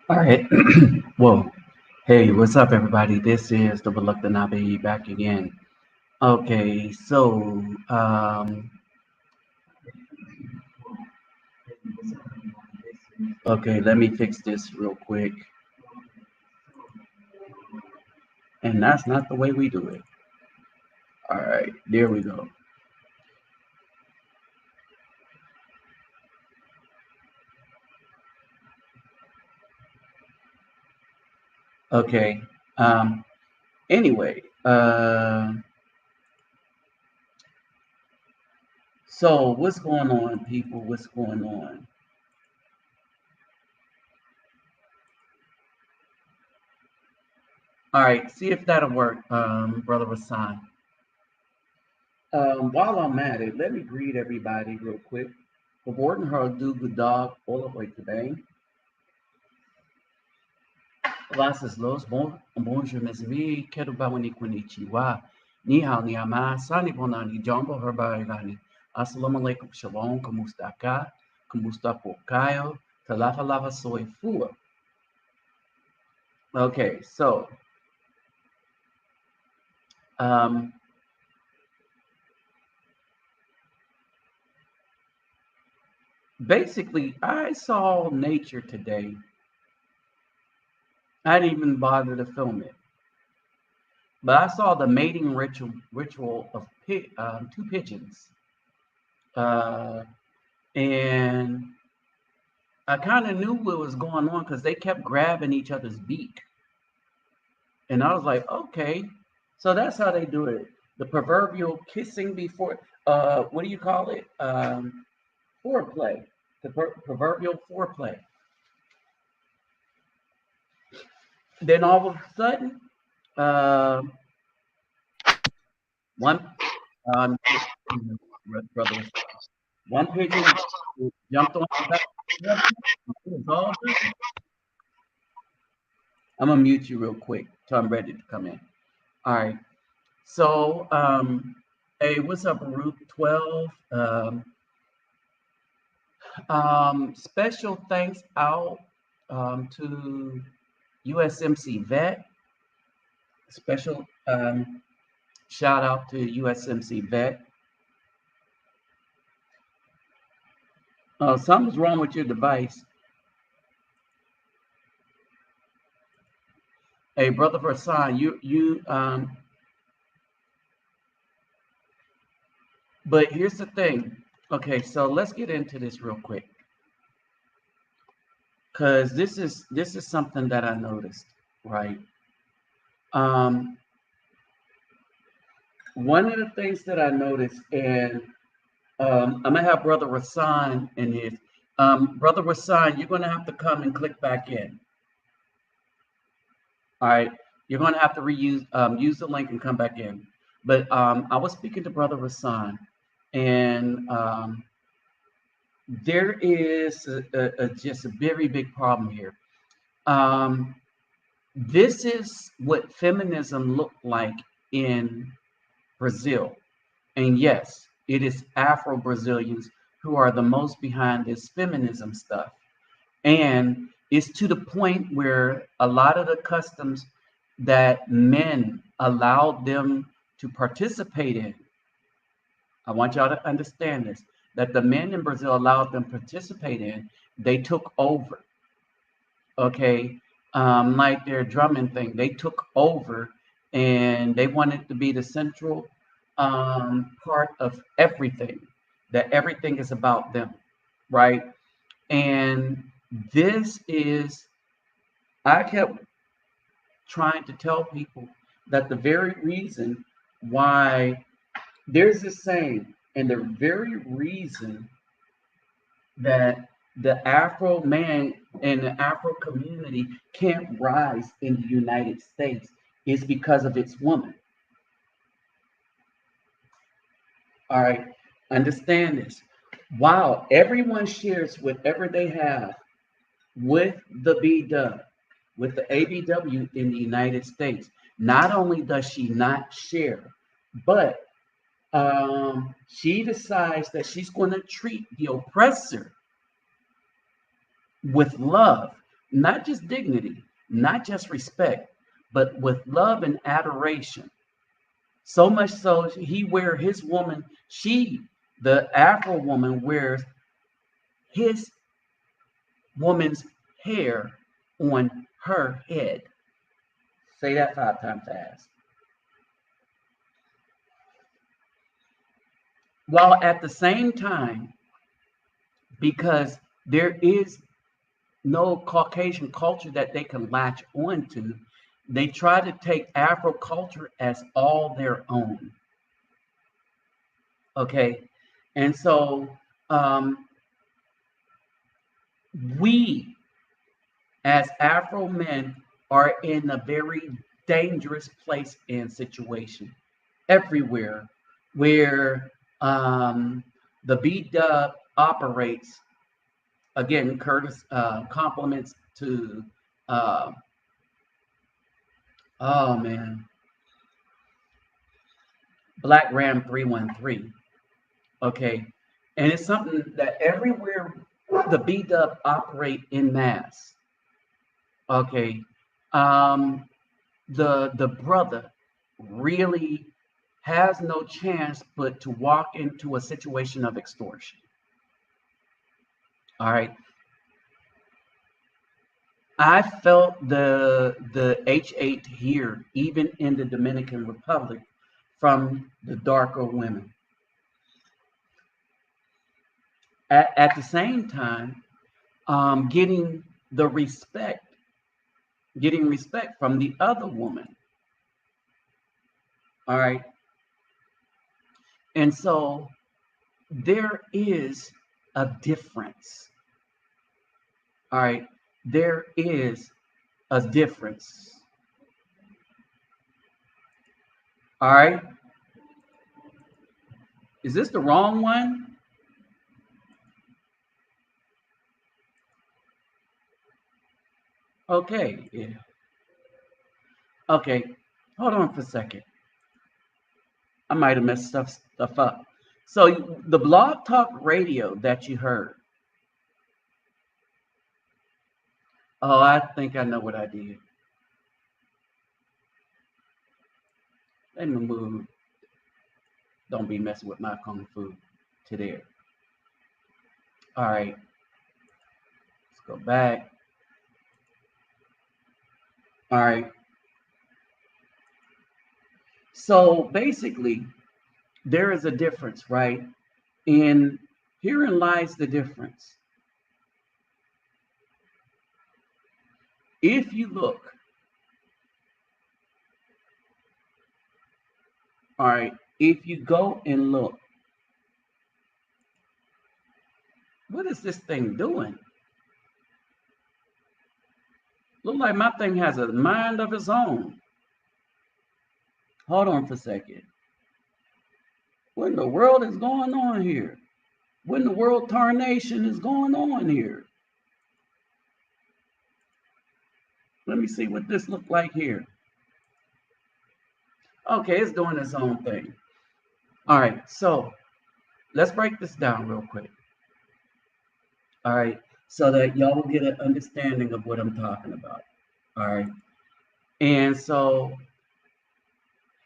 All right. Whoa. Hey, what's up, everybody? This is the reluctantnabi back again. Okay, so okay, let me fix this real quick. And that's not the way we do it. All right, there we go. Okay. Um. Anyway. So what's going on, people? What's going on? All right. See if that'll work, brother Rasan. While I'm at it, let me greet everybody real quick. Geboren do good dog all the way today. Graças los bonjour mes amis, quero bawani konnichiwa, ni hao ni ama, sani bonani jumbo herbaigani. Assalamu alaikum shalom, kamusta ka, kamusta po kayo, talafa lava soy fua. Okay, so um, basically, I saw nature today. I didn't even bother to film it. But I saw the mating ritual of two pigeons, uh, and I kind of knew what was going on because they kept grabbing each other's beak, and I was like, okay, so that's how they do it. The proverbial kissing before, what do you call it? Foreplay. The proverbial foreplay. Then all of a sudden, uh, one um, brother, one pigeon jumped on the back of the other. It was all good. I'm gonna mute you real quick till I'm ready to come in. All right. So, hey, what's up, Route 12? Special thanks out to USMC Vet. Special shout out to USMC Vet. Something's wrong with your device. Hey, brother Versan, but here's the thing. Okay, so let's get into this real quick. Because this is something that I noticed, right? Um, One of the things that I noticed, and I'm gonna have Brother Rasan in his. Brother Rasan, you're gonna have to come and click back in. All right, you're gonna have to use the link and come back in. But I was speaking to Brother Rasan, and there is just a very big problem here. Um, this is what feminism looked like in Brazil. And yes, it is Afro Brazilians who are the most behind this feminism stuff. And it's to the point where a lot of the customs that men allowed them to participate in, I want y'all to understand this, that the men in Brazil allowed them to participate in, they took over. Okay. Like their drumming thing, they took over and they wanted to be the central part of everything, that everything is about them, right? And this is, I kept trying to tell people that the very reason why there's this saying, and the very reason that the Afro man and the Afro community can't rise in the United States is because of its woman. All right, understand this. While everyone shares whatever they have with the BW, with the ABW in the United States, not only does she not share, but she decides that she's going to treat the oppressor with love. not just dignity, not just respect, but with love and adoration. So much so he wear his woman, the Afro woman wears his woman's hair on her head. Say that 5 times fast. While at the same time, because there is no Caucasian culture that they can latch onto, they try to take Afro culture as all their own. Okay. And so we as Afro men are in a very dangerous place and situation everywhere where the B-Dub operates. Again, Curtis, compliments to, uh, oh man, Black Ram 313. Okay. And it's something that everywhere the B-Dub operate in mass. Okay. Um, the brother really has no chance but to walk into a situation of extortion. All right. I felt the H8 here, even in the Dominican Republic, from the darker women. At the same time, getting the respect, getting respect from the other woman. All right. And so there is a difference. All right. There is a difference. All right. Is this the wrong one? Okay. Yeah. Okay. Hold on for a second. I might have messed stuff up. So the Blog Talk Radio that you heard. Oh, I think I know what I did. Let me move. Don't be messing with my kung fu to there. All right. Let's go back. All right. So basically, there is a difference, right? And herein lies the difference. If you look, all right, if you go and look, what is this thing doing? Look like my thing has a mind of its own. Hold on for a second. What in the world is going on here? What in the world tarnation is going on here? Let me see what this looked like here. Okay, it's doing its own thing. All right, so let's break this down real quick. All right, so that y'all will get an understanding of what I'm talking about. All right, and so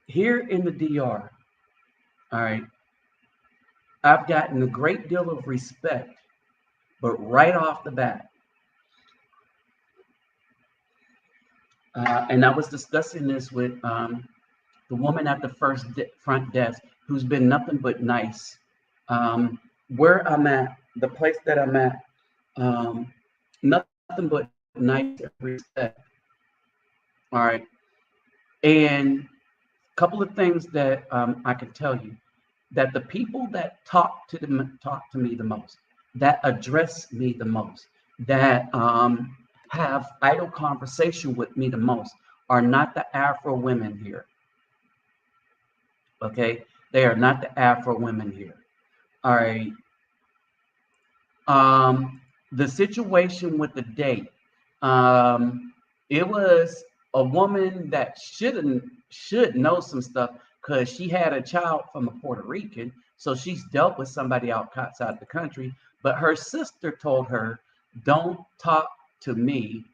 here in the DR, all right, I've gotten a great deal of respect, but right off the bat, and I was discussing this with the woman at the front desk, who's been nothing but nice. Where I'm at, the place that I'm at, nothing but nice and respect. All right, and a couple of things that I can tell you, that the people that talk to me the most, that address me the most, that have idle conversation with me the most, are not the Afro women here. Okay, they are not the Afro women here. All right. The situation with the date, it was a woman that should know some stuff because she had a child from a Puerto Rican, so she's dealt with somebody outside the country. But her sister told her, "Don't talk to me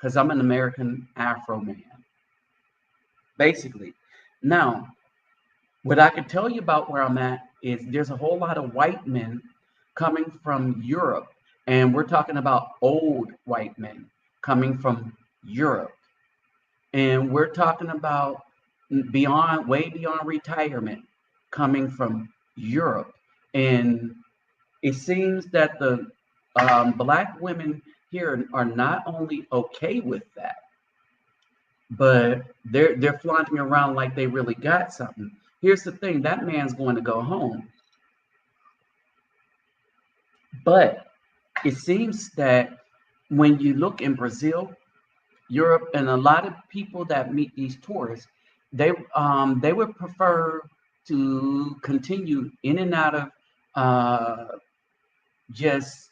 because I'm an American Afro-man, basically. Now, what I can tell you about where I'm at is there's a whole lot of white men coming from Europe, and we're talking about old white men coming from Europe, and we're talking about beyond, way beyond retirement, coming from Europe, and it seems that the black women here are not only okay with that, but they're flaunting around like they really got something. Here's the thing: that man's going to go home, but it seems that when you look in Brazil, Europe, and a lot of people that meet these tourists, they would prefer to continue in and out of just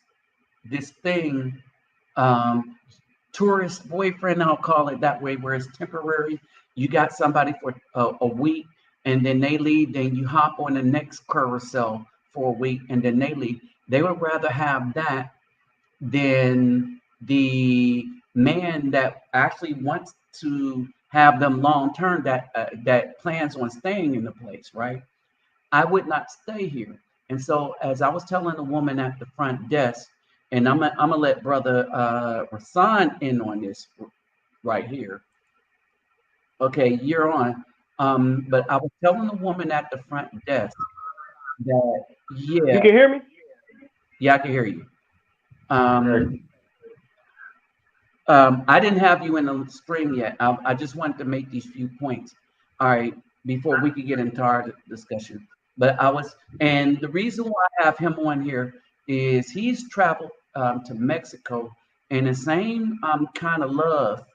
this thing, um, tourist boyfriend, I'll call it that way, where it's temporary. You got somebody for a week, and then they leave. Then you hop on the next carousel for a week, and then they leave. They would rather have that than the man that actually wants to have them long term, that plans on staying in the place, right? I would not stay here. And so, as I was telling the woman at the front desk, and I'm gonna let Brother Rasan in on this right here. Okay, you're on. But I was telling the woman at the front desk that, You yeah, can hear me? yeah, I can hear you. Okay. Um, I didn't have you in the stream yet. I just wanted to make these few points. All right, before we could get into our discussion. But I was, and the reason why I have him on here is he's traveled to Mexico, and the same kind of love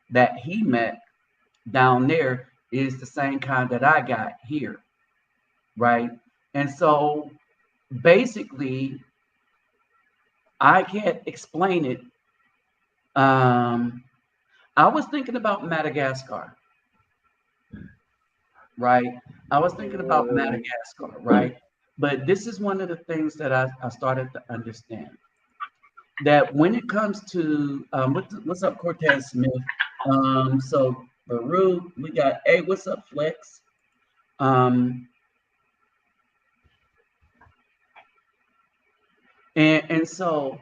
that he met down there is the same kind that I got here, right? And so basically, I can't explain it. Um, I was thinking about Madagascar, right? I was thinking about Madagascar, right? But this is one of the things that I started to understand, that when it comes to what's up, Cortez Smith? So Baru, we got, hey, what's up, Flex? Um, and so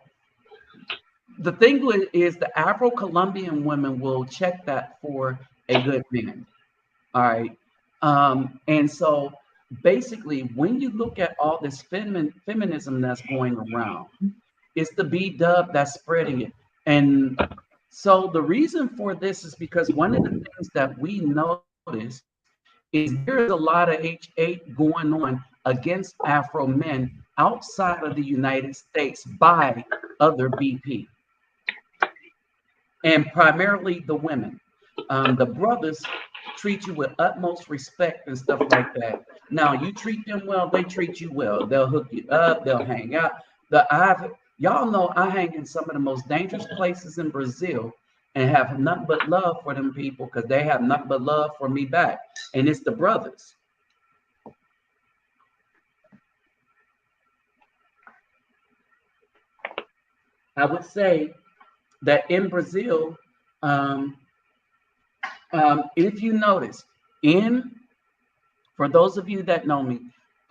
the thing is the Afro-Colombian women will check that for a good man. All right. And so basically, when you look at all this feminism that's going around, it's the B dub that's spreading it. And so the reason for this is because one of the things that we notice is there is a lot of H8 going on against Afro men outside of the United States by other BP, and primarily the women. The brothers treat you with utmost respect and stuff like that. Now you treat them well, they treat you well. They'll hook you up, they'll hang out. Y'all know I hang in some of the most dangerous places in Brazil and have nothing but love for them people because they have nothing but love for me back. And it's the brothers. I would say that in Brazil, um, if you notice, in for those of you that know me,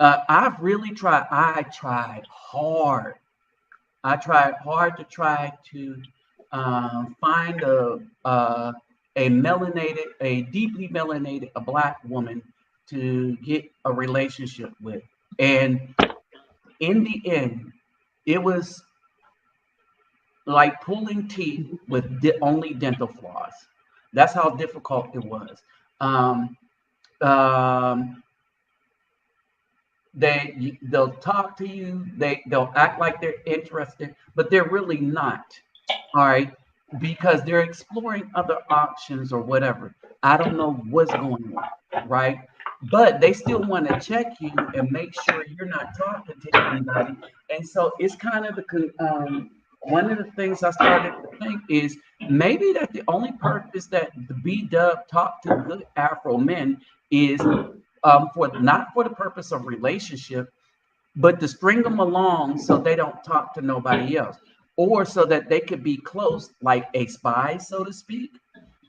I've really tried. I tried hard. I tried hard to try to find a deeply melanated, a black woman to get a relationship with, and in the end, it was like pulling teeth with only dental floss. That's how difficult it was. Um, um, they'll talk to you. They'll act like they're interested, but they're really not. All right, because they're exploring other options or whatever. I don't know what's going on, right? But they still want to check you and make sure you're not talking to anybody. And so it's kind of one of the things I started to think is maybe that the only purpose that the B Dub talk to good Afro men is for not for the purpose of relationship, but to string them along so they don't talk to nobody else. or so that they could be close, like a spy, so to speak.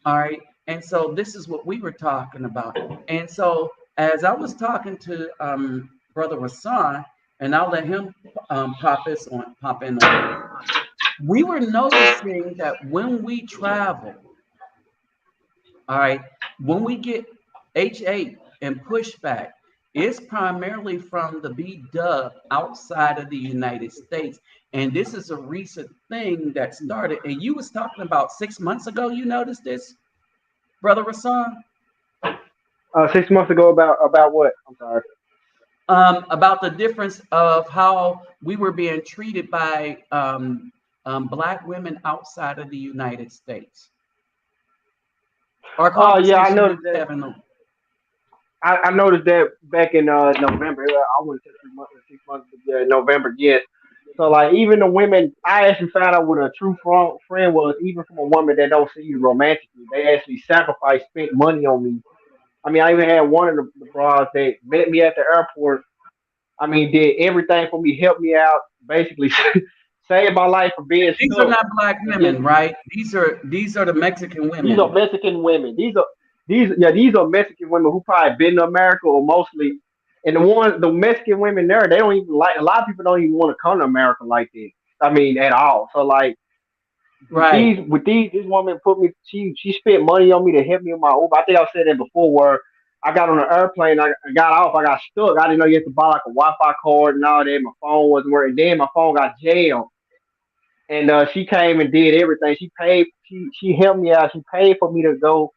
All right. And so this is what we were talking about. And so as I was talking to Brother Rasan, and I'll let him pop in on this, we were noticing that when we travel, all right, when we get H8 and pushback, it's primarily from the B dub outside of the United States. And this is a recent thing that started. And you was talking about 6 months ago, you noticed this, Brother Rasan? 6 months ago about what? I'm sorry. About the difference of how we were being treated by Black women outside of the United States. Our Oh yeah, I conversation we noticed was that. having. I noticed that back in November. I wouldn't say 3 months or 6 months, but yeah, November. Yes. So like even the women, I actually found out what a true friend was. Even from a woman that don't see you romantically, they actually sacrificed, spent money on me. I mean, I even had one of the bras that met me at the airport. I mean, did everything for me, helped me out, basically saved my life from being These are stuck. not Black And then women, right? These are the Mexican these are women. Mexican women. These are Mexican women who probably been to America or mostly. And the Mexican women there, they don't even like. A lot of people don't even want to come to America like that. I mean, at all. So like Right. this woman put me. She spent money on me to help me with my Uber. I think I said that before. Where I got on an airplane, I got off, I got stuck. I didn't know you had to buy like a Wi-Fi card and all that. My phone wasn't working. Then my phone got jammed, and she came and did everything. She paid. She helped me out. She paid for me to go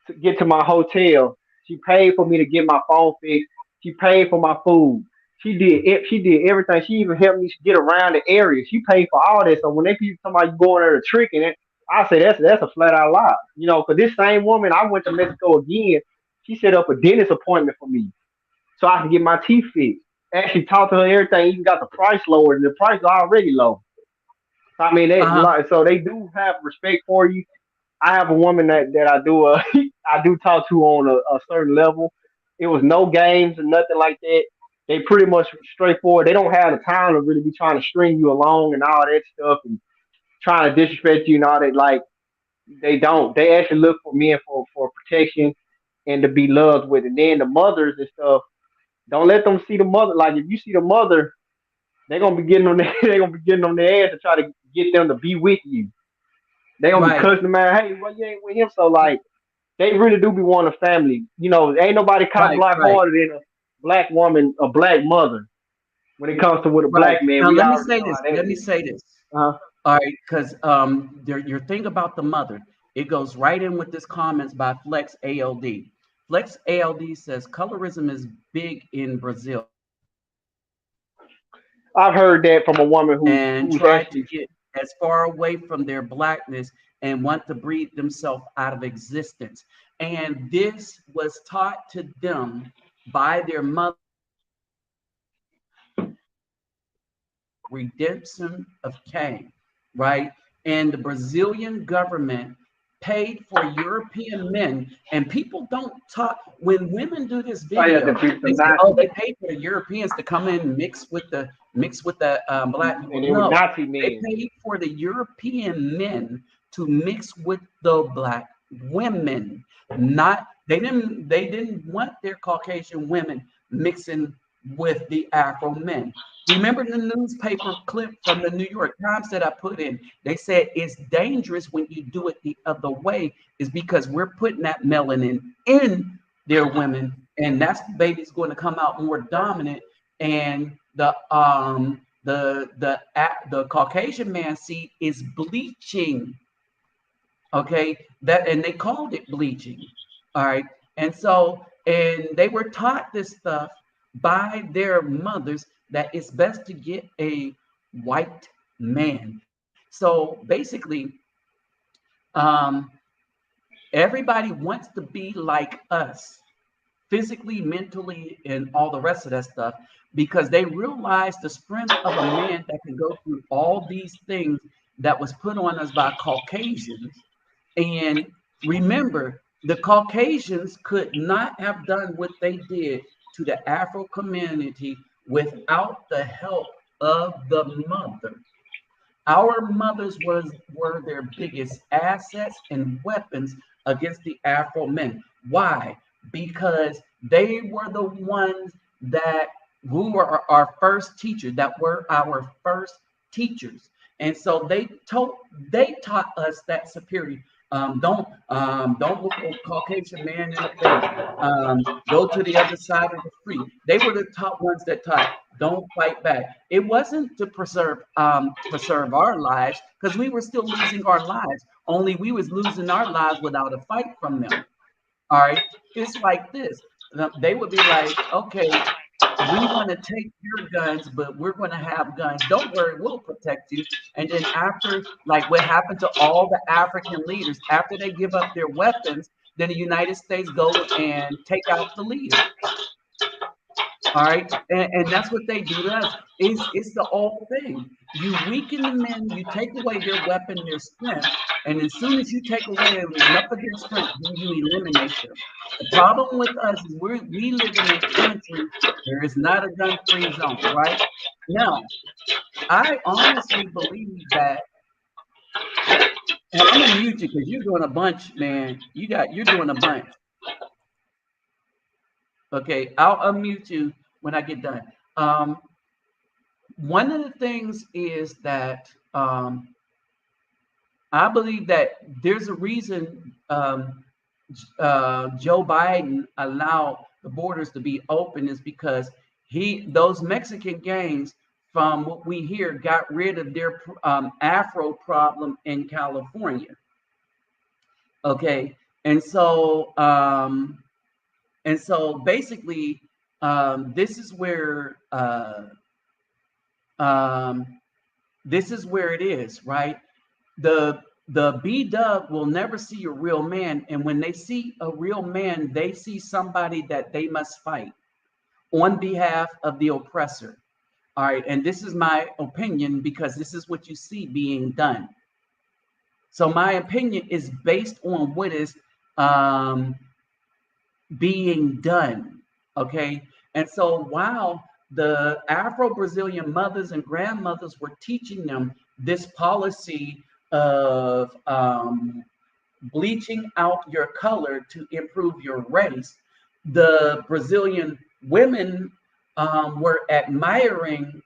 to get to my hotel. She paid for me to get my phone fixed. She paid for my food. She did it. She did everything. She even helped me get around the area. She paid for all this. So when they people talking about you going there to tricking it, I say that's a flat out lie. You know, because this same woman, I went to Mexico again. She set up a dentist appointment for me so I could get my teeth fixed. Actually talked to her everything. Even got the price lowered, and the price is already low. So I mean, they Uh-huh. like so they do have respect for you. I have a woman that I do I do talk to on a certain level. It was no games or nothing like that. They pretty much straightforward. They don't have the time to really be trying to string you along and all that stuff and trying to disrespect you and all that. Like they don't. They actually look for men for protection and to be loved with. And then the mothers and stuff. Don't let them see the mother. Like if you see the mother, they're gonna be getting on their they're gonna be getting on their ass to try to get them to be with you. They gonna be Right. cussing the man. Hey, why you ain't with him? So like they really do be wanting a family. You know, ain't nobody caught Right. block Right. harder than a black woman, a black mother. When it comes to with a Right. black man, Now we let me already say know this. how that Let me is. say this. Uh-huh. All right, because your thing about the mother, it goes right in with this comments by Flex ALD. Flex ALD says colorism is big in Brazil I've heard that from a woman and who's try to actually. get as far away from their blackness and want to breathe themselves out of existence. And this was taught to them by their mother, redemption of Cain, right? And the Brazilian government paid for European men, and people don't talk when women do this Oh yeah, video. the They say, "Oh, Nazi they paid for the Europeans to come in and mix with the black people." and it was No, Nazi they men. paid for the European men to mix with the black women. Not they didn't want their Caucasian women mixing with the Afro men. Remember the newspaper clip from the New York Times that I put in? They said it's dangerous when you do it the other way, is because we're putting that melanin in their women, and that's baby's going to come out more dominant, and the Caucasian man seed is bleaching. Okay, that and they called it bleaching. All right, and they were taught this stuff by their mothers that it's best to get a white man. So basically, um, everybody wants to be like us, physically, mentally, and all the rest of that stuff, because they realize the strength of a man that can go through all these things that was put on us by Caucasians. And remember, the Caucasians could not have done what they did to the Afro community without the help of the mother. Our mothers were their biggest assets and weapons against the Afro men. Why? Because they were the ones that who were our first teachers, that were our first teachers. And so they taught us that superior. Don't look a Caucasian man in the face. Go to the other side of the street. They were the top ones that taught. Don't fight back. It wasn't to preserve our lives because we were still losing our lives. Only we was losing our lives without a fight from them. All right. It's like this. They would be like, okay, we want to take your guns, but we're going to have guns. Don't worry, we'll protect you. And then after, like what happened to all the African leaders, after they give up their weapons, then the United States go and take out the leader. All right, and that's what they do to us. It's the old thing. You weaken the men, you take away their weapon, their strength, and as soon as you take away enough of their strength, then you eliminate them. The problem with us is we live in a country there is not a gun-free zone, right? Now, I honestly believe that, and I'm gonna mute you because you're doing a bunch, man. You're doing a bunch. Okay, I'll unmute you when I get done. One of the things is that I believe that there's a reason Joe Biden allowed the borders to be open is because those Mexican gangs, from what we hear, got rid of their Afro problem in California. Okay, and so basically, this is where it is, right? The B Dub will never see a real man, and when they see a real man, they see somebody that they must fight on behalf of the oppressor. All right, and this is my opinion because this is what you see being done. So my opinion is based on what is being done. Okay, and so while the Afro-Brazilian mothers and grandmothers were teaching them this policy of bleaching out your color to improve your race, the Brazilian women were admiring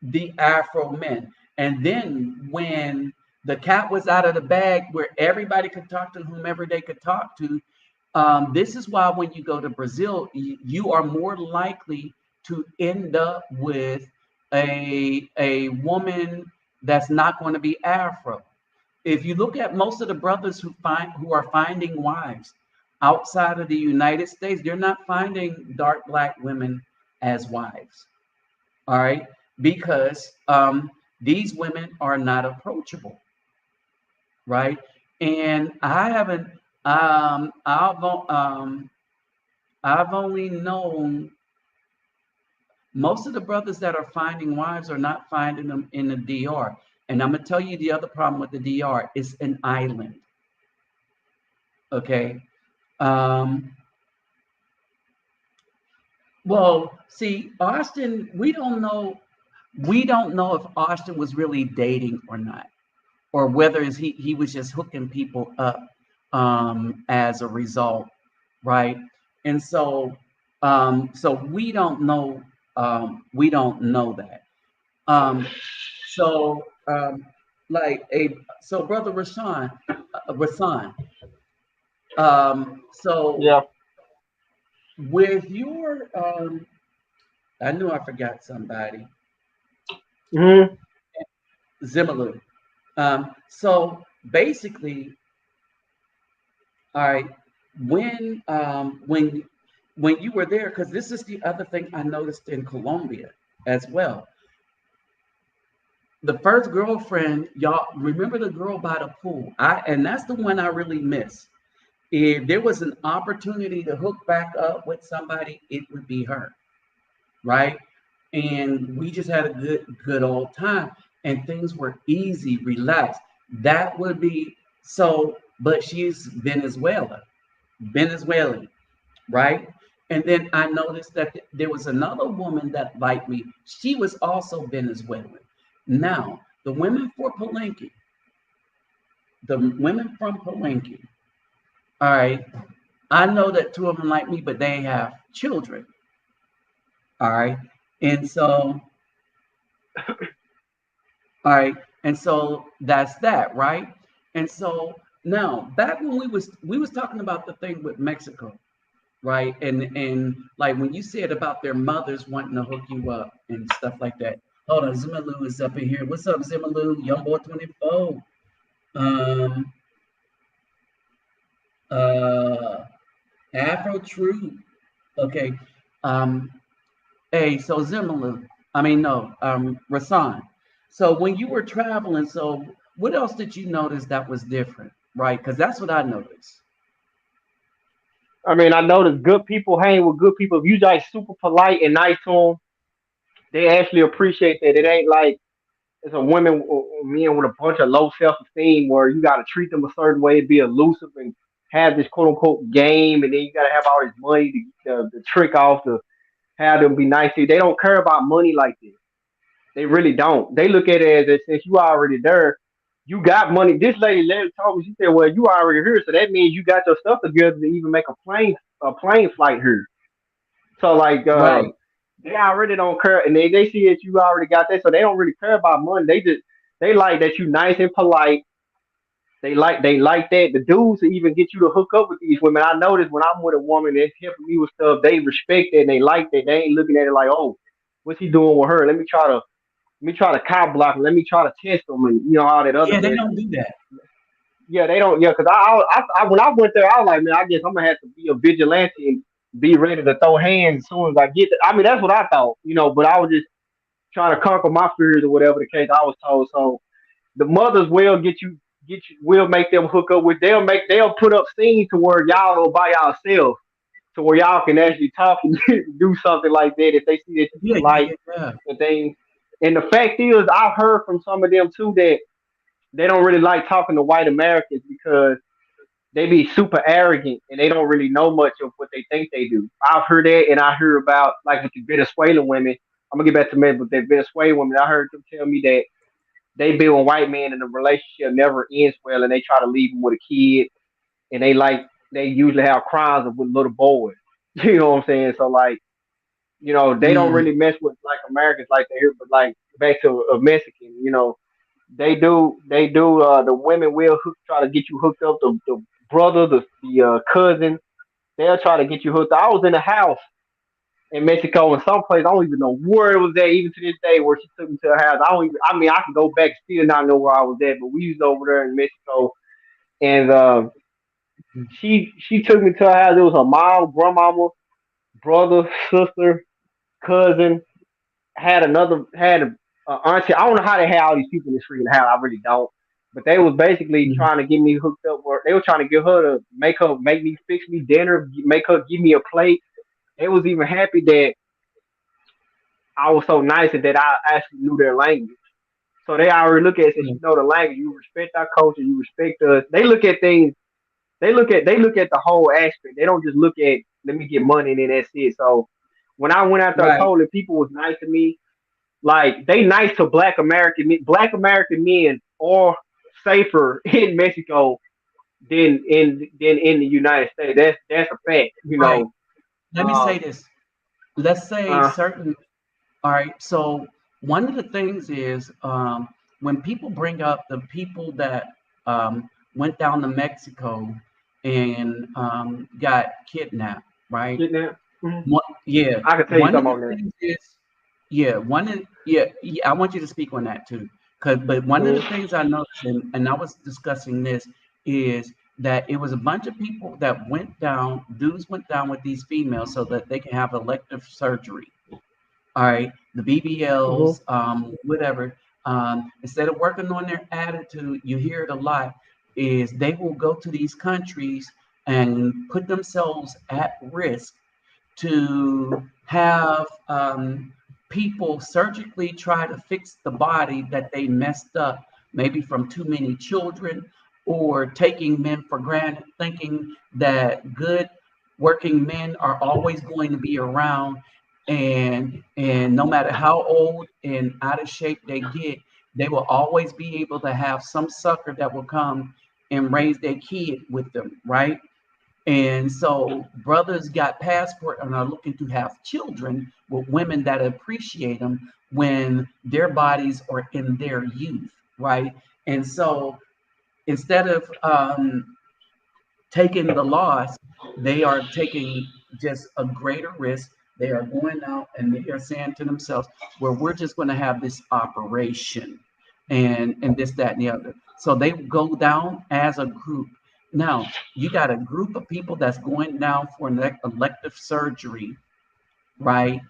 the Afro men. And then when the cat was out of the bag where everybody could talk to whomever they could talk to, this is why when you go to Brazil, you are more likely to end up with a woman that's not going to be Afro. If you look at most of the brothers who are finding wives outside of the United States, they're not finding dark black women as wives. All right, because these women are not approachable, right? And I haven't. I've only known most of the brothers that are finding wives are not finding them in the DR. And I'm gonna tell you the other problem with the DR is an island. Okay. Well, see, Austin, we don't know if Austin was really dating or not, or whether he was just hooking people up as a result, right? And so we don't know that. So brother Rasan, so Yeah. with your I knew I forgot somebody. Mm-hmm. Zimmerlu. So basically, all right, when you were there, because this is the other thing I noticed in Colombia as well. The first girlfriend, y'all remember the girl by the pool? And that's the one I really miss. If there was an opportunity to hook back up with somebody, it would be her, right? And we just had a good old time, and things were easy, relaxed. That would be so, but she's Venezuelan, right? And then I noticed that there was another woman that liked me. She was also Venezuelan. Now, the women for Palenque, the women from Palenque, all right, I know that two of them like me, but they have children, all right, and so, all right, and so that's that, right? And so now back when we was talking about the thing with Mexico, right? And like when you said about their mothers wanting to hook you up and stuff like that. Hold on, Zimalu is up in here. What's up, Zimalu? Young boy 24. Um, uh, Afro True. Okay. Um, hey, so Zimalu. I mean, no, Rasan. So when you were traveling, so what else did you notice that was different, right? Because that's what I noticed. I mean, I noticed good people hang with good people. If you like super polite and nice to them, they actually appreciate that. It ain't like it's a women or men with a bunch of low self esteem where you got to treat them a certain way, be elusive and have this quote unquote game, and then you got to have all this money to trick off to have them be nice to you. They don't care about money like this. They really don't. They look at it as since you already there, you got money. This lady told me, she said, "Well, you already here, so that means you got your stuff together to even make a plane flight here." So like Right. they already don't care, and they see that you already got that, so they don't really care about money. They like that you nice and polite. They like that the dudes to even get you to hook up with these women. I notice when I'm with a woman that's helping me with stuff, they respect that and they like that. They ain't looking at it like, oh, what's he doing with her? Let me try to cow block him. Let me try to test him, and all that other Yeah, they mess. don't do that. Yeah, they don't. Yeah, because when I went there, I was like, man, I guess I'm gonna have to be a vigilante and be ready to throw hands as soon as I get there. I mean, that's what I thought. But I was just trying to conquer my fears or whatever the case I was told. So the mothers will will make them hook up with. They'll put up scenes to where y'all go by yourself, to where y'all can actually talk and do something like that if they see that you Yeah, yeah, polite yeah, yeah. and things. And the fact is, I've heard from some of them too that they don't really like talking to white Americans because they be super arrogant and they don't really know much of what they think they do. I've heard that, and I hear about like with the Venezuelan women. I'm gonna get back to men, but the Venezuelan women, I heard them tell me that they be with white men and the relationship never ends well, and they try to leave them with a kid, and they usually have crimes with little boys. You know what I'm saying? So like, they don't Mm, really mess with like Americans like they here, but like back to a Mexican, they do. The women will try to get you hooked up. The brother, the cousin, they'll try to get you hooked up. I was in a house in Mexico in some place. I don't even know where it was at, even to this day, where she took me to her house. I don't even. I mean, I can go back still not know where I was at, but we was over there in Mexico, and she took me to her house. It was her mom, grandmama, brother, sister, cousin. Had a auntie. I don't know how they had all these people in this freaking house. I really don't. But they was basically mm, trying to get me hooked up. Or they were trying to get her to make me fix me dinner, make her give me a plate. They was even happy that I was so nice and that I actually knew their language. So they already look at it since mm. you know the language, you respect our culture, you respect us. They look at things. They look at the whole aspect. They don't just look at let me get money and then that's it. So when I went out there Right. totally, people was nice to me. Like they nice to Black American men are safer in Mexico than in the United States. That's a fact. Right. Let me say Um, this. Let's say uh, certain. All right. So one of the things is when people bring up the people that went down to Mexico and got kidnapped, right? getting that. Mhm. Yeah. I can tell you One of something the on that. things is, yeah. Yeah. I want you to speak on that too, but one of the Mhm. things I noticed, and I was discussing this, is that it was a bunch of people that went down. Dudes went down with these females so that they can have elective surgery. All right, the Mhm. BBLs, whatever. Instead of working on their attitude, you hear it a lot, is they will go to these countries and put themselves at risk to have people surgically try to fix the body that they messed up, maybe from too many children or taking men for granted, thinking that good working men are always going to be around, and no matter how old and out of shape they get, they will always be able to have some sucker that will come and raise their kid with them, right? And so brothers got passport and are looking to have children with women that appreciate them when their bodies are in their youth, right? And so instead of taking the loss, they are taking just a greater risk. They are going out and they are saying to themselves, well, we're just going to have this operation and this, that, and the other. So they go down as a group. Now, you got a group of people that's going down for an elective surgery, right?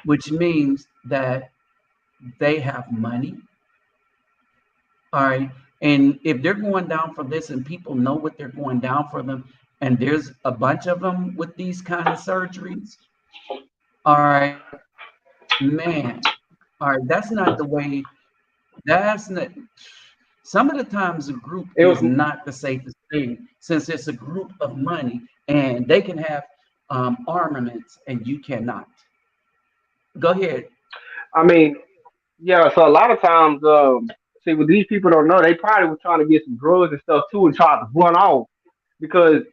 Which means that they have money, all right. And if they're going down for this and people know what they're going down for them, and there's a bunch of them with these kind of surgeries, all right, man, all right, that's not the way, that's not, some of the times a group It was. is not the safest thing since it's a group of money and they can have armaments and you cannot. Go ahead. I mean, yeah. So a lot of times, see, what these people don't know, they probably was trying to get some drugs and stuff too, and try to run off because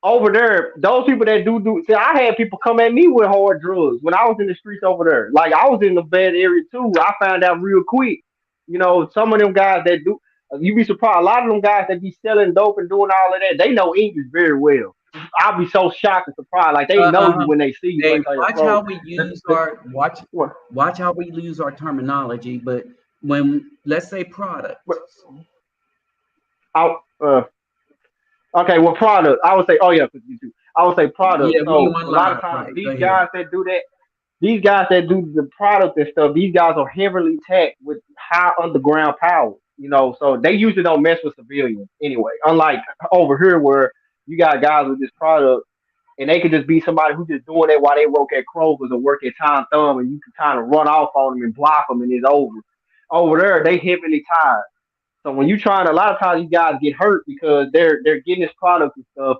over there, those people that do see, I had people come at me with hard drugs when I was in the streets over there. Like I was in the bad area too. I found out real quick. You know, some of them guys that do, you be surprised. A lot of them guys that be selling dope and doing all of that, they know English very well. I'll be so shocked and surprised. Like they know you Uh, when they see you Hey, based on your watch clothes. how we The, use the, our what, watch how we use our terminology. But when let's say product, what, I, okay, well, product. I would say, oh yeah, 'cause you too. I would say product. yeah, we So want a lot of live, times, right? Go these ahead. guys that do that, these guys that do the product and stuff, these guys are heavily taxed with high underground power. You know, so they usually don't mess with civilians anyway. Unlike over here, where you got guys with this product, and they could just be somebody who just doing it while they work at Kroger's or work at Tom Thumb, and you can kind of run off on them and block them, and it's over. Over there, they heavily tied. So when you trying, a lot of times you guys get hurt because they're getting this product and stuff,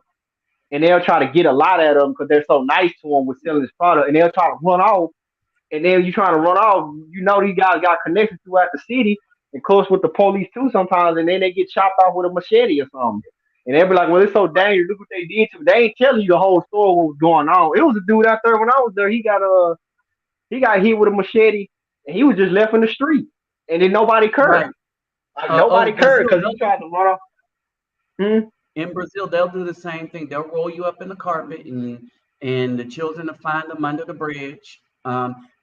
and they'll try to get a lot out of them because they're so nice to them with selling this product, and they'll try to run off, and then you trying to run off. You know these guys got connections throughout the city, and close with the police too sometimes, and then they get chopped off with a machete or something. And they'll be like, "Well, it's so dangerous. Look what they did to me." They ain't telling you the whole story what was going on. It was a dude out there when I was there. He got hit with a machete, and he was just left in the street, and then nobody cared. Right. Like nobody cared Brazil, because he tried to run off. Hmm? in Brazil, they'll do the same thing. They'll roll you up in the carpet and the children will find them under the bridge.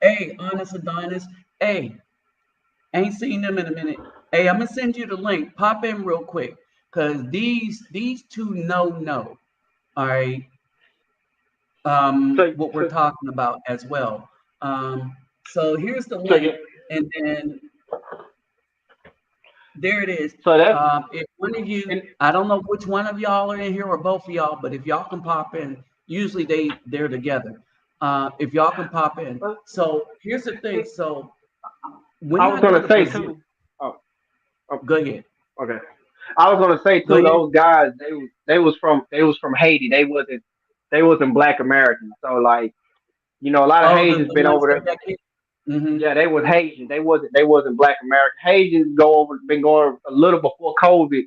Hey, honest Adonis. Hey, ain't seen them in a minute. Hey, I'm gonna send you the link. Pop in real quick, cause these two know. All right, So, what we're so, talking about as well. So here's the so, yeah, link, and then there it is. so that If one of you, and I don't know which one of y'all are in here or both of y'all, but if y'all can pop in, usually they're together. If y'all can pop in. So here's the thing. So when I I was go gonna to say Brazil, too. Oh, oh, go ahead, okay. I was gonna say go too. ahead. Those guys, they was from Haiti. They wasn't Black Americans. So like a lot of Oh, Haitians the been ones over that there. got kicked. Mm-hmm. Yeah, they was Haitian. They wasn't Black American. Haitians go over been going a little before COVID,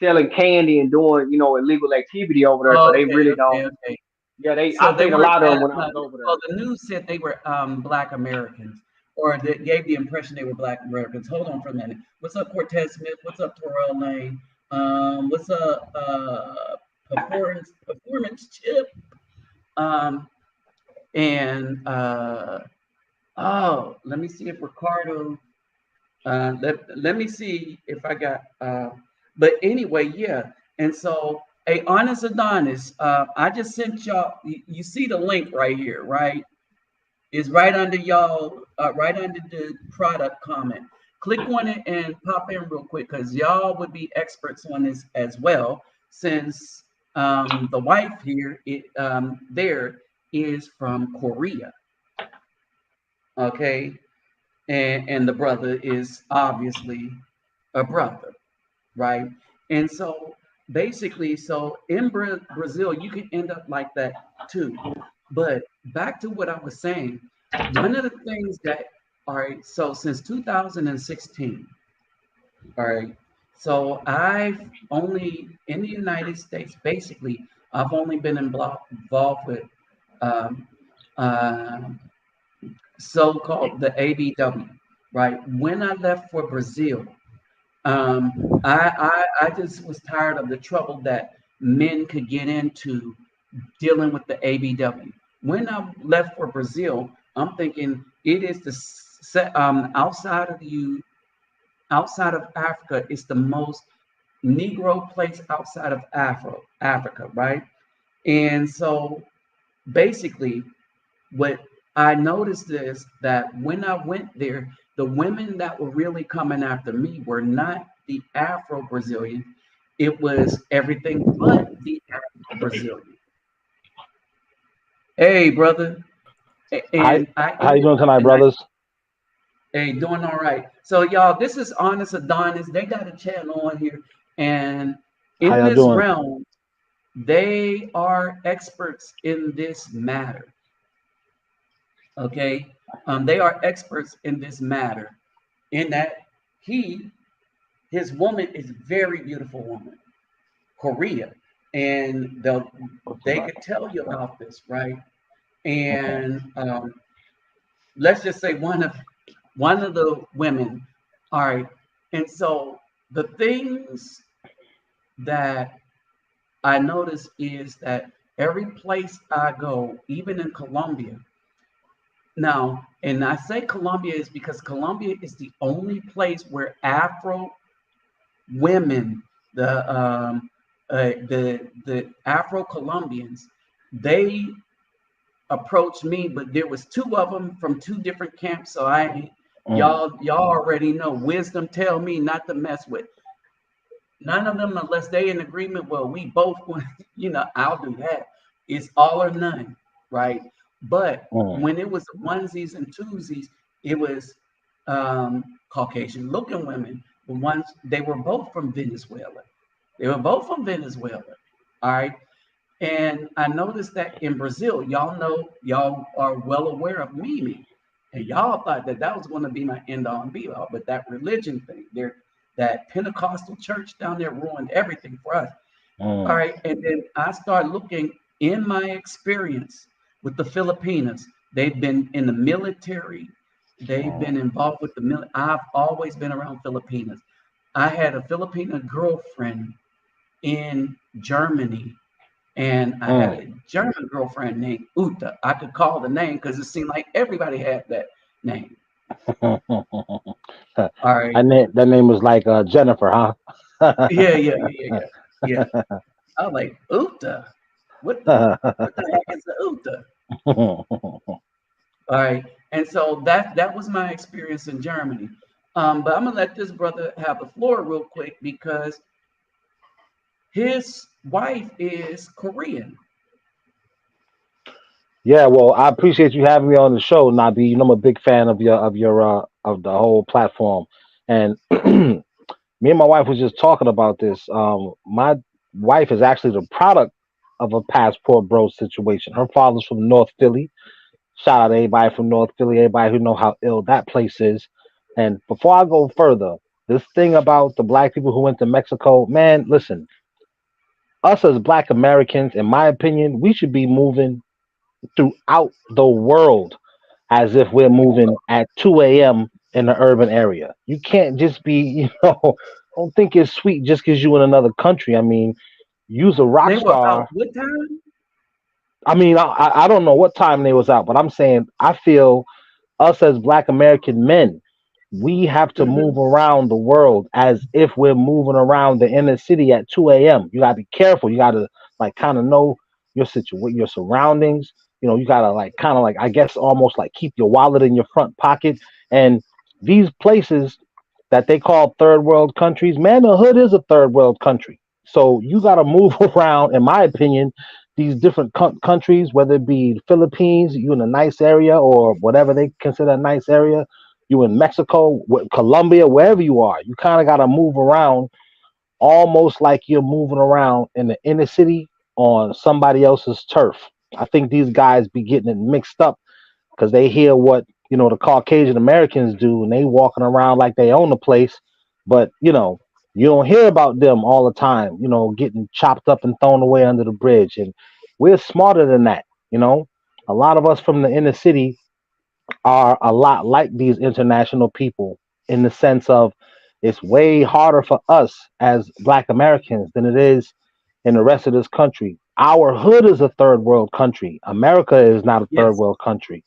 selling candy and doing illegal activity over there. So Oh, they okay, really don't. okay. Yeah, they. So I they seen a weren't lot of them when I no, was over well, there. the news said they were Black Americans, or they gave the impression they were Black Americans. Hold on for a minute. What's up, Cortez Smith? What's up, Terrell Lane? What's up, performance chip? Um, and oh, let me see if Ricardo. Let me see if I got. But anyway, yeah. And so, hey, Honest Adonis, I just sent y'all. You see the link right here, right? It's right under y'all, right under the product comment. Click on it and pop in real quick because y'all would be experts on this as well. Since the wife here, there is from Korea, okay, and the brother is obviously a brother, right? And so basically, so in Brazil, you can end up like that too. But back to what I was saying, one of the things that All right. So since 2016, all right. So I've only in the United States, basically, I've only been involved with um, uh, so-called the ABW, right? When I left for Brazil, I just was tired of the trouble that men could get into dealing with the ABW. When I left for Brazil, I'm thinking it is outside of outside of Africa, it's the most Negro place outside of Africa, right? And so basically, what I noticed is that when I went there, the women that were really coming after me were not the Afro Brazilian. It was everything but the Afro Brazilian. Hey, brother. How And I how you ended doing up tonight, and I brothers? hey doing all right. So y'all, this is Honest Adonis. They got a channel on here, and How in y'all this doing? realm, they are experts in this matter. Okay, they are experts in this matter. In that he, his woman is very beautiful woman, Korea, and What's they about? could tell you about this, right? Okay. And let's just say one of the women, all right. And so the things that I notice is that every place I go, even in Colombia, now, and I say Colombia is because Colombia is the only place where Afro women, the Afro Colombians, they approached me, but there was two of them from two different camps. So Mm, y'all already know. Wisdom tell me not to mess with none of them unless they in agreement. Well, we both want, I'll do that. It's all or none, right? But mm, when it was onesies and twosies, it was Caucasian looking women. The ones they were both from Venezuela. They were both from Venezuela. All right. And I noticed that in Brazil, y'all are well aware of Mimi. And y'all thought that that was going to be my end all and be all. But that religion thing, that Pentecostal church down there ruined everything for us. All mm, right. And then I started looking in my experience with the Filipinas. They've been in the military. They've mm, been involved with the military. I've always been around Filipinas. I had a Filipina girlfriend in Germany, and I had mm. a German girlfriend named Uta. I could call the name because it seemed like everybody had that name. All right. That name was like Jennifer, huh? Yeah, yeah, yeah, yeah, yeah. Yeah. I was like, Uta. What the heck is the Uta? All right. And so that was my experience in Germany. But I'm gonna let this brother have the floor real quick because his wife is Korean. Yeah, well, I appreciate you having me on the show, Nabi. You know, I'm a big fan of the whole platform, and me and my wife was just talking about this. My wife is actually the product of a passport bro situation. Her father's from North Philly. Shout out to everybody from North Philly, everybody who know how ill that place is. And before I go further, this thing about the black people who went to Mexico, man, listen, us as black Americans, in my opinion, we should be moving throughout the world as if we're moving at 2 a.m. in the urban area. You can't just be, don't think it's sweet just because you in another country. I mean, use a rock They were star. out what time? I mean, I don't know what time they was out, but I'm saying I feel us as black American men, we have to move Hmm. around the world as if we're moving around the inner city at 2 a.m. You gotta be careful. You gotta like kind of know your surroundings. You gotta like kind of like I guess almost like keep your wallet in your front pocket. And these places that they call third world countries, man, the hood is a third world country. So you gotta move around, in my opinion, these different countries, whether it be Philippines, you in a nice area or whatever they consider a nice area, you in Mexico, Colombia, wherever you are, you kind of got to move around almost like you're moving around in the inner city on somebody else's turf. I think these guys be getting it mixed up because they hear what the Caucasian Americans do, and they walking around like they own the place, but you don't hear about them all the time, getting chopped up and thrown away under the bridge. And we're smarter than that. A lot of us from the inner city are a lot like these international people in the sense of it's way harder for us as Black Americans than it is in the rest of this country. Our hood is a third world country. America is not a third Yes. world country.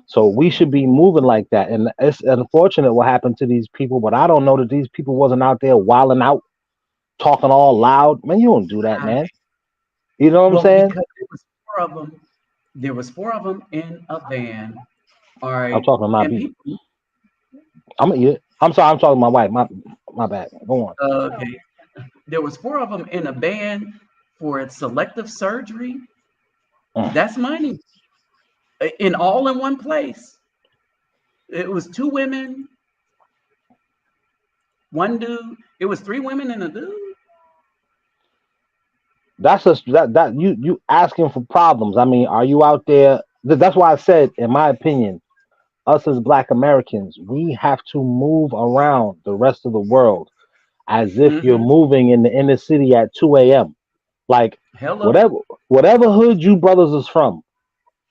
So we should be moving like that. And it's unfortunate what happened to these people, but I don't know that these people wasn't out there wilding out, talking all loud. Man, you don't do that, Uh, man. You know what I'm well, saying? because there was four of them. There was four of them in a van. All I'm right, talking to my and people. people. I'm sorry, I'm talking to my wife. My bad. Go on. Okay, there was four of them in a van for selective surgery. Mm. That's money, in all in one place. It was two women, one dude. It was three women and a dude. That's just that you asking for problems. I mean, are you out there? That's why I said, in my opinion, us as Black Americans, we have to move around the rest of the world as if you're Hmm. moving in the inner city at 2 a.m. Like Hello. whatever whatever hood you brothers is from,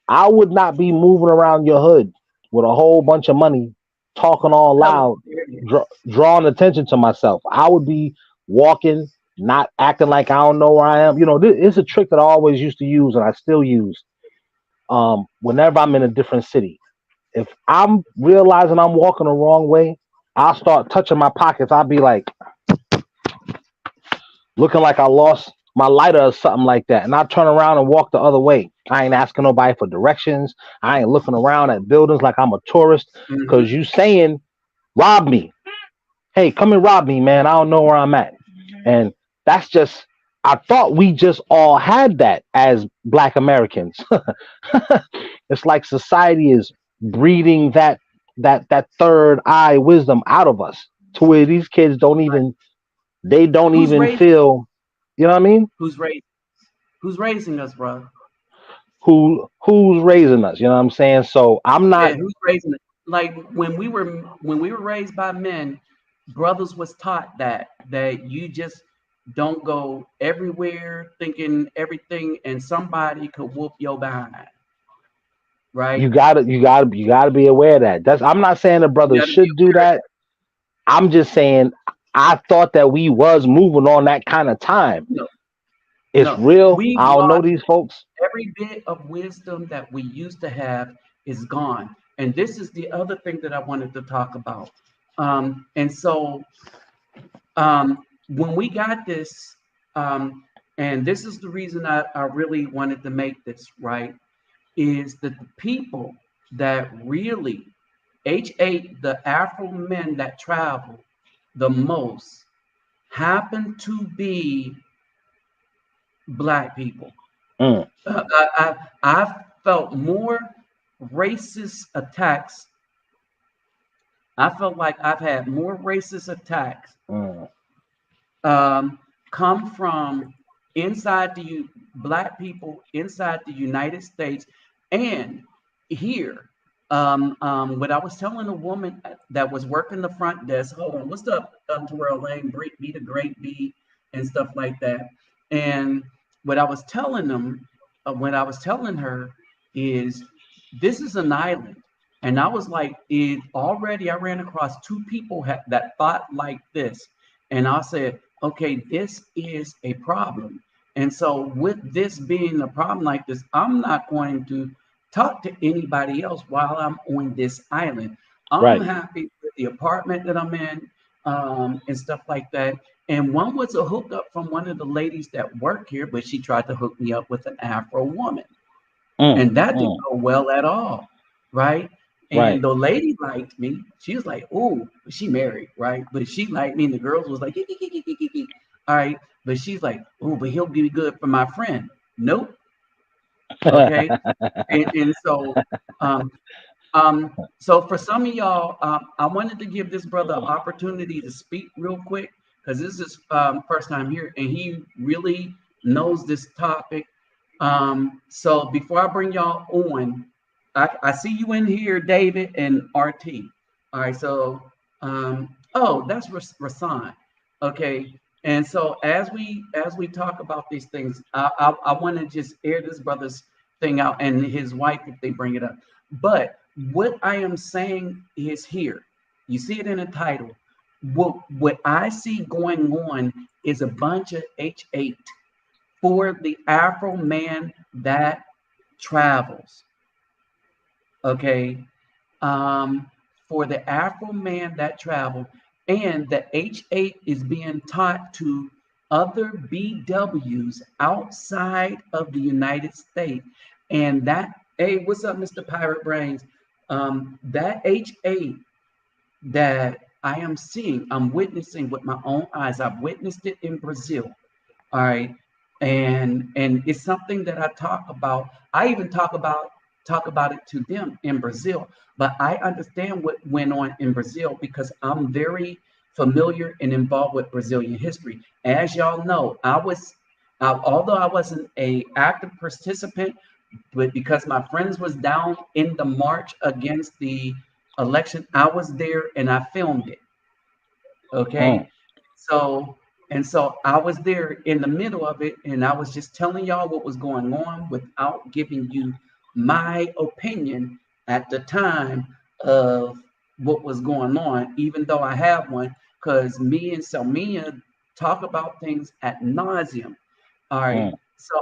I would not be moving around your hood with a whole bunch of money, talking all Hello. loud, There it is. drawing attention to myself. I would be walking, not acting like I don't know where I am. It's a trick that I always used to use and I still use. Whenever I'm in a different city, if I'm realizing I'm walking the wrong way, I'll start touching my pockets. I'll be like looking like I lost my lighter or something like that, and I turn around and walk the other way. I ain't asking nobody for directions. I ain't looking around at buildings like I'm a tourist. Hmm. Cause you saying rob me. Hey, come and rob me, man. I don't know where I'm at. And that's just I thought we just all had that as Black Americans. It's like society is breeding that third eye wisdom out of us to where these kids don't Who's even raising? feel, you know what I mean? Who's raising? Who's raising us, bro? Who's raising us, you know what I'm saying? So I'm Yeah, not. who's raising it? Like when we were raised by men, brothers was taught that you just don't go everywhere thinking everything and somebody could whoop your behind, right? You gotta be aware of that. I'm not saying the You brothers got to be should do aware of that. I'm just saying I thought that we was moving on that kind of time. that. No, It's no, real. we've I don't know lost these folks. every bit of wisdom that we used to have is gone. And this is the other thing that I wanted to talk about. And so when we got this, and this is the reason I really wanted to make this right, is that the people that really H8, the Afro men that travel the most, happen to be Black people. Mm, I've felt more racist attacks. I felt like I've had more racist attacks mm. come from inside Black people inside the United States and here. What I was telling a woman that was working the front desk, hold on, what's up, Terrell Lane, be the great B, and stuff like that. And what I was telling them, what I was telling her is, this is an island. And I was like, it already, I ran across two people that thought like this. And I said, okay, this is a problem. And so, with this being a problem like this, I'm not going to talk to anybody else while I'm on this island. I'm Right. happy with the apartment that I'm in, and stuff like that. And one was a hookup from one of the ladies that work here, but she tried to hook me up with an Afro woman. Mm, And that didn't mm. go well at all, right? And Right. the lady liked me. She was like, "Oh, she married, right?" But she liked me, and the girls was like, "All right." But she's like, "Oh, but he'll be good for my friend." Nope. Okay. And so, um, so for some of y'all, I wanted to give this brother an opportunity to speak real quick because this is first time here, and he really knows this topic. So before I bring y'all on, I see you in here, David and RT. All right, so oh, that's Rasan. Okay, and so as we talk about these things, I want to just air this brother's thing out and his wife if they bring it up. But what I am saying is here. You see it in the title. What I see going on is a bunch of H8 for the Afro man that travels. Okay, um, for the Afro man that travel, and the H8 is being taught to other BWs outside of the United States. And that, hey, what's up, Mr. Pirate Brains? That H8 that I am seeing, I'm witnessing with my own eyes. I've witnessed it in Brazil. All right. And it's something that I talk about. I even talk about it to them in Brazil. But I understand what went on in Brazil because I'm very familiar and involved with Brazilian history. As y'all know, although I wasn't a active participant, but because my friends was down in the march against the election, I was there and I filmed it. Mm, Okay. So, and so I was there in the middle of it, and I was just telling y'all what was going on without giving you my opinion at the time of what was going on, even though I have one, because me and Selmia talk about things at nauseum. All right. mm, So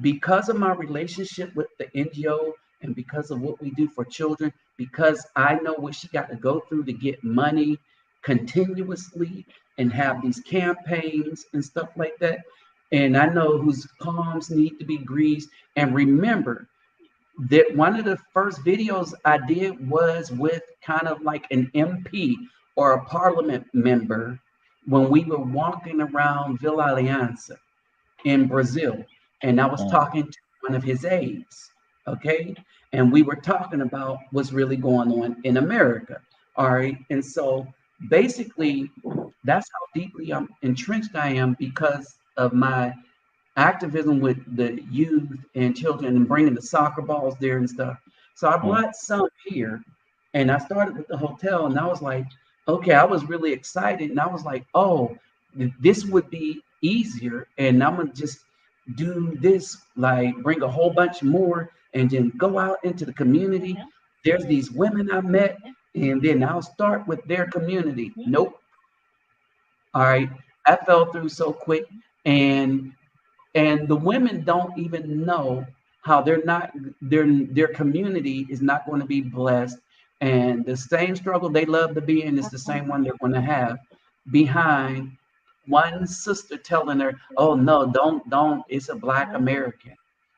because of my relationship with the NGO and because of what we do for children, because I know what she got to go through to get money continuously and have these campaigns and stuff like that. And I know whose palms need to be greased. And remember that one of the first videos I did was with kind of like an MP or a parliament member when we were walking around Villa Aliança in Brazil, and I was mm, talking to one of his aides, okay? And we were talking about what's really going on in America, all right? And so basically, that's how deeply entrenched I am because of my activism with the youth and children and bringing the soccer balls there and stuff. So I mm, brought some here and I started with the hotel and I was like, okay, I was really excited and I was like, oh, this would be easier and I'm gonna just do this, like bring a whole bunch more and then go out into the community. There's these women I met and then I'll start with their community. Nope. All right. I fell through so quick. And the women don't even know how their community is not going to be blessed, and the same struggle they love to be in is the same one they're going to have behind one sister telling her, oh no, don't, it's a black American.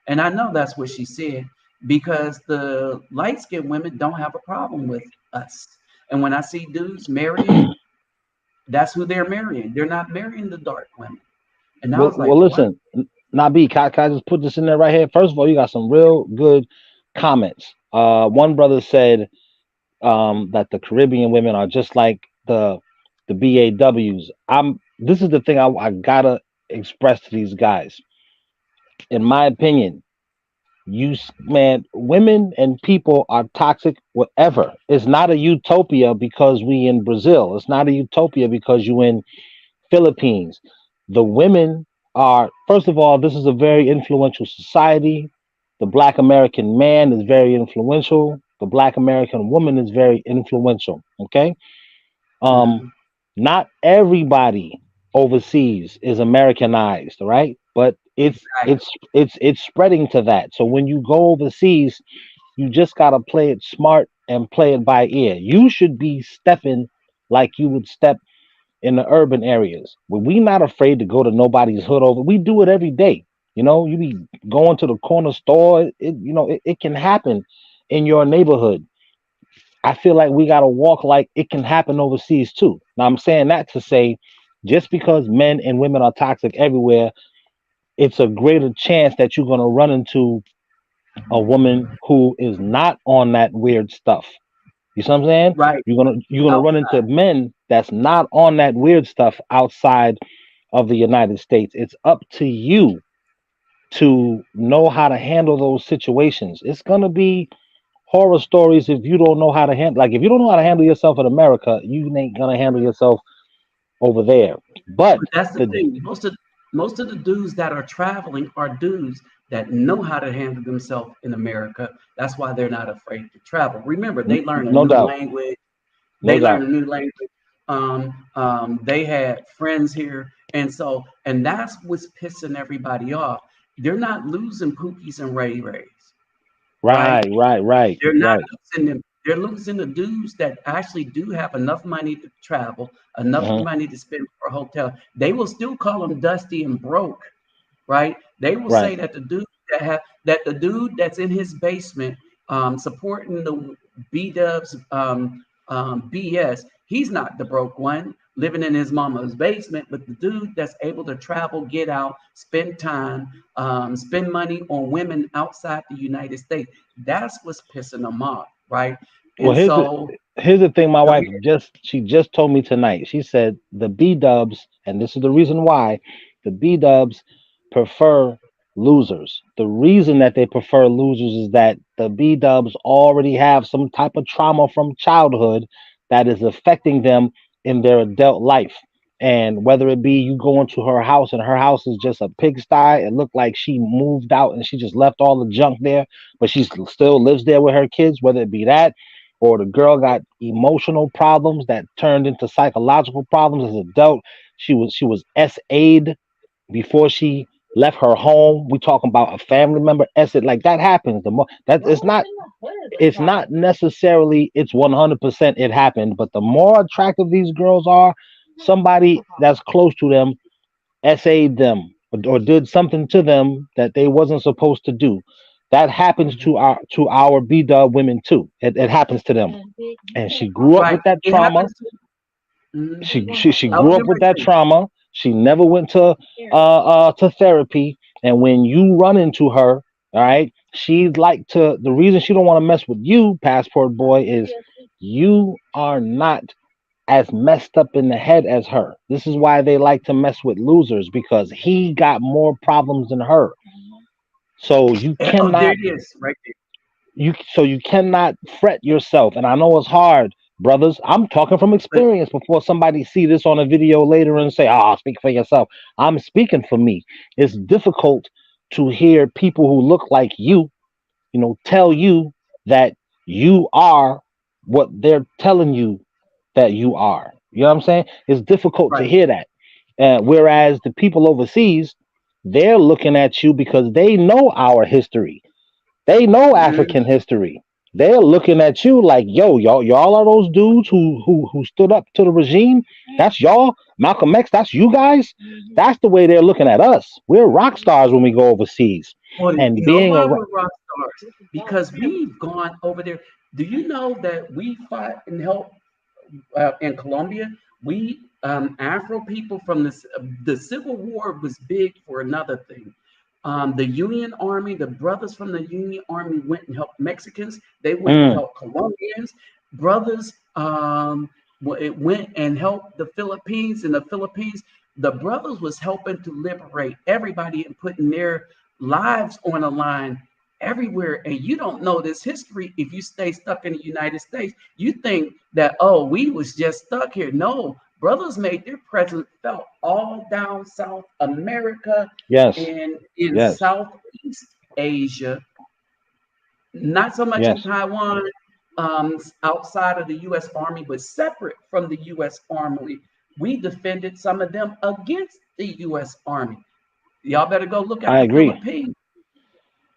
And I know that's what she said because the light-skinned women don't have a problem with us. And when I see dudes marrying, that's who they're marrying. They're not marrying the dark women. And I Well, was like, well, what? listen, Nabi, can I just put this in there right here? First of all, you got some real good comments. One brother said that the Caribbean women are just like the BAWs. This is the thing I gotta express to these guys. In my opinion, man, women and people are toxic. Whatever. It's not a utopia because we in Brazil. It's not a utopia because you in Philippines. The women are, first of all, this is a very influential society. The Black American man is very influential. The Black American woman is very influential. Okay. Um, Mhm. Not everybody overseas is Americanized, right? But Right. it's spreading to that. So when you go overseas, you just gotta play it smart and play it by ear. You should be stepping like you would step in the urban areas. But we not afraid to go to nobody's hood over. We do it every day. You know, you be going to the corner store. It can happen in your neighborhood. I feel like we got to walk like it can happen overseas too. Now, I'm saying that to say just because men and women are toxic everywhere, it's a greater chance that you're going to run into a woman who is not on that weird stuff. You see what I'm saying? Right. You're gonna run into Outside. men that's not on that weird stuff outside of the United States. It's up to you to know how to handle those situations. It's gonna be horror stories if you don't know how to handle. Like if you don't know how to handle yourself in America, you ain't gonna handle yourself over there. But But that's the the thing. Most of the dudes that are traveling are dudes that know how to handle themselves in America. That's why they're not afraid to travel. Remember, they learn a no new doubt, language. no They learn doubt. a new language. They had friends here, and that's what's pissing everybody off. They're not losing Pookies and Ray Rays, right? Right, right, right, They're not right. losing them. They're losing the dudes that actually do have enough money to travel, enough Hmm. money to spend for a hotel. They will still call them dusty and broke, right? They will Right. say that the dude that's in his basement supporting the B Dubs BS, he's not the broke one living in his mama's basement, but the dude that's able to travel, get out, spend time, spend money on women outside the United States. That's what's pissing them off, right? Well, And so, here's the thing. My go wife ahead. just told me tonight. She said the B Dubs, and this is the reason why the B Dubs prefer losers. The reason that they prefer losers is that the B Dubs already have some type of trauma from childhood that is affecting them in their adult life. And whether it be you go into her house and her house is just a pigsty, it looked like she moved out and she just left all the junk there, but she still lives there with her kids. Whether it be that, or the girl got emotional problems that turned into psychological problems as an adult. She was SA'd before she left her home. We talking about a family member SA'd, like that happens. The more that it's not necessarily it's 100% it happened, but the more attractive these girls are, somebody that's close to them SA'd them or did something to them that they wasn't supposed to do. That happens Mhm. to our B dub women too. It happens to them, and she grew up Right. with that It trauma. happens to. Mhm. She I was grew up going with to that say, trauma. She never went to therapy. And when you run into her, all right, she'd like to. The reason she don't want to mess with you, passport boy, is you are not as messed up in the head as her. This is why they like to mess with losers because he got more problems than her. So you oh, there cannot it is, right there. you cannot fret yourself. And I know it's hard, brothers. I'm talking from But experience before somebody see this on a video later and say, "Ah, speak for yourself." I'm speaking for me. It's difficult to hear people who look like you, tell you that you are what they're telling you that you are. You know what I'm saying? It's difficult to right. hear that. Whereas the people overseas, they're looking at you because they know our history. They know African Mhm. history. They're looking at you like, yo, y'all are those dudes who stood up to the regime. That's y'all. Malcolm X, that's you guys. That's the way they're looking at us. We're rock stars when we go overseas. Well, And you know being a why we're rock stars? Because we've gone over there. Do you know that we fought and helped in Colombia? We Afro people from the Civil War was big for another thing. The Union Army, the brothers from the Union Army went and helped Mexicans. They went and mm, helped Colombians. Brothers it went and helped the Philippines. In the Philippines, the brothers was helping to liberate everybody and putting their lives on the line everywhere. And you don't know this history if you stay stuck in the United States. You think that, oh, we was just stuck here. No, brothers made their presence felt all down South America yes, and in yes, Southeast Asia, not so much in yes. Taiwan, outside of the U.S. Army, but separate from the U.S. Army. We defended some of them against the U.S. Army. Y'all better go look at I the agree. Philippines.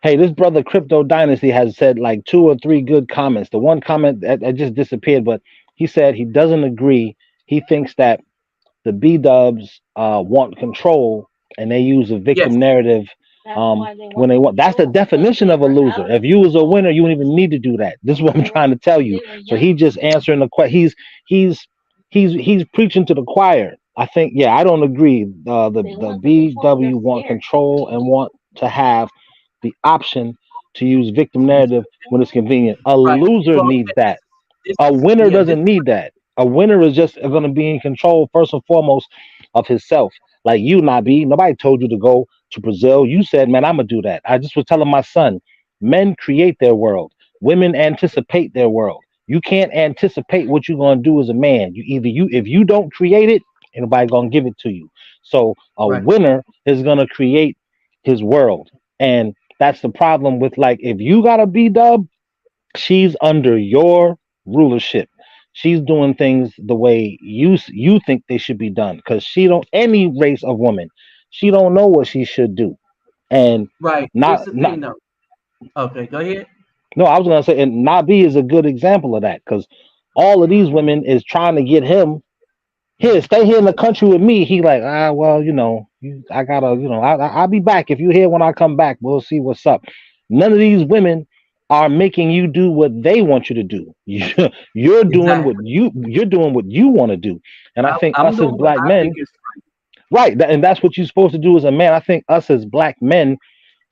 Hey, this brother Crypto Dynasty has said like two or three good comments. The one comment that just disappeared, but he said he doesn't agree. He thinks that the B Dubs want control and they use a Yes. victim narrative when they want. That's the definition of a loser. If you was a winner, you wouldn't even need to do that. This is what I'm trying to tell you. So he just answering the question. He's he's preaching to the choir. I think, yeah, I don't agree. The BW want control and want to have the option to use victim narrative when it's convenient. A Right. loser Well, needs that. this A is winner yeah, this doesn't need that. A winner is just going to be in control first and foremost of himself. Like you, Nabi, nobody told you to go to Brazil. You said, "Man, I'm gonna do that." I just was telling my son, men create their world. Women anticipate their world. You can't anticipate what you're gonna do as a man. You if you don't create it, anybody gonna give it to you. So a Right. winner is gonna create his world, and that's the problem with, like, if you got a B dub, she's under your rulership. She's doing things the way you think they should be done, because she don't, any race of woman, she don't know what she should do. And Right. Here's the not thing, though. Okay, go ahead. no, I was gonna say, and Nabi is a good example of that, because all of these women is trying to get him here, stay here in the country with me. He like, well, I gotta, I'll be back. If you here when I come back, we'll see what's up. None of these women are making you do what they want you to do. Exactly. You're doing what you want to do. And I think I'm us as doing what black I think men, is right, and that's what you're supposed to do as a man. I think us as black men,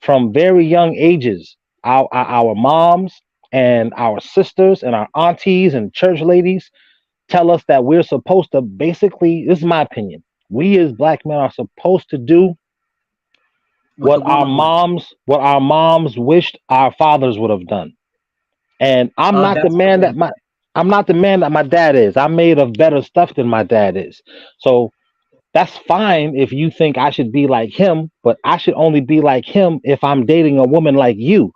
from very young ages, our moms and our sisters and our aunties and church ladies tell us that we're supposed to, basically, this is my opinion, we as black men are supposed to do what the woman wants. what our moms wished our fathers would have done. And That's correct. I'm not the man that my dad is. I'm made of better stuff than my dad is. So that's fine if you think I should be like him, but I should only be like him if I'm dating a woman like you.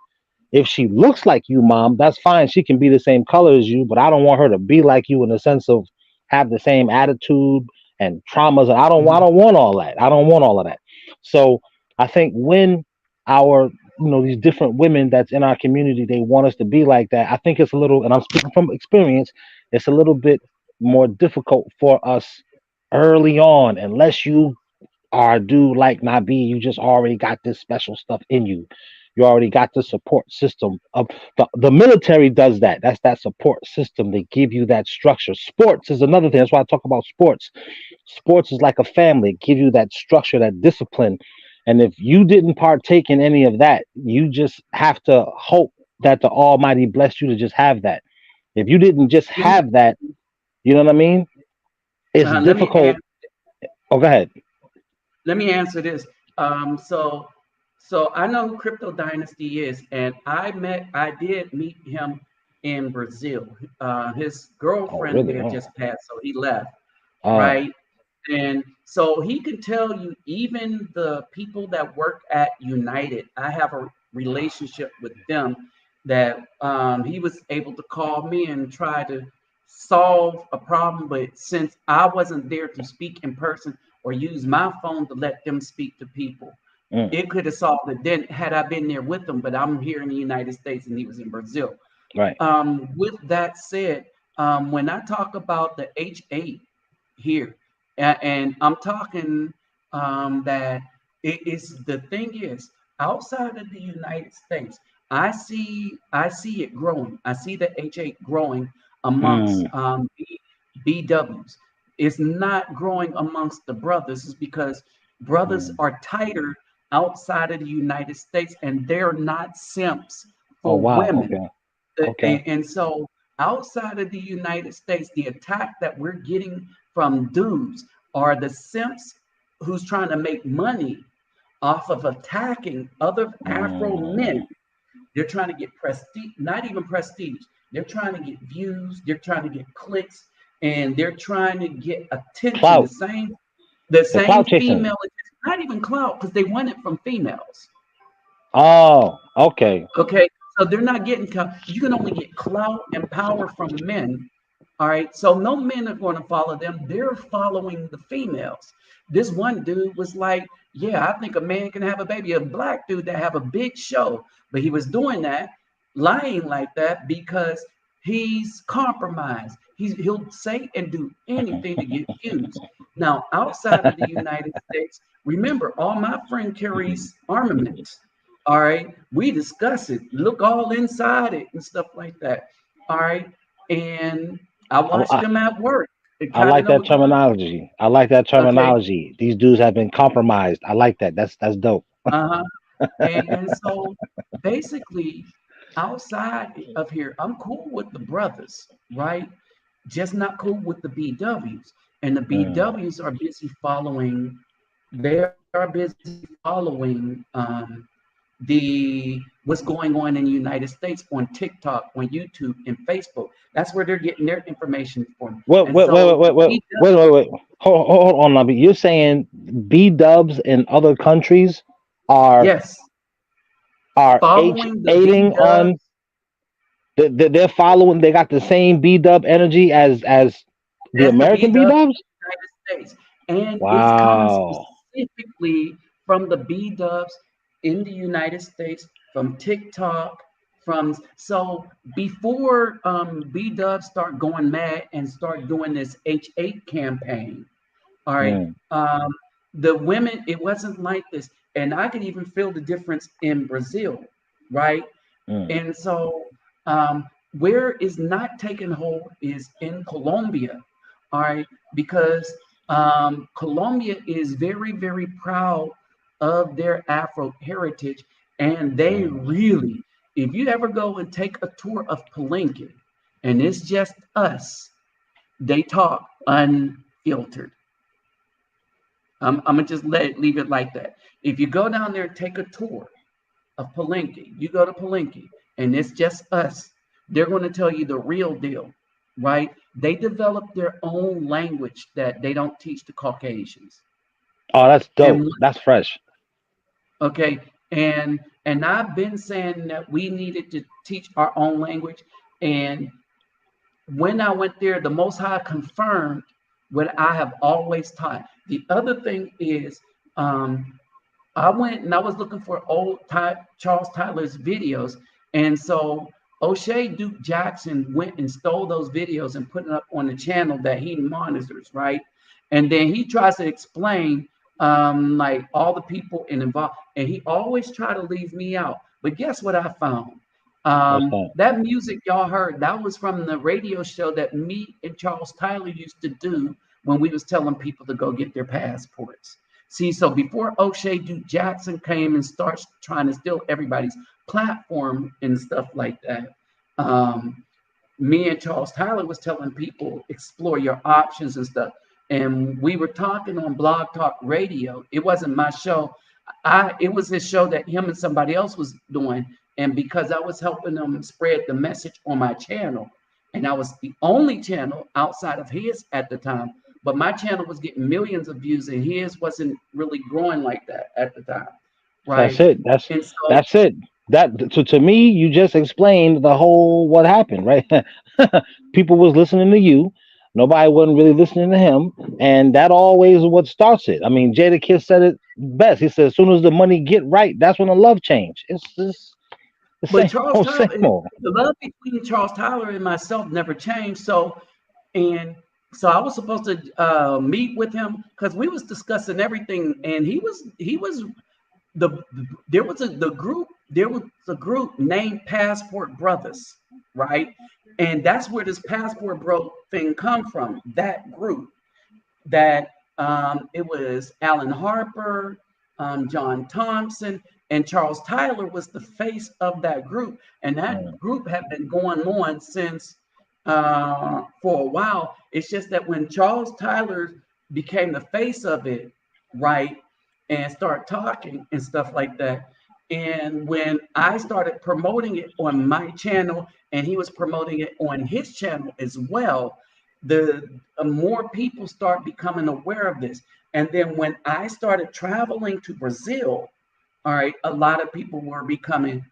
If she looks like you, mom, that's fine. She can be the same color as you, but I don't want her to be like you in the sense of have the same attitude and traumas. I Mhm. don't want all that. I don't want all of that. So I think when our, these different women that's in our community, they want us to be like that. I think it's a little, and I'm speaking from experience, it's a little bit more difficult for us early on, unless you are a dude like Nabi, you just already got this special stuff in you. You already got the support system of the military does that. That's that support system. They give you that structure. Sports is another thing. That's why I talk about sports. Sports is like a family. It give you that structure, that discipline. And if you didn't partake in any of that, you just have to hope that the Almighty blessed you to just have that. If you didn't just Let me have that, you know what I mean? It's let me difficult. Oh, go ahead. let me answer this. So I know who Crypto Dynasty is, and I did meet him in Brazil. His Oh, girlfriend really? there Oh, just passed, so he left, oh. right? And so he can tell you, even the people that work at United, I have a relationship with them that he was able to call me and try to solve a problem. But since I wasn't there to speak in person or use my phone to let them speak to people, Mm, it could have solved it then had I been there with them. But I'm here in the United States and he was in Brazil. right. With that said, when I talk about the H8 here, and I'm talking that it is the thing is outside of the United States, I see it growing. I see the H8 growing amongst Mm, BWs. It's not growing amongst the brothers, is because brothers mm. are tighter outside of the United States and they're not simps Oh, for wow. women. Okay. And, Okay. and so outside of the United States, the attack that we're getting from dudes are the simps who's trying to make money off of attacking other Afro Mm. men. They're trying to get prestige, not even prestige. They're trying to get views. They're trying to get clicks, and they're trying to get attention. The Clout. same, the The same clout chasing. female, not even clout, because they want it from females. Oh, okay. Okay, so they're not getting you can only get clout and power from men. All right, so no men are going to follow them. They're following the females. This one dude was like, "Yeah, I think a man can have a baby." A black dude that have a big show, but he was doing that, lying like that because he's compromised. He'll say and do anything to get views. Now, outside of the United States, remember, all my friend carries armaments. All right, we discuss it, look all inside it and stuff like that. All right, and I I, watched I, them at work and I kind of like know that what's going on. terminology. I like that Okay, terminology. These dudes have been compromised. I like that. That's dope. uh-huh. And so basically, outside of here, I'm cool with the brothers, right? Just not cool with the BWs. And the Mm, BWs are busy following. They are busy following the what's going on in the United States on TikTok, on YouTube, and Facebook. That's where they're getting their information from. Wait, And wait, wait, wait, so wait, wait, he wait, wait, wait. Hold on, Nabi. You're saying B dubs in other countries are yes, H following the B aiding dubs. on they're following. They got the same B dub energy as the That's the B American B dubs dubs. in the United States, and it's coming Wow. specifically from the B dubs in the United States, from TikTok, from so before B dubs start going mad and start doing this H8 campaign. All right. Mm, Um, the women, it wasn't like this. And I could even feel the difference in Brazil, right? mm, And so, where is not taking hold is in Colombia, all right, because Colombia is very, very proud of their Afro heritage, and they mm. really, if you ever go and take a tour of Palenque, and it's just us, they talk unfiltered. I'm gonna just leave it like that. If you go down there and take a tour of Palenque, you go to Palenque, and it's just us. They're going to tell you the real deal, right? They develop their own language that they don't teach the Caucasians. Oh, that's dope. And That's fresh. okay, and I've been saying that we needed to teach our own language. And when I went there, the Most High confirmed what I have always taught. The other thing is, um, I went and I was looking for Charles Tyler's videos. And so O'Shea Duke Jackson went and stole those videos and put it up on the channel that he monitors, right? And then he tries to explain like all the people involved, and he always try to leave me out. But guess what I found? What's that? That music y'all heard, that was from the radio show that me and Charles Tyler used to do when we was telling people to go get their passports. See, so before O'Shea Duke Jackson came and starts trying to steal everybody's platform and stuff like that, um, me and Charles Tyler was telling people explore your options and stuff. And we were talking on Blog Talk Radio. It wasn't my show. It was his show that him and somebody else was doing. And because I was helping them spread the message on my channel, and I was the only channel outside of his at the time, but my channel was getting millions of views, and his wasn't really growing like that at the time, That's right? it. That's And so, that's it. That to me, you just explained the whole what happened, right? People was listening to you. Nobody wasn't really listening to him, and that always is what starts it. I mean, Jada Kiss said it best. He said, "As soon as the money get right, that's when the love change." It's just the but same Charles old, same Tyler, old. the love between Charles Tyler and myself never changed. And so I was supposed to meet with him because we was discussing everything, and he was the there was a group named Passport Brothers, right? And that's where this Passport Bro thing come from. That group that it was Alan Harper, John Thompson, and Charles Tyler was the face of that group, and that Mm, group had been going on since for a while. It's just that when Charles Tyler became the face of it, right, and start talking and stuff like that. And when I started promoting it on my channel and he was promoting it on his channel as well, the more people start becoming aware of this. And then when I started traveling to Brazil, all right, a lot of people were becoming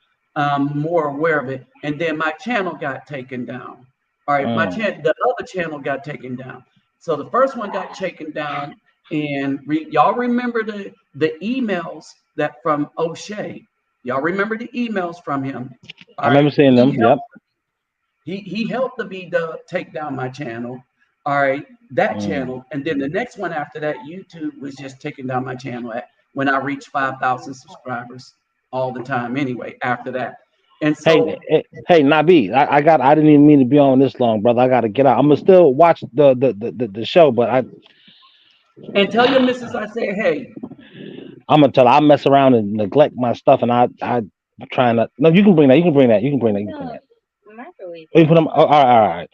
more aware of it. And then my channel got taken down. All right, mm. the other channel got taken down. So the first one got taken down, and y'all remember the emails that from O'Shea. Y'all remember the emails from him. I All right, remember seeing them. Yep. he helped the B Dub take down my channel. All right, that Mm. channel, and then the next one after that, YouTube was just taking down my channel when I reached 5,000 subscribers all the time. Anyway, after that, and Hey, so hey, Nabi, I didn't even mean to be on this long, brother. I got to get out. I'm gonna still watch the show, but and tell your missus I said hey. I'm gonna tell her I mess around and neglect my stuff, and I trying to. No, you can bring that. You can bring that. You can bring that. You can bring that. Oh, you put them. Oh, all right.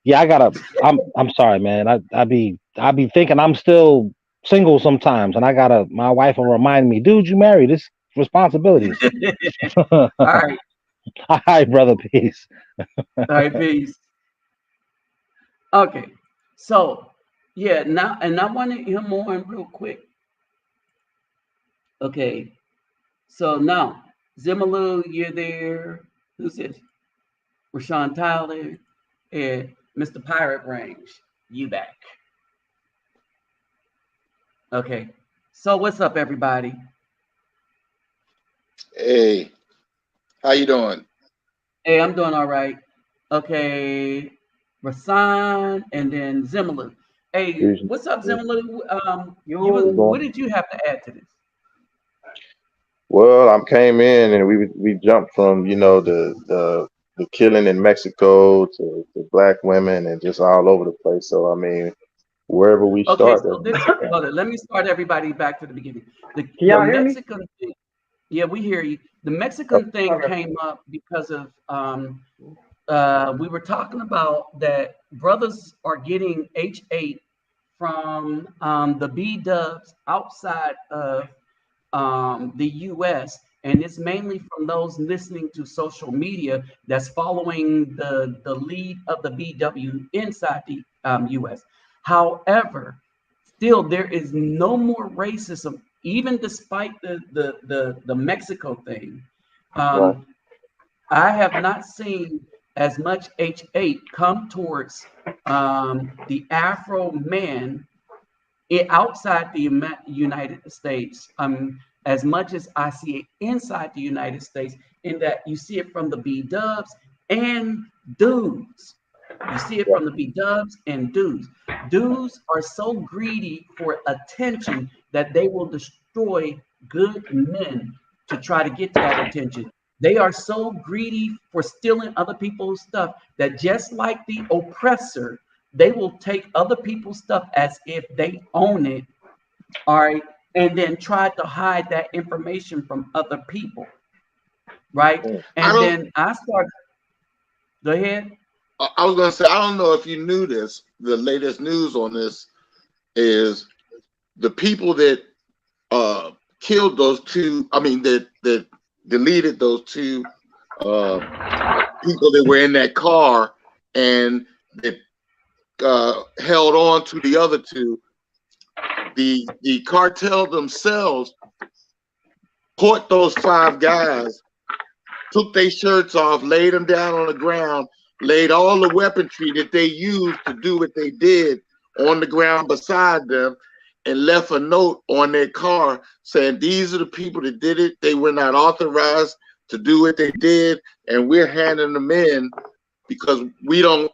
Yeah, I gotta. I'm sorry, man. I be thinking I'm still single sometimes, and I gotta. My wife will remind me, dude, you married. This responsibilities. All right. All right, brother. Peace. All right. Peace. Okay. So, yeah. Now, and I want to him on real quick. Okay. So now, Zimmerlu, you're there. Who's this? Rashawn Tyler and Mr. Pirate Range. You back. Okay. So what's up, everybody? Hey, how you doing? Hey, I'm doing all right. Okay. Rasan and then Zimmerlu. Hey, Peace. what's up, Zimmerlu? What's Yo, What going? did you have to add to this? Well, I came in and we jumped from the killing in Mexico to black women and just all over the place. So I mean, wherever we Okay, start, so this, hold on, let me start everybody back to the beginning. can The y'all hear me? Mexican thing, yeah, we hear you. The uh, Mexican thing Okay. came up because of we were talking about that brothers are getting H8 from the B dubs outside of the US, and it's mainly from those listening to social media that's following the lead of the BW inside the US. However, still there is no more racism, even despite the Mexico thing. right. Um, I have not seen as much H8 come towards the Afro-men outside the United States, as much as I see it inside the United States, in that you see it from the B dubs and dudes. You see it Yeah. from the B dubs and dudes. Dudes are so greedy for attention that they will destroy good men to try to get that attention. They are so greedy for stealing other people's stuff that just like the oppressor, they will take other people's stuff as if they own it, all right, and then try to hide that information from other people, right? Mm. I And don't. then I started, go ahead. I was gonna say I don't know if you knew this. The latest news on this is the people that uh killed those two. I mean that deleted those two uh people that were in that car and that held on to the other two. The cartel themselves caught those five guys, took their shirts off, laid them down on the ground, laid all the weaponry that they used to do what they did on the ground beside them, and left a note on their car saying, "These are the people that did it. They were not authorized to do what they did, and we're handing them in because we don't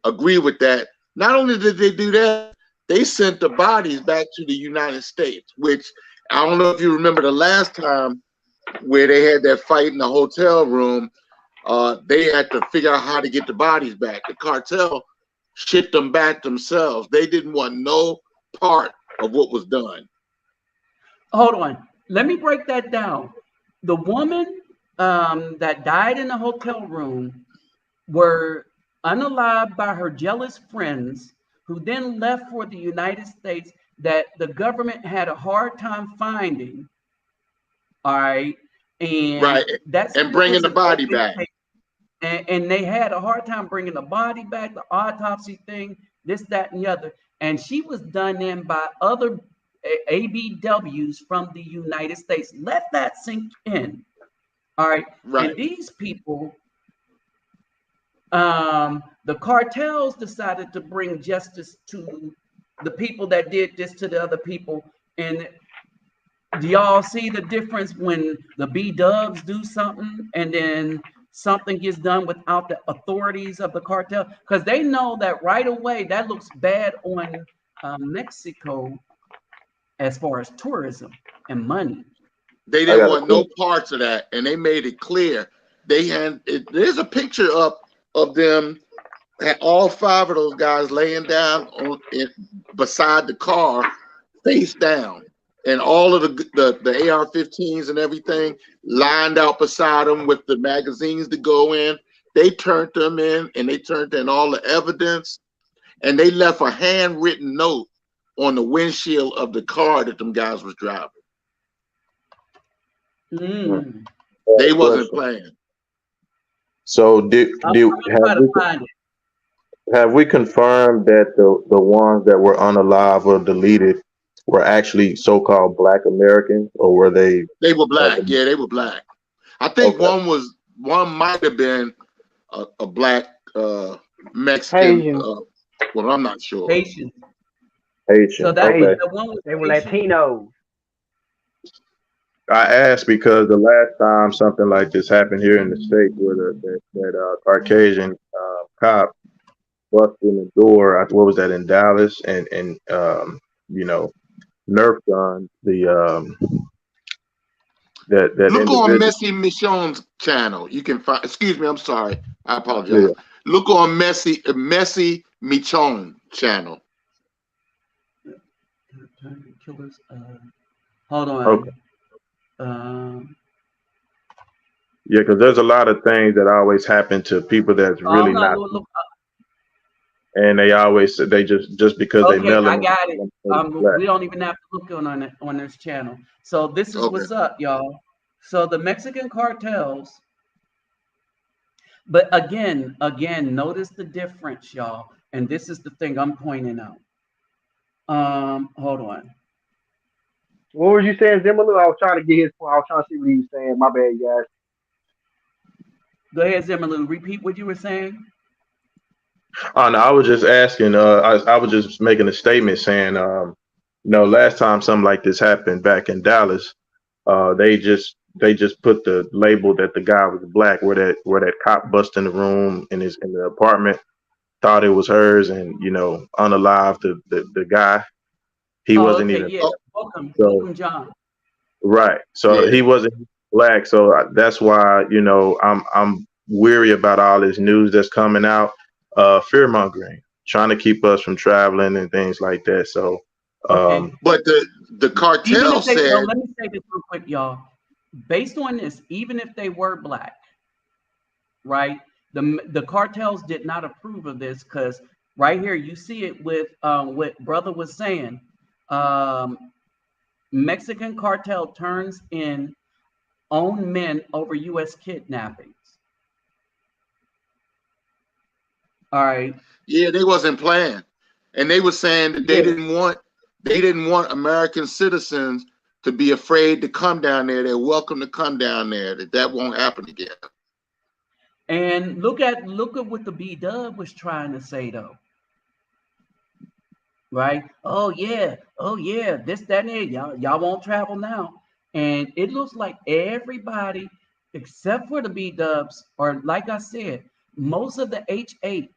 agree with that." Not only did they do that, they sent the bodies back to the United States, which I don't know if you remember the last time where they had that fight in the hotel room. They had to figure out how to get the bodies back. The cartel shipped them back themselves. They didn't want no part of what was done. Hold on, let me break that down. The woman that died in the hotel room were unalived by her jealous friends, who then left for the United States, that the government had a hard time finding. All right. Right. And that's And what bringing was the an body open back. case. And they had a hard time bringing the body back, the autopsy thing, this, that, and the other. And she was done in by other ABWs from the United States. Let that sink in. All right. Right. And these people, the cartels decided to bring justice to the people that did this to the other people. And do y'all see the difference when the B dubs do something and then something gets done without the authorities of the cartel? Because they know that right away that looks bad on Mexico as far as tourism and money. They I didn't got a want no quick. parts of that, and they made it clear. They had it, there's a picture up of them, had all five of those guys laying down on it beside the car, face down, and all of the AR-15s and everything lined out beside them with the magazines to go in. They turned them in, and they turned in all the evidence, and they left a handwritten note on the windshield of the car that them guys was driving. Mm. They wasn't Question. playing. So I'm gonna try to find it. have we confirmed that the ones that were unalive or deleted were actually so-called Black Americans, or were they? They were black. Yeah, they were black. I think Okay. one might have been a black Mexican. Haitian, Well, I'm not sure. Haitian. So Haitian. that was Okay. Haitian. the one with They were Haitian. Latinos. I asked because the last time something like this happened here in the state, where that Caucasian cop busted in the door. What was that, in Dallas? And you know, Nerf gun that Look on individual. Messi Michon's channel. You can find. Excuse me. I'm sorry. I apologize. Yeah. Look on Messi Michon channel. Killers. Hold on. Okay. Um, Yeah, because there's a lot of things that always happen to people that's really I'm not not, gonna look. and they always say they just because they Okay, I melanin. got it. Black. We don't even have to look on this channel. So this is Okay. what's up, y'all. So the Mexican cartels, but again, notice the difference, y'all. And this is the thing I'm pointing out. Hold on. What were you saying, Zimmerman? I was trying to get his point. I was trying to see what he was saying. My bad, guys. Go ahead, Zimmerman. Repeat what you were saying. Oh, no, I was just asking. I was just making a statement saying, last time something like this happened back in Dallas, they just put the label that the guy was black, where that cop bust in the room in the apartment, thought it was hers, and unalived the guy. He Oh, wasn't okay, even yeah. Oh, so Welcome, John. right. So yeah. he wasn't black. So that's why I'm weary about all this news that's coming out, fear mongering, trying to keep us from traveling and things like that. So Okay. But the Even cartel if they, no, said, let me say this real quick, y'all. Based on this, even if they were black, right? The cartels did not approve of this because right here you see it with what brother was saying. Um, Mexican cartel turns in own men over U.S. kidnappings. All right. yeah, they wasn't playing, and they were saying that Yeah. they didn't want American citizens to be afraid to come down there. They're welcome to come down there. That won't happen again. And look at what the B Dub was trying to say though. Right? Oh yeah, this, that, and it. Y'all won't travel now. And it looks like everybody except for the B dubs, or like I said, most of the H8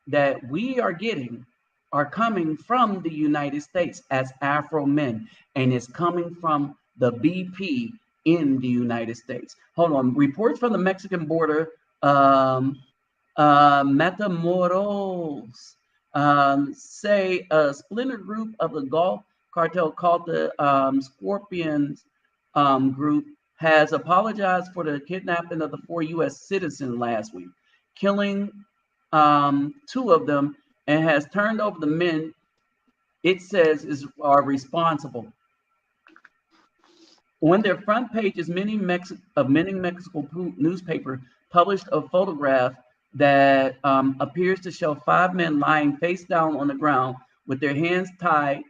that we are getting are coming from the United States as Afro-men, and it's coming from the BP in the United States. Hold on, reports from the Mexican border, Matamoros, say a splinter group of the Gulf cartel called the Scorpions group has apologized for the kidnapping of the 4 U.S. citizens last week, killing 2 of them, and has turned over the men it says are responsible. On their front pages, many Mexico newspaper published a photograph that appears to show 5 men lying face down on the ground with their hands tied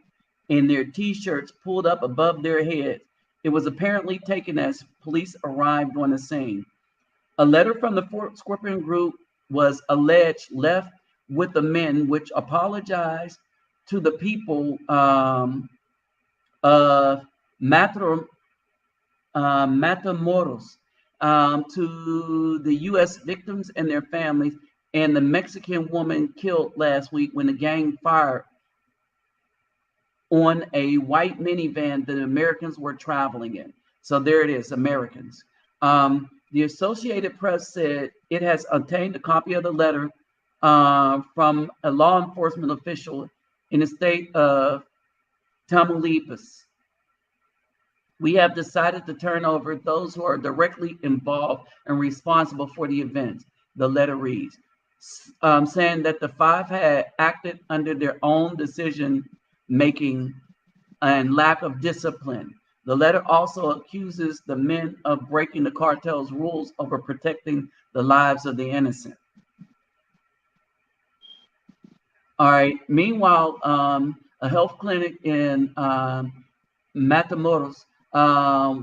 and their t-shirts pulled up above their heads. It was apparently taken as police arrived on the scene. A letter from the Scorpion group was alleged left with the men, which apologized to the people of Matamoros, to the U.S. victims and their families, and the Mexican woman killed last week when the gang fired on a white minivan that Americans were traveling in. So there it is, Americans. The Associated Press said it has obtained a copy of the letter from a law enforcement official in the state of Tamaulipas. We have decided to turn over those who are directly involved and responsible for the events, the letter reads, saying that the 5 had acted under their own decision making and lack of discipline. The letter also accuses the men of breaking the cartel's rules over protecting the lives of the innocent. All right. Meanwhile, a health clinic in Matamoros,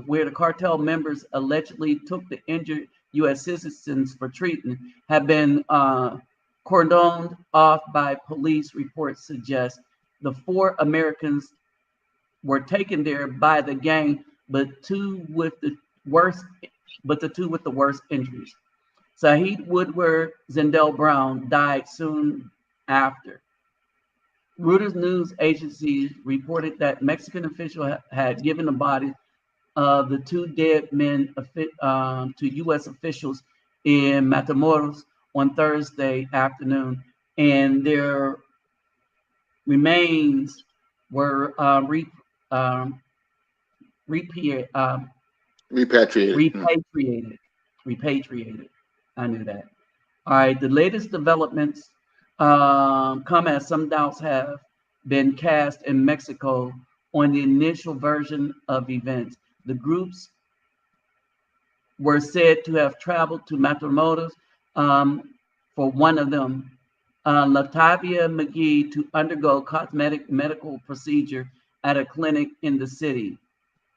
where the cartel members allegedly took the injured U.S. citizens for treatment, have been cordoned off by police. Reports suggest the 4 Americans were taken there by the gang, but the two with the worst injuries. Saeed Woodward Zendel Brown died soon after. Reuters news agency reported that Mexican officials had given the bodies of the 2 dead men to U.S. officials in Matamoros on Thursday afternoon, and their remains were repatriated. Repatriated. I knew that. All right. The latest developments come as some doubts have been cast in Mexico on the initial version of events. The groups were said to have traveled to Matamoros for one of them, Latavia McGee, to undergo cosmetic medical procedure at a clinic in the city.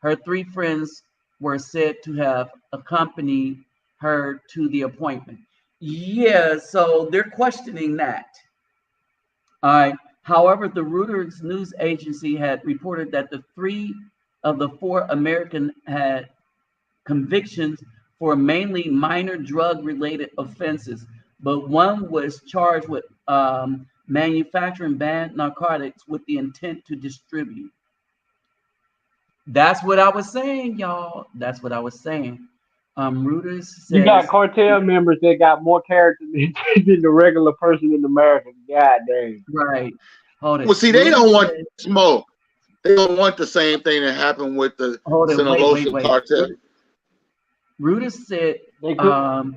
Her 3 friends were said to have accompanied her to the appointment. Yeah, so they're questioning that. All right. However, the Reuters news agency had reported that the 3 of the 4 Americans had convictions for mainly minor drug-related offenses, but one was charged with manufacturing banned narcotics with the intent to distribute. That's what I was saying, y'all. That's what I was saying. Reuters says You got cartel members that got more character than the regular person in America. God dang. right. Hold it. Well, see, they Reuters don't want says, smoke. They don't want the same thing that happened with the hold it. Sinaloa cartel. Reuters said They could.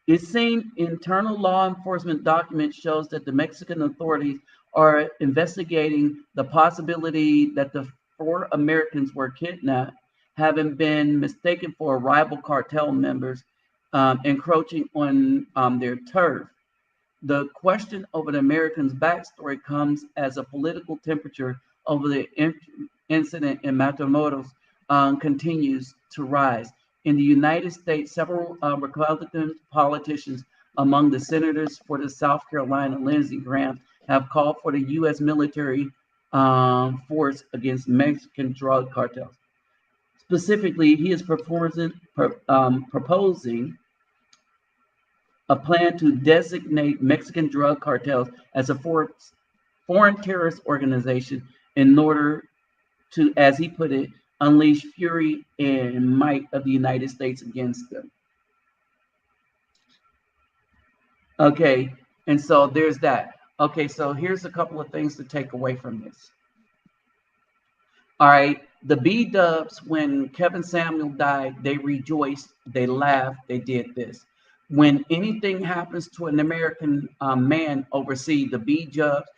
it seemed internal law enforcement document shows that the Mexican authorities are investigating the possibility that the 4 Americans were kidnapped, having been mistaken for rival cartel members encroaching on their turf. The question over the Americans' backstory comes as a political temperature over the incident in Matamoros continues to rise. In the United States, several Republican politicians, among the senators for the South Carolina, Lindsey Graham, have called for the U.S. military force against Mexican drug cartels. Specifically, he is proposing a plan to designate Mexican drug cartels as a foreign terrorist organization in order to, as he put it, unleash fury and might of the United States against them. Okay, and so there's that. Okay, so here's a couple of things to take away from this. All right, the B-dubs, when Kevin Samuel died, they rejoiced, they laughed, they did this. When anything happens to an American man overseas, the B-dubs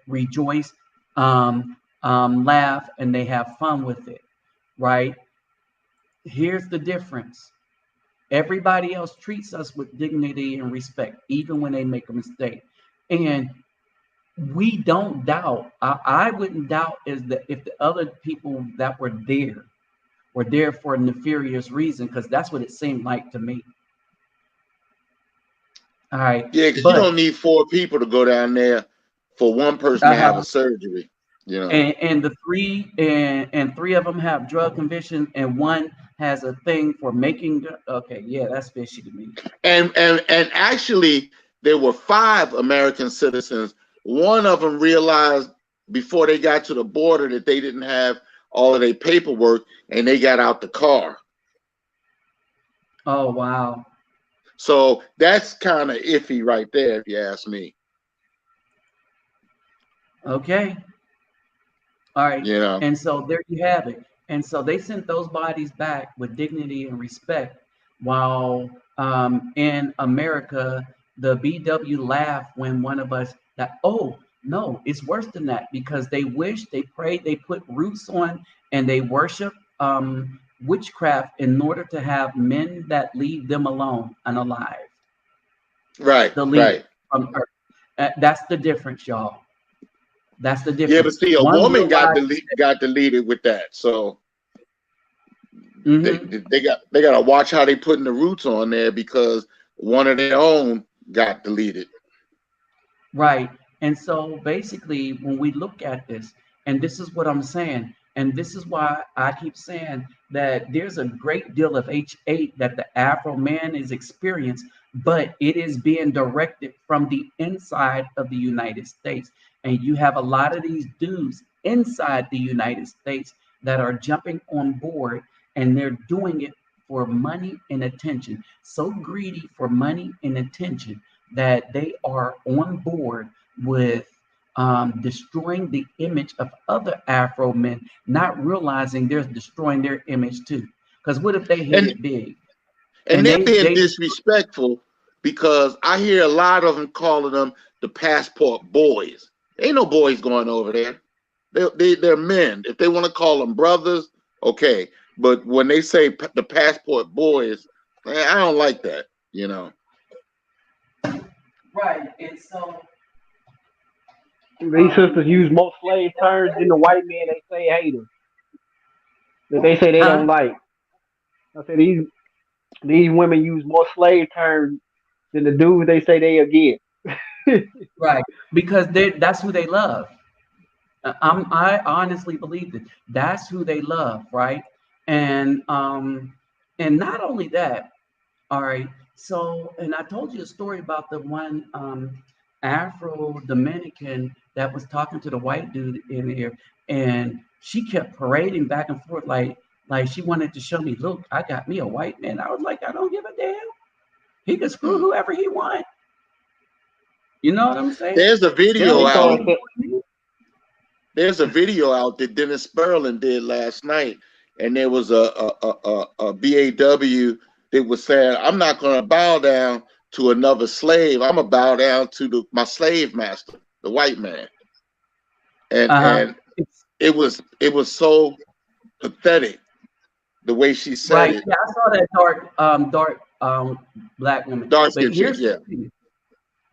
rejoice, laugh, and they have fun with it, right? Here's the difference. Everybody else treats us with dignity and respect, even when they make a mistake. And we don't doubt, I wouldn't doubt is that if the other people that were there for a nefarious reason, because that's what it seemed like to me. All right. Yeah, because you don't need 4 people to go down there for one person to have a surgery. You know, and the 3 and 3 of them have drug convictions, and one has a thing for making. Okay, yeah, that's fishy to me. And actually, there were 5 American citizens. One of them realized before they got to the border that they didn't have all of their paperwork, and they got out the car. Oh, wow. So that's kind of iffy right there, if you ask me. Okay. All right. You know. And so there you have it. And so they sent those bodies back with dignity and respect, while in America, the BW laughed when one of us that, oh, no, it's worse than that, because they wish, they prayed, they put roots on, and they worship witchcraft in order to have men that leave them alone unalive. Right, Deleted right. from earth. That's the difference, y'all. That's the Yeah, but difference. see, a One woman will lie. got deleted with that. So Mm-hmm. they got to watch how they putting the roots on there, because one of their own got deleted. Right. And so basically, when we look at this, and this is what I'm saying, and this is why I keep saying that there's a great deal of H8 that the Afro man is experiencing, but it is being directed from the inside of the United States. And you have a lot of these dudes inside the United States that are jumping on board, and they're doing it for money and attention. So greedy for money and attention that they are on board with destroying the image of other Afro men, not realizing they're destroying their image too. Because what if they hit And it big and and they're being they disrespectful, because I hear a lot of them calling them the passport boys. Ain't no boys going over there. They're men. If they want to call them brothers, okay. But when they say the passport boys, I don't like that. You know. right? And so These sisters use more slave terms than the white men they say hate them. That they say they don't huh? like. I said these women use more slave terms than the dudes they say they against. Right, because that's who they love. I honestly believe that that's who they love, right? And and not only that. All right. So, and I told you a story about the one Afro Dominican that was talking to the white dude in here, and she kept parading back and forth like she wanted to show me, look, I got me a white man. I was like, I don't give a damn. He can screw whoever he want. You know what I'm saying? There's a That video They ain't got started out. nothing to to, do with me. There's a video out that Dennis Sperling did last night, and there was a BAW that was saying, "I'm not going to bow down to another slave. I'm gonna bow down to my slave master, the white man." And Uh-huh. it was so pathetic the way she said Right. it. Yeah, I saw that dark black woman. Dark But skin chick, here's the yeah. thing.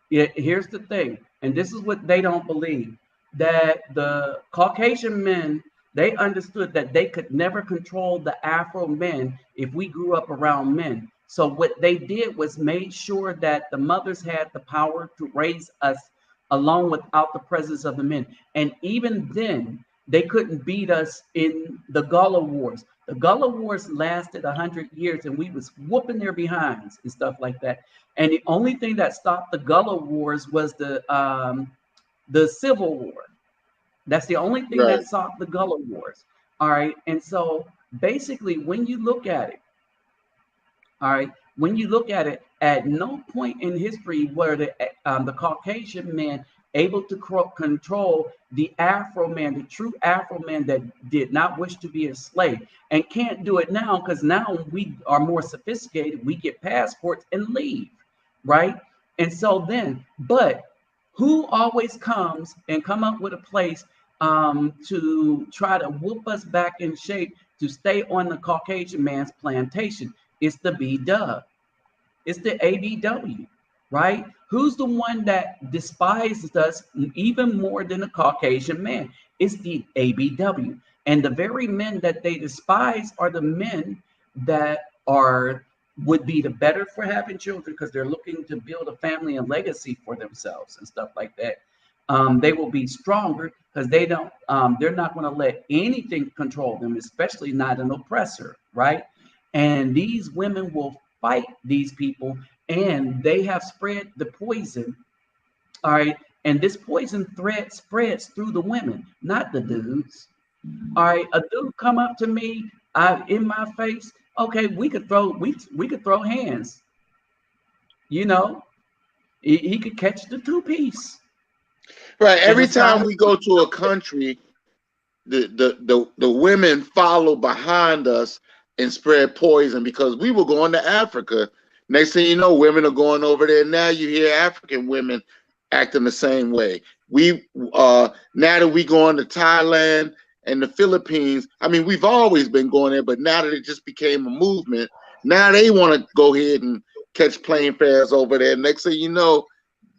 Yeah, here's the thing, and this is what they don't believe, that the Caucasian men, they understood that they could never control the Afro men if we grew up around men. So what they did was made sure that the mothers had the power to raise us along without the presence of the men. And even then, they couldn't beat us in the Gullah Wars. The Gullah Wars lasted 100 years, and we was whooping their behinds and stuff like that. And the only thing that stopped the Gullah Wars was the Civil War. That's the only thing Right. that stopped the Gullah Wars. All right. And so basically, when you look at it, all right, when you look at it, at no point in history were the Caucasian man able to control the Afro man, the true Afro man that did not wish to be a slave, and can't do it now because now we are more sophisticated. We get passports and leave, right? And so then, but who always comes and come up with a place to try to whoop us back in shape to stay on the Caucasian man's plantation? It's the B-Dub. It's the ABW, right? Who's the one that despises us even more than the Caucasian man? It's the ABW. And the very men that they despise are the men that would be the better for having children because they're looking to build a family and legacy for themselves and stuff like that. They will be stronger because they're not going to let anything control them, especially not an oppressor, right? And these women will fight these people, and they have spread the poison. All right. And this poison thread spreads through the women, not the dudes. All right. A dude come up to me in my face. Okay, we could throw hands. You know, he could catch the two-piece. Right. It's a Every sign time of we go to a country, the women follow behind us and spread poison, because we were going to Africa. Next thing you know, women are going over there. Now you hear African women acting the same way. We now that we going to Thailand and the Philippines. I mean, we've always been going there, but now that it just became a movement, now they want to go ahead and catch plane fares over there. Next thing you know,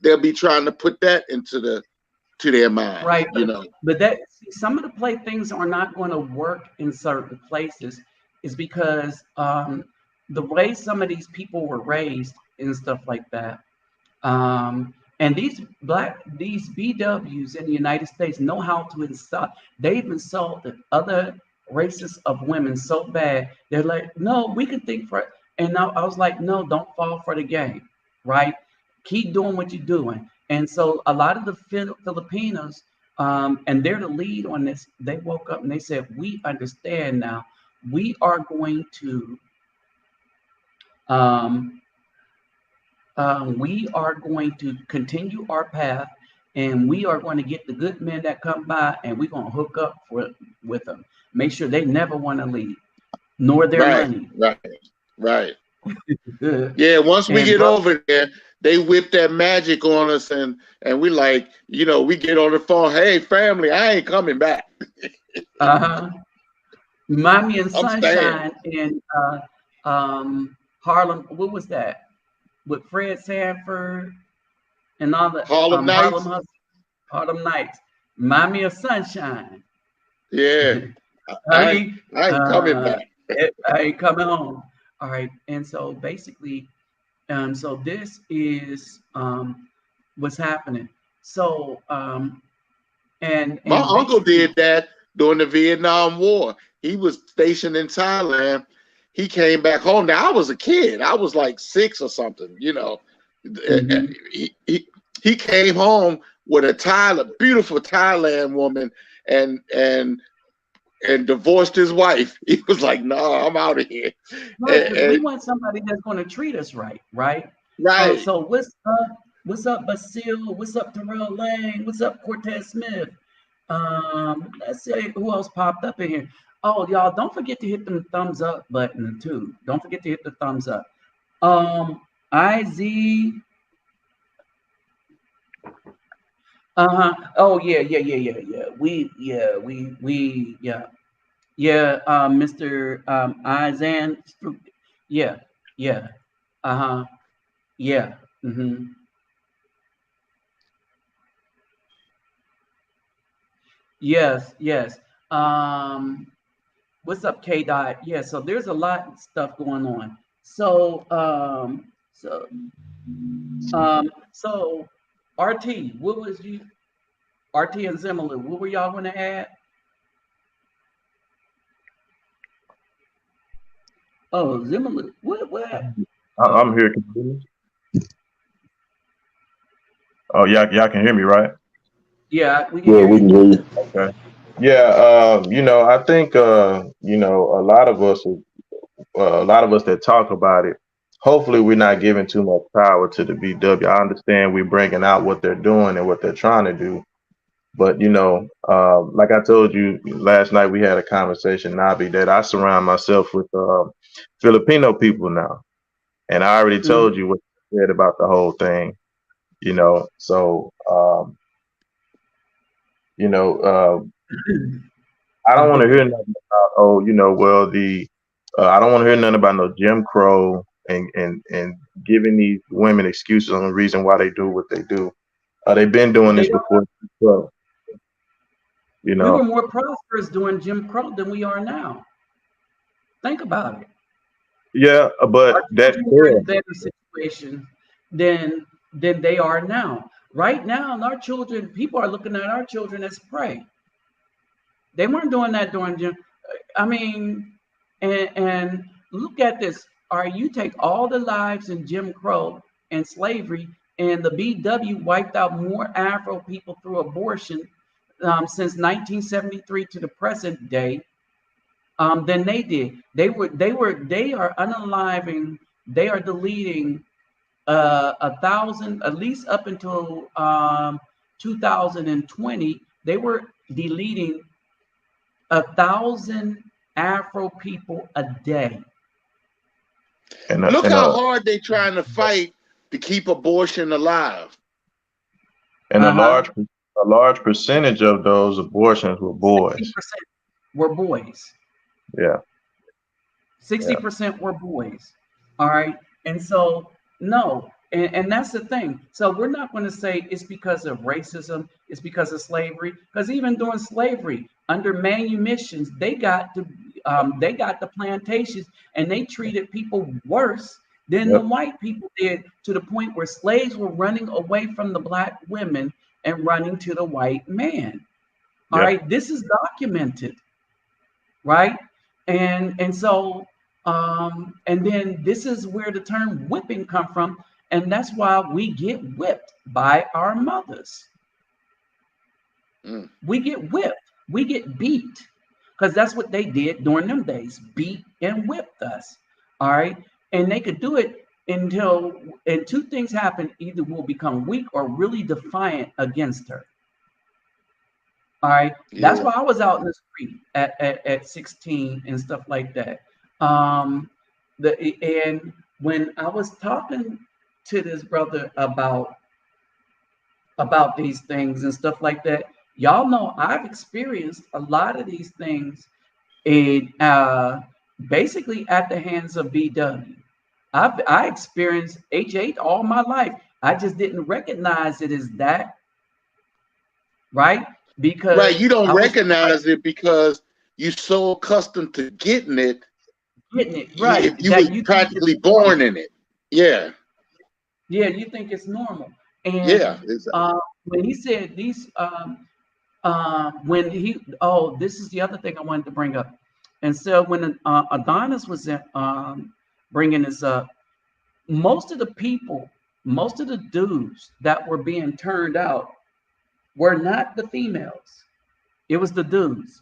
they'll be trying to put that to their mind, right? you know. But that some of the playthings are not going to work in certain places is because the way some of these people were raised and stuff like that. And these BWs in the United States know how to insult. They've insulted other races of women so bad. They're like, no, we can think for it. And now I was like, no, don't fall for the game, right? Keep doing what you're doing. And so a lot of the Filipinos, and they're the lead on this, they woke up and they said, we understand now. We are going to continue our path, and we are going to get the good men that come by, and we're going to hook up with them. Make sure they never want to leave, nor their money. Right. Yeah, once we get over there, they whip that magic on us, and we like, you know, we get on the phone. Hey, family, I ain't coming back. Mommy and Sunshine in Harlem. What was that? With Fred Sanford and all the Harlem Nights. Mommy of Sunshine. Yeah. I ain't coming back. I ain't coming home. All right. And so basically, so this is what's happening. So and my uncle did that during the Vietnam War. He was stationed in Thailand. He came back home. Now I was a kid. I was like 6 or something, you know. Mm-hmm. He came home with a beautiful Thailand woman and divorced his wife. He was like, "No, I'm out of here." Right, we want somebody that's going to treat us right, right? Right. So what's up? What's up, Basile? What's up, Terrell Lang? What's up, Cortez Smith? Let's see who else popped up in here. Oh, y'all, don't forget to hit the thumbs up button too. Don't forget to hit the thumbs up. IZ. Oh yeah. Mr. Izan. Yeah. Yeah. Mm-hmm. Yes. What's up, K Dot? Yeah, so there's a lot of stuff going on. So RT, what was you? RT and Zimmerman, what were y'all going to add? Oh, Zimmerman, what? I'm here. Can you hear me? Oh, y'all can hear me, right? Yeah, we can hear you. Okay. Yeah, you know, I think you know, a lot of us that talk about it, hopefully we're not giving too much power to the BW. I understand we're bringing out what they're doing and what they're trying to do. But, you know, like I told you last night, we had a conversation, Nabi, that I surround myself with Filipino people now. And I already told you what you said about the whole thing, you know. So, you know, I don't want to hear nothing about, oh, you know, well, I don't want to hear nothing about no Jim Crow and giving these women excuses on the reason why they do what they do. They've been doing this before. So, you know, we were more prosperous during Jim Crow than we are now. Think about it. Yeah, but that's a better situation than they are now. Right now, our children, people are looking at our children as prey. They weren't doing that during Jim. I mean, and look at this. You take all the lives in Jim Crow and slavery, and the BW wiped out more Afro people through abortion since 1973 to the present day than they did. They are unaliving. They are deleting 1,000, at least up until 2020. They were deleting 1,000 Afro people a day. And look how hard they're trying to fight to keep abortion alive. And a large percentage of those abortions were boys. were boys. Yeah. 60% were boys. All right. And so, no. And that's the thing. So we're not going to say it's because of racism, it's because of slavery. Because even during slavery, under manumissions, they got the plantations, and they treated people worse than the white people did, to the point where slaves were running away from the black women and running to the white man. All right. This is documented. Right. And so and then this is where the term whipping come from, and that's why we get whipped by our mothers. We get whipped, we get beat, because that's what they did during them days, beat and whipped us. All right. And they could do it and two things happen: either we'll become weak or really defiant against her. All right. That's why I was out in the street at 16 and stuff like that. And when I was talking to this brother about these things and stuff like that, y'all know I've experienced a lot of these things in basically at the hands of BW. I experienced H8 all my life. I just didn't recognize it as that, right? Because you don't recognize it because you're so accustomed to getting it. Right. You were practically born in it. Yeah. Yeah, you think it's normal. And exactly. when he said these, this is the other thing I wanted to bring up. And so when Adonis was bringing this up, most of the dudes that were being turned out were not the females. It was the dudes.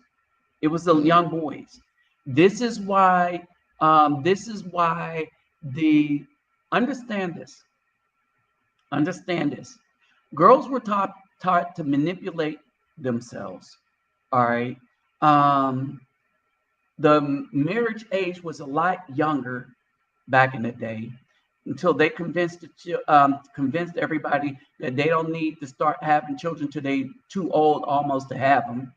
It was the young boys. This is why the understand this. Girls were taught to manipulate themselves. All right. The marriage age was a lot younger back in the day, until they convinced everybody that they don't need to start having children till they too old almost to have them,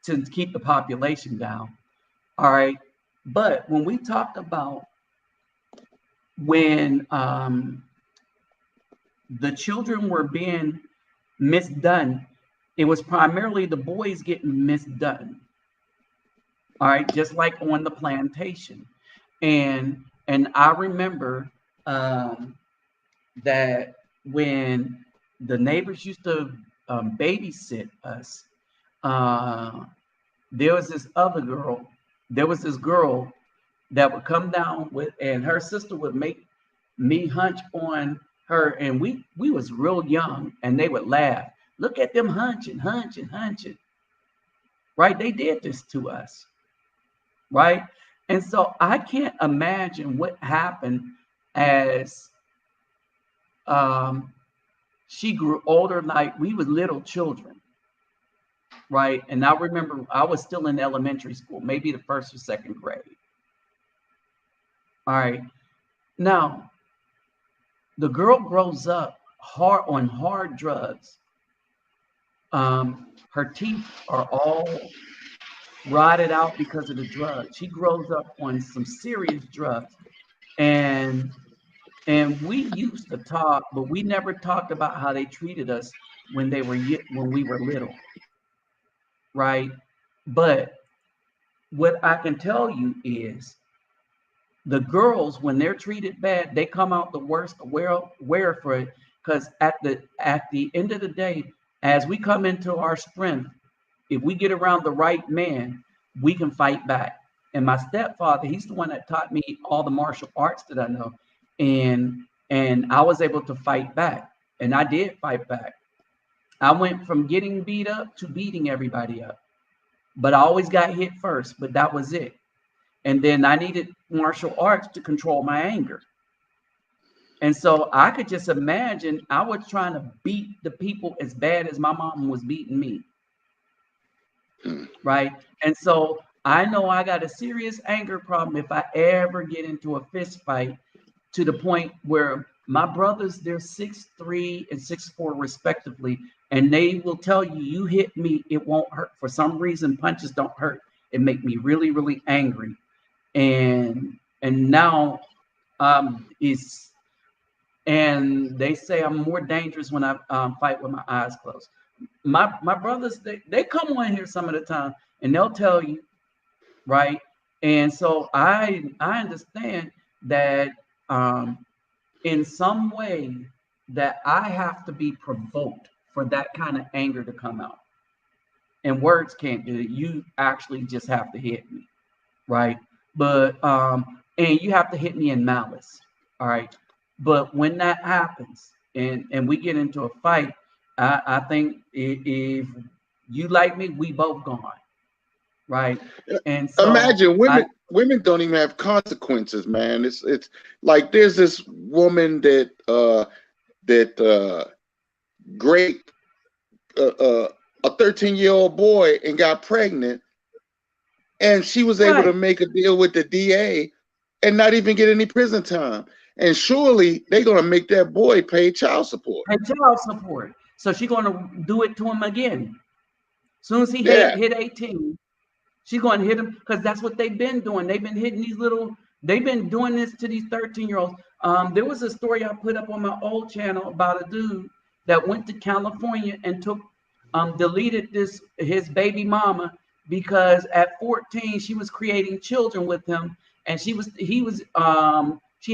to keep the population down. All right. But when we talked about when the children were being misdone, it was primarily the boys getting misdone. All right, just like on the plantation. And I remember that when the neighbors used to babysit us, there was this girl that would come down with, and her sister would make me hunch on her, and we was real young, and they would laugh. Look at them hunching. Right? They did this to us. Right? And so I can't imagine what happened as she grew older, like we were little children. Right? And I remember I was still in elementary school, maybe the first or second grade. All right. Now, the girl grows up on hard drugs. Her teeth are all rotted out because of the drugs. She grows up on some serious drugs. And we used to talk, but we never talked about how they treated us when we were little. Right? But what I can tell you is the girls, when they're treated bad, they come out the worst aware for it. Because at the end of the day, as we come into our strength, if we get around the right man, we can fight back. And my stepfather, he's the one that taught me all the martial arts that I know. And I was able to fight back. And I did fight back. I went from getting beat up to beating everybody up. But I always got hit first, but that was it. And then I needed martial arts to control my anger. And so I could just imagine I was trying to beat the people as bad as my mom was beating me. Right? And so I know I got a serious anger problem if I ever get into a fist fight, to the point where my brothers, they're 6'3" and 6'4" respectively. And they will tell you, you hit me, it won't hurt. For some reason, punches don't hurt. It make me really, really angry. And now it's and they say I'm more dangerous when I fight with my eyes closed. My brothers, they come on here some of the time and they'll tell you, right? And so I understand that in some way that I have to be provoked for that kind of anger to come out. And words can't do it. You actually just have to hit me, right? But and you have to hit me in malice, all right? But when that happens and we get into a fight, I think if you like me, we both gone, right? And so Imagine women don't even have consequences, man. It's like there's this woman that raped a 13-year-old boy and got pregnant, and she was able to right, make a deal with the DA and not even get any prison time. And surely they're gonna make that boy pay child support. and child support. So she's gonna do it to him again. Soon as he Yeah. hit 18, she's going to hit him because that's what they've been doing. They've been hitting these little, they've been doing this to these 13-year-olds. There was a story I put up on my old channel about a dude that went to California and deleted his baby mama because at 14 she was creating children with him, and she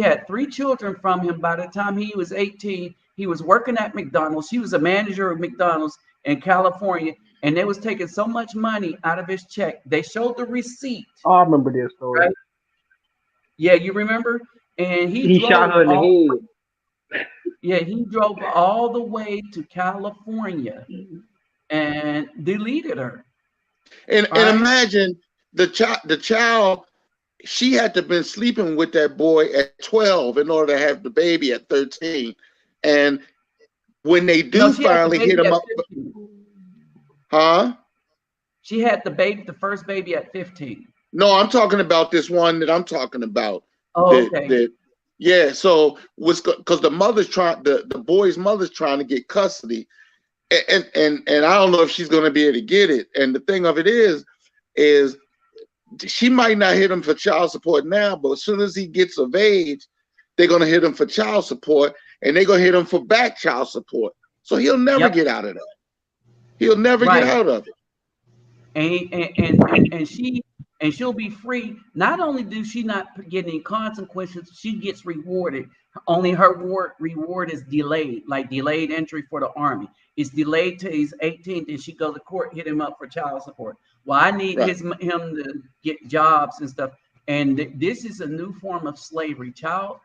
had 3 children from him by the time he was 18. He was working at McDonald's. She was a manager of McDonald's in California, and they was taking so much money out of his check. They showed the receipt. Oh, I remember this story. Right? Yeah, you remember? And he He shot her in the head. Yeah, he drove all the way to California and deleted her. And Right? imagine the child, she had to have been sleeping with that boy at 12 in order to have the baby at 13. And when they do finally hit him up, 15. huh? She had the first baby at 15. No, I'm talking about this one that I'm talking about. Oh, okay. Yeah, so was because the boy's mother's trying to get custody, and I don't know if she's going to be able to get it. And the thing of it is she might not hit him for child support now, but as soon as he gets of age, they're going to hit him for child support, and they're going to hit him for back child support. So he'll never get out of that. He'll never get out of it. And she'll be free. Not only do she not get any consequences, she gets rewarded. Only her reward is delayed, like delayed entry for the army. It's delayed till he's 18, then she goes to court, hit him up for child support. Well, I need him to get jobs and stuff. And this is a new form of slavery. Child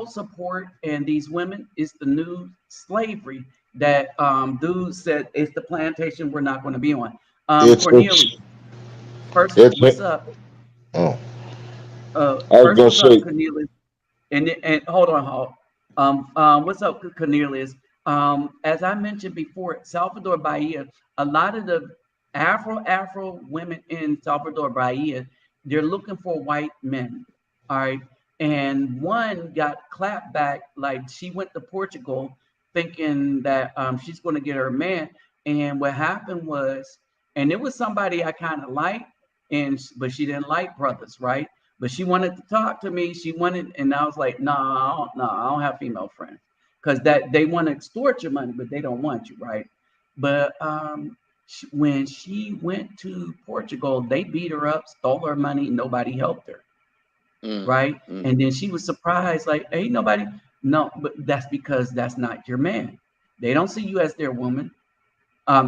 support and these women is the new slavery that dude said it's the plantation we're not going to be on. Cornelius. First, what's up? Oh, First, what's up, Cornelius? And hold on. What's up, Cornelius? As I mentioned before, Salvador Bahia, a lot of the Afro women in Salvador Bahia, they're looking for white men. All right. And one got clapped back, like she went to Portugal thinking that she's going to get her man. And what happened was, and it was somebody I kind of liked, but she didn't like brothers, right? But she wanted to talk to me. And I was like, no, I don't have female friends, because that they want to extort your money, but they don't want you, right? But when she went to Portugal, they beat her up, stole her money, nobody helped her, right? And then she was surprised, like, hey, nobody. No, but that's because that's not your man. They don't see you as their woman.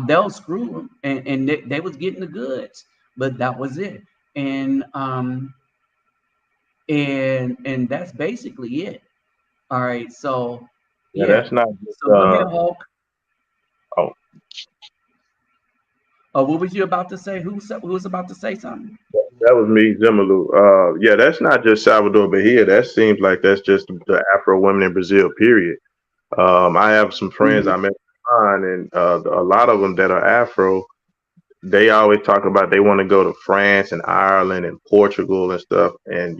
They'll screw them, and they was getting the goods, but that was it. And that's basically it. All right, so yeah, that's not just, so go ahead, Hulk. Oh, What was you about to say? Who was about to say something? that was me, Zimmerlu. Yeah, that's not just Salvador Bahia. That seems like that's just the Afro women in Brazil, period. I have some friends I met online, and a lot of them that are Afro, they always talk about they want to go to France and Ireland and Portugal and stuff. And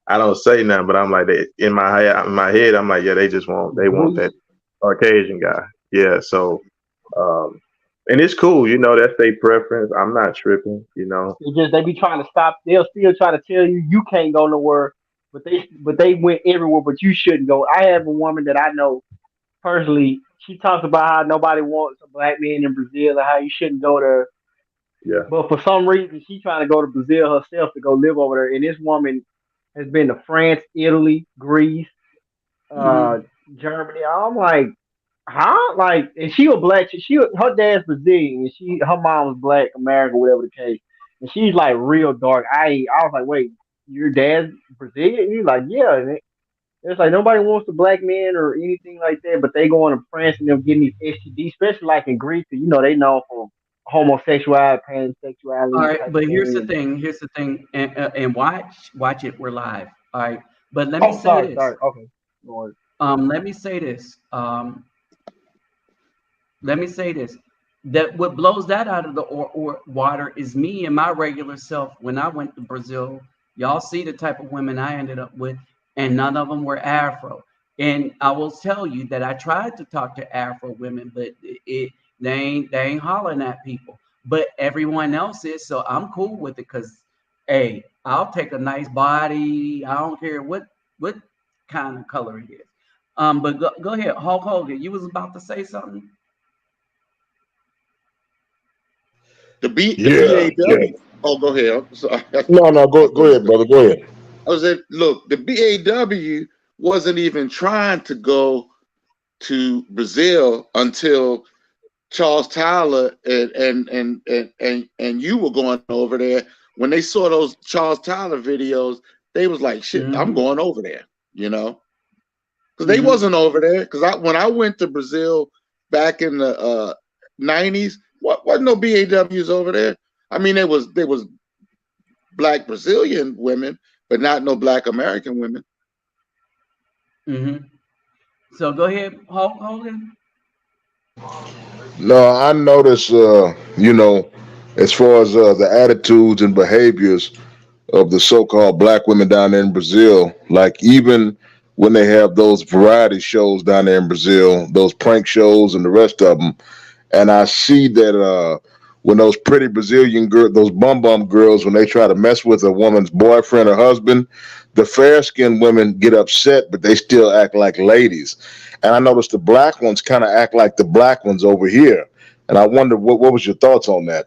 I don't say nothing, but I'm like, in my head, I'm like, yeah, they want that Caucasian guy. Yeah, so And it's cool, that's their preference. I'm not tripping. It's just they be trying to stop. They'll still try to tell you you can't go nowhere, but they went everywhere, but you shouldn't go. I have a woman that I know personally. She talks about how nobody wants a black man in Brazil and how you shouldn't go there. Yeah. But for some reason, she's trying to go to Brazil herself to go live over there. And this woman has been to France, Italy, Greece, uh, Mhm. Germany. I'm like, huh? Like, and she was black. Her dad's Brazilian, and her mom was black American, whatever the case. And she's like real dark. I was like, wait, your dad's Brazilian? He's like, yeah. And it's like nobody wants a black man or anything like that, but they going to France and they're getting these STDs, especially like in Greece. They know for homosexuality, All pansexuality right, type of but here's the thing. thing. Here's the thing, and watch it. We're live. All right, but let me Oh, say sorry, this. sorry. Okay, Lord. Let me say this. Let me say this. That what blows that out of the water is me and my regular self. When I went to Brazil, y'all see the type of women I ended up with, and none of them were Afro. And I will tell you that I tried to talk to Afro women, but they ain't hollering at people. But everyone else is, so I'm cool with it because, hey, I'll take a nice body. I don't care what kind of color it is. But go ahead, Hulk Hogan. You was about to say something. The Yeah, yeah. BAW. Oh, go ahead. I'm sorry. No, no, go ahead, brother. Go ahead. I was at look. The BAW wasn't even trying to go to Brazil until Charles Tyler and you were going over there. When they saw those Charles Tyler videos, they was like, "Shit, I'm Mm-hmm. going over there," because they Mm-hmm. wasn't over there. Because when I went to Brazil back in the '90s, what wasn't no BAWs over there. I mean, there was black Brazilian women, but not no black American women. Mm-hmm. So go ahead, Hulk Hogan. No, I notice, as far as the attitudes and behaviors of the so-called black women down there in Brazil, like even when they have those variety shows down there in Brazil, those prank shows and the rest of them, and I see that when those pretty Brazilian girls, those bum girls, when they try to mess with a woman's boyfriend or husband, the fair skinned women get upset, but they still act like ladies. And I noticed the black ones kind of act like the black ones over here. And I wonder what was your thoughts on that?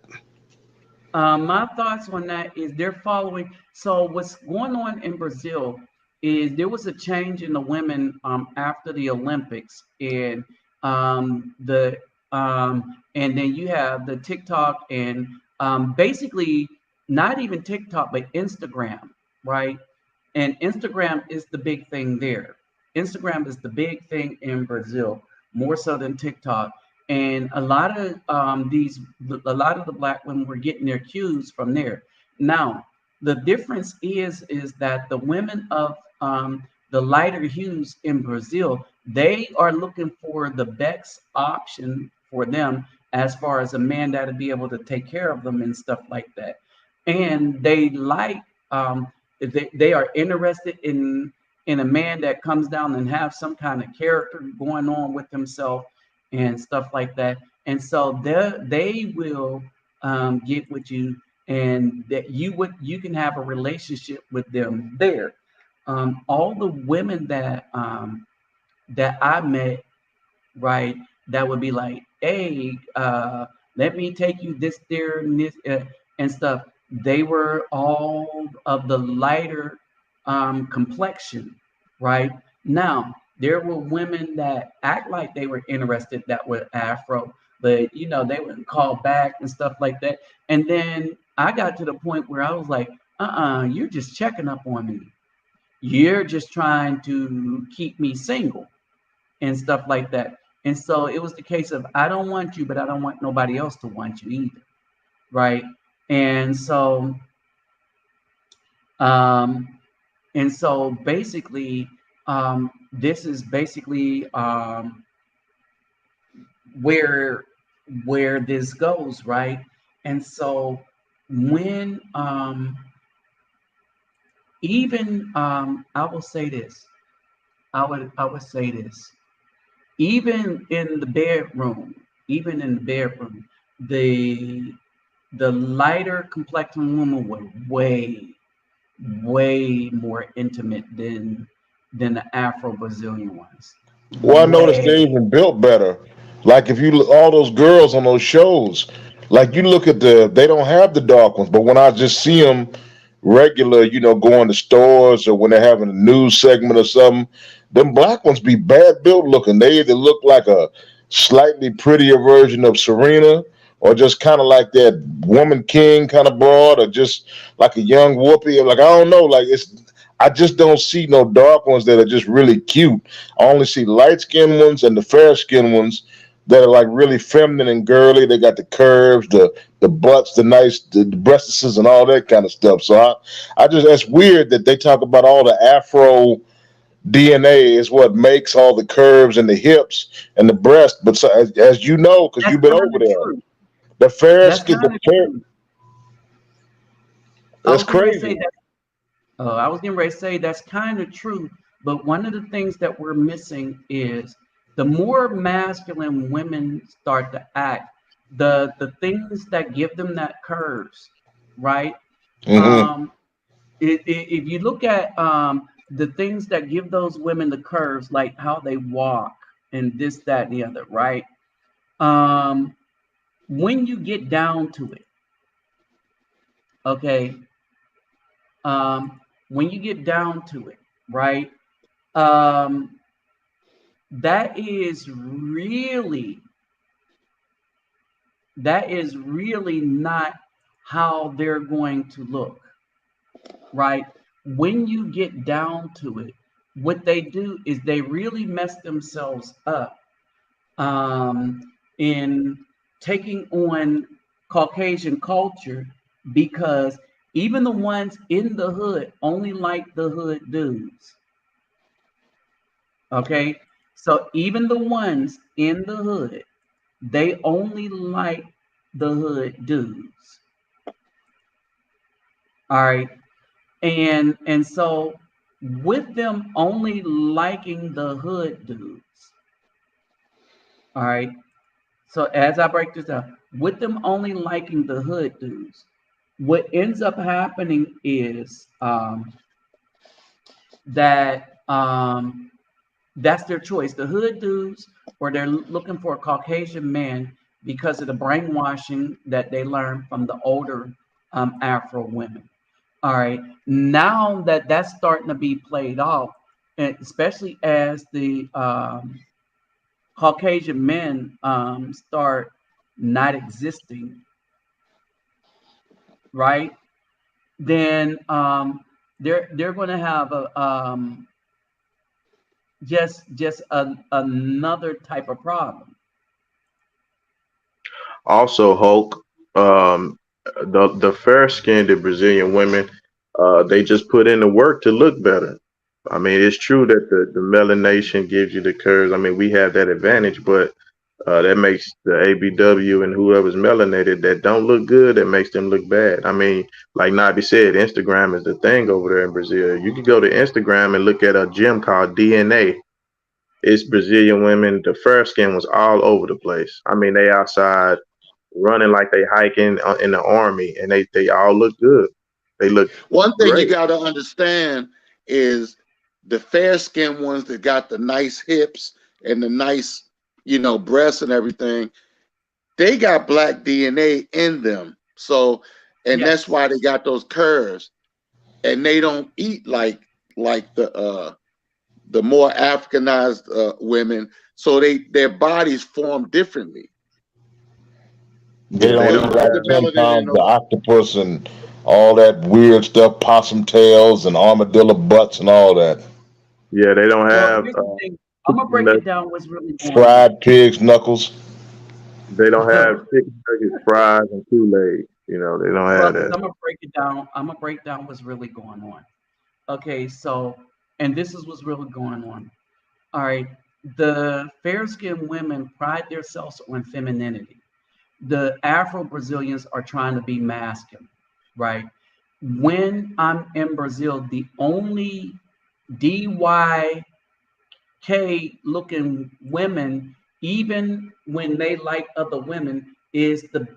My thoughts on that is they're following. So what's going on in Brazil is there was a change in the women after the Olympics, and the and then you have the TikTok and basically not even TikTok but Instagram, right? And Instagram is the big thing there. Instagram is the big thing in Brazil, more so than TikTok. And a lot of the black women were getting their cues from there. Now, the difference is that the women of the lighter hues in Brazil, they are looking for the best option for them as far as a man that'll be able to take care of them and stuff like that. And um, they are interested in a man that comes down and have some kind of character going on with himself and stuff like that. And so they will get with you, and that you can have a relationship with them there. All the women that I met, right, that would be like, hey, let me take you this there and this and stuff. They were all of the lighter complexion, right? Now there were women that act like they were interested that were Afro, but they wouldn't call back and stuff like that. And then I got to the point where I was like, you're just checking up on me. You're just trying to keep me single and stuff like that. And so it was the case of I don't want you, but I don't want nobody else to want you either, right? And so, um, and so basically, this is basically where where this goes, right? And so when even I will say this, I would say this. Even in the bedroom, even in the bedroom, the lighter complexion women were way more intimate than the Afro-Brazilian ones. Well, I noticed they Way. even built better. Like if you look, all those girls on those shows, like you look at they don't have the dark ones, but when I just see them regular, going to stores or when they're having a news segment or something, them black ones be bad built looking. They either look like a slightly prettier version of Serena or just kind of like that woman king kind of broad or just like a young whoopee. Like, I don't know. Like I just don't see no dark ones that are just really cute. I only see light skinned ones and the fair skinned ones that are like really feminine and girly. They got the curves, the butts, the breastises and all that kind of stuff. So I just that's weird that they talk about all the Afro DNA is what makes all the curves and the hips and the breast. But so, as you know, because That's you've been kind over of there, true. the fair That's skin, kind of true. I that's was getting ready to say crazy. that. I was getting ready to say that's kind of true. But one of the things that we're missing is the more masculine women start to act, the things that give them that curves, right? Hmm. Um, if you look at the things that give those women the curves, like how they walk and this, that, and the other, right? Um, when you get down to it, okay, when you get down to it, right? Um, that is really not how they're going to look, right? When you get down to it, what they do is they really mess themselves up in taking on Caucasian culture because even the ones in the hood only like the hood dudes. Okay, so even the ones in the hood, they only like the hood dudes. All right, and so with them only liking the hood dudes, all right. So as I break this down, with them only liking the hood dudes, what ends up happening is that that's their choice. The hood dudes, or they're looking for a Caucasian man because of the brainwashing that they learned from the older Afro women. All right. Now that that's starting to be played off, and especially as the Caucasian men start not existing, right? Then they're going to have a another type of problem. Also, Hulk, um, the fair skinned Brazilian women, they just put in the work to look better. I mean, it's true that the melanation gives you the curves. I mean, we have that advantage, but that makes the ABW and whoever's melanated that don't look good, that makes them look bad. I mean, like Nabi said, Instagram is the thing over there in Brazil. You could go to Instagram and look at a gym called DNA. It's Brazilian women. The fair skin was all over the place. I mean, they outside running like they hiking in the army, and they all look good. They look One thing you great. got to understand is the fair skinned ones that got the nice hips and the nice, breasts and everything, they got black DNA in them. So, and that's Yes, why they got those curves. And they don't eat like the more Africanized women. So their bodies form differently. They Yeah, They they don't don't eat don't have like the have. melanin in sometimes the those. octopus and all that weird stuff, possum tails and armadillo butts and all that. Yeah, they don't well, have. here's the thing. I'm gonna break it down what's really going on. Fried pigs knuckles. They don't have chicken nuggets, fries, and Kool-Aid. They don't have Brothers, that. I'm gonna break it down. I'm gonna break down what's really going on. Okay, so, and this is what's really going on. All right, the fair skinned women pride themselves on femininity. The Afro Brazilians are trying to be masculine, right? When I'm in Brazil, the only DYK looking women, even when they like other women, is the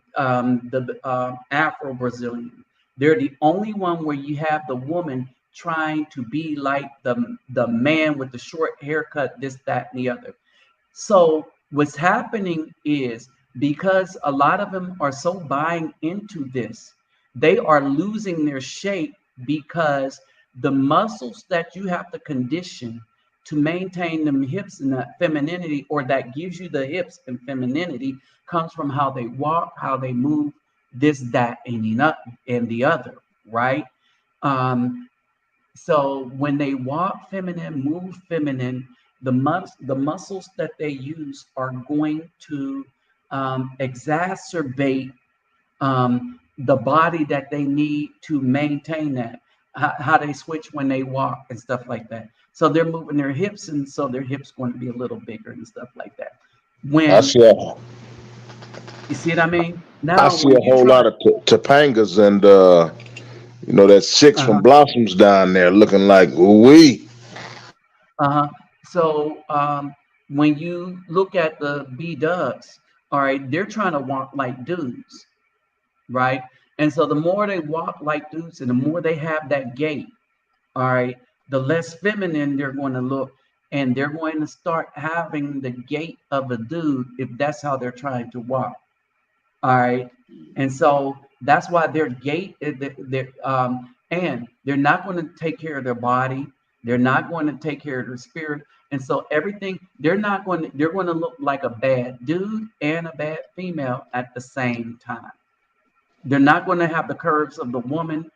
Afro Brazilian. They're the only one where you have the woman trying to be like the man with the short haircut, this, that, and the other. So what's happening is because a lot of them are so buying into this, they are losing their shape because the muscles that you have to condition to maintain them hips and that femininity, or that gives you the hips and femininity, comes from how they walk, how they move, this, that, and the other, right? Um, so when they walk feminine, move feminine, the muscles that they use are going to exacerbate the body that they need to maintain that. How they switch when they walk and stuff like that. So they're moving their hips, and so their hips going to be a little bigger and stuff like that. I When see a, you see what I mean? I Now, see when a you whole try, lot of Topangas and that six uh, from Blossoms down there looking like we. uh-huh. So when you look at the B Dubs, all right, they're trying to walk like dudes, right? And so the more they walk like dudes and the more they have that gait, all right, the less feminine they're going to look. And they're going to start having the gait of a dude if that's how they're trying to walk. All right. And so that's why their gait, and they're not going to take care of their body. They're not going to take care of their spirit. And so everything, they're going to look like a bad dude and a bad female at the same time. They're not going to have the curves of the woman,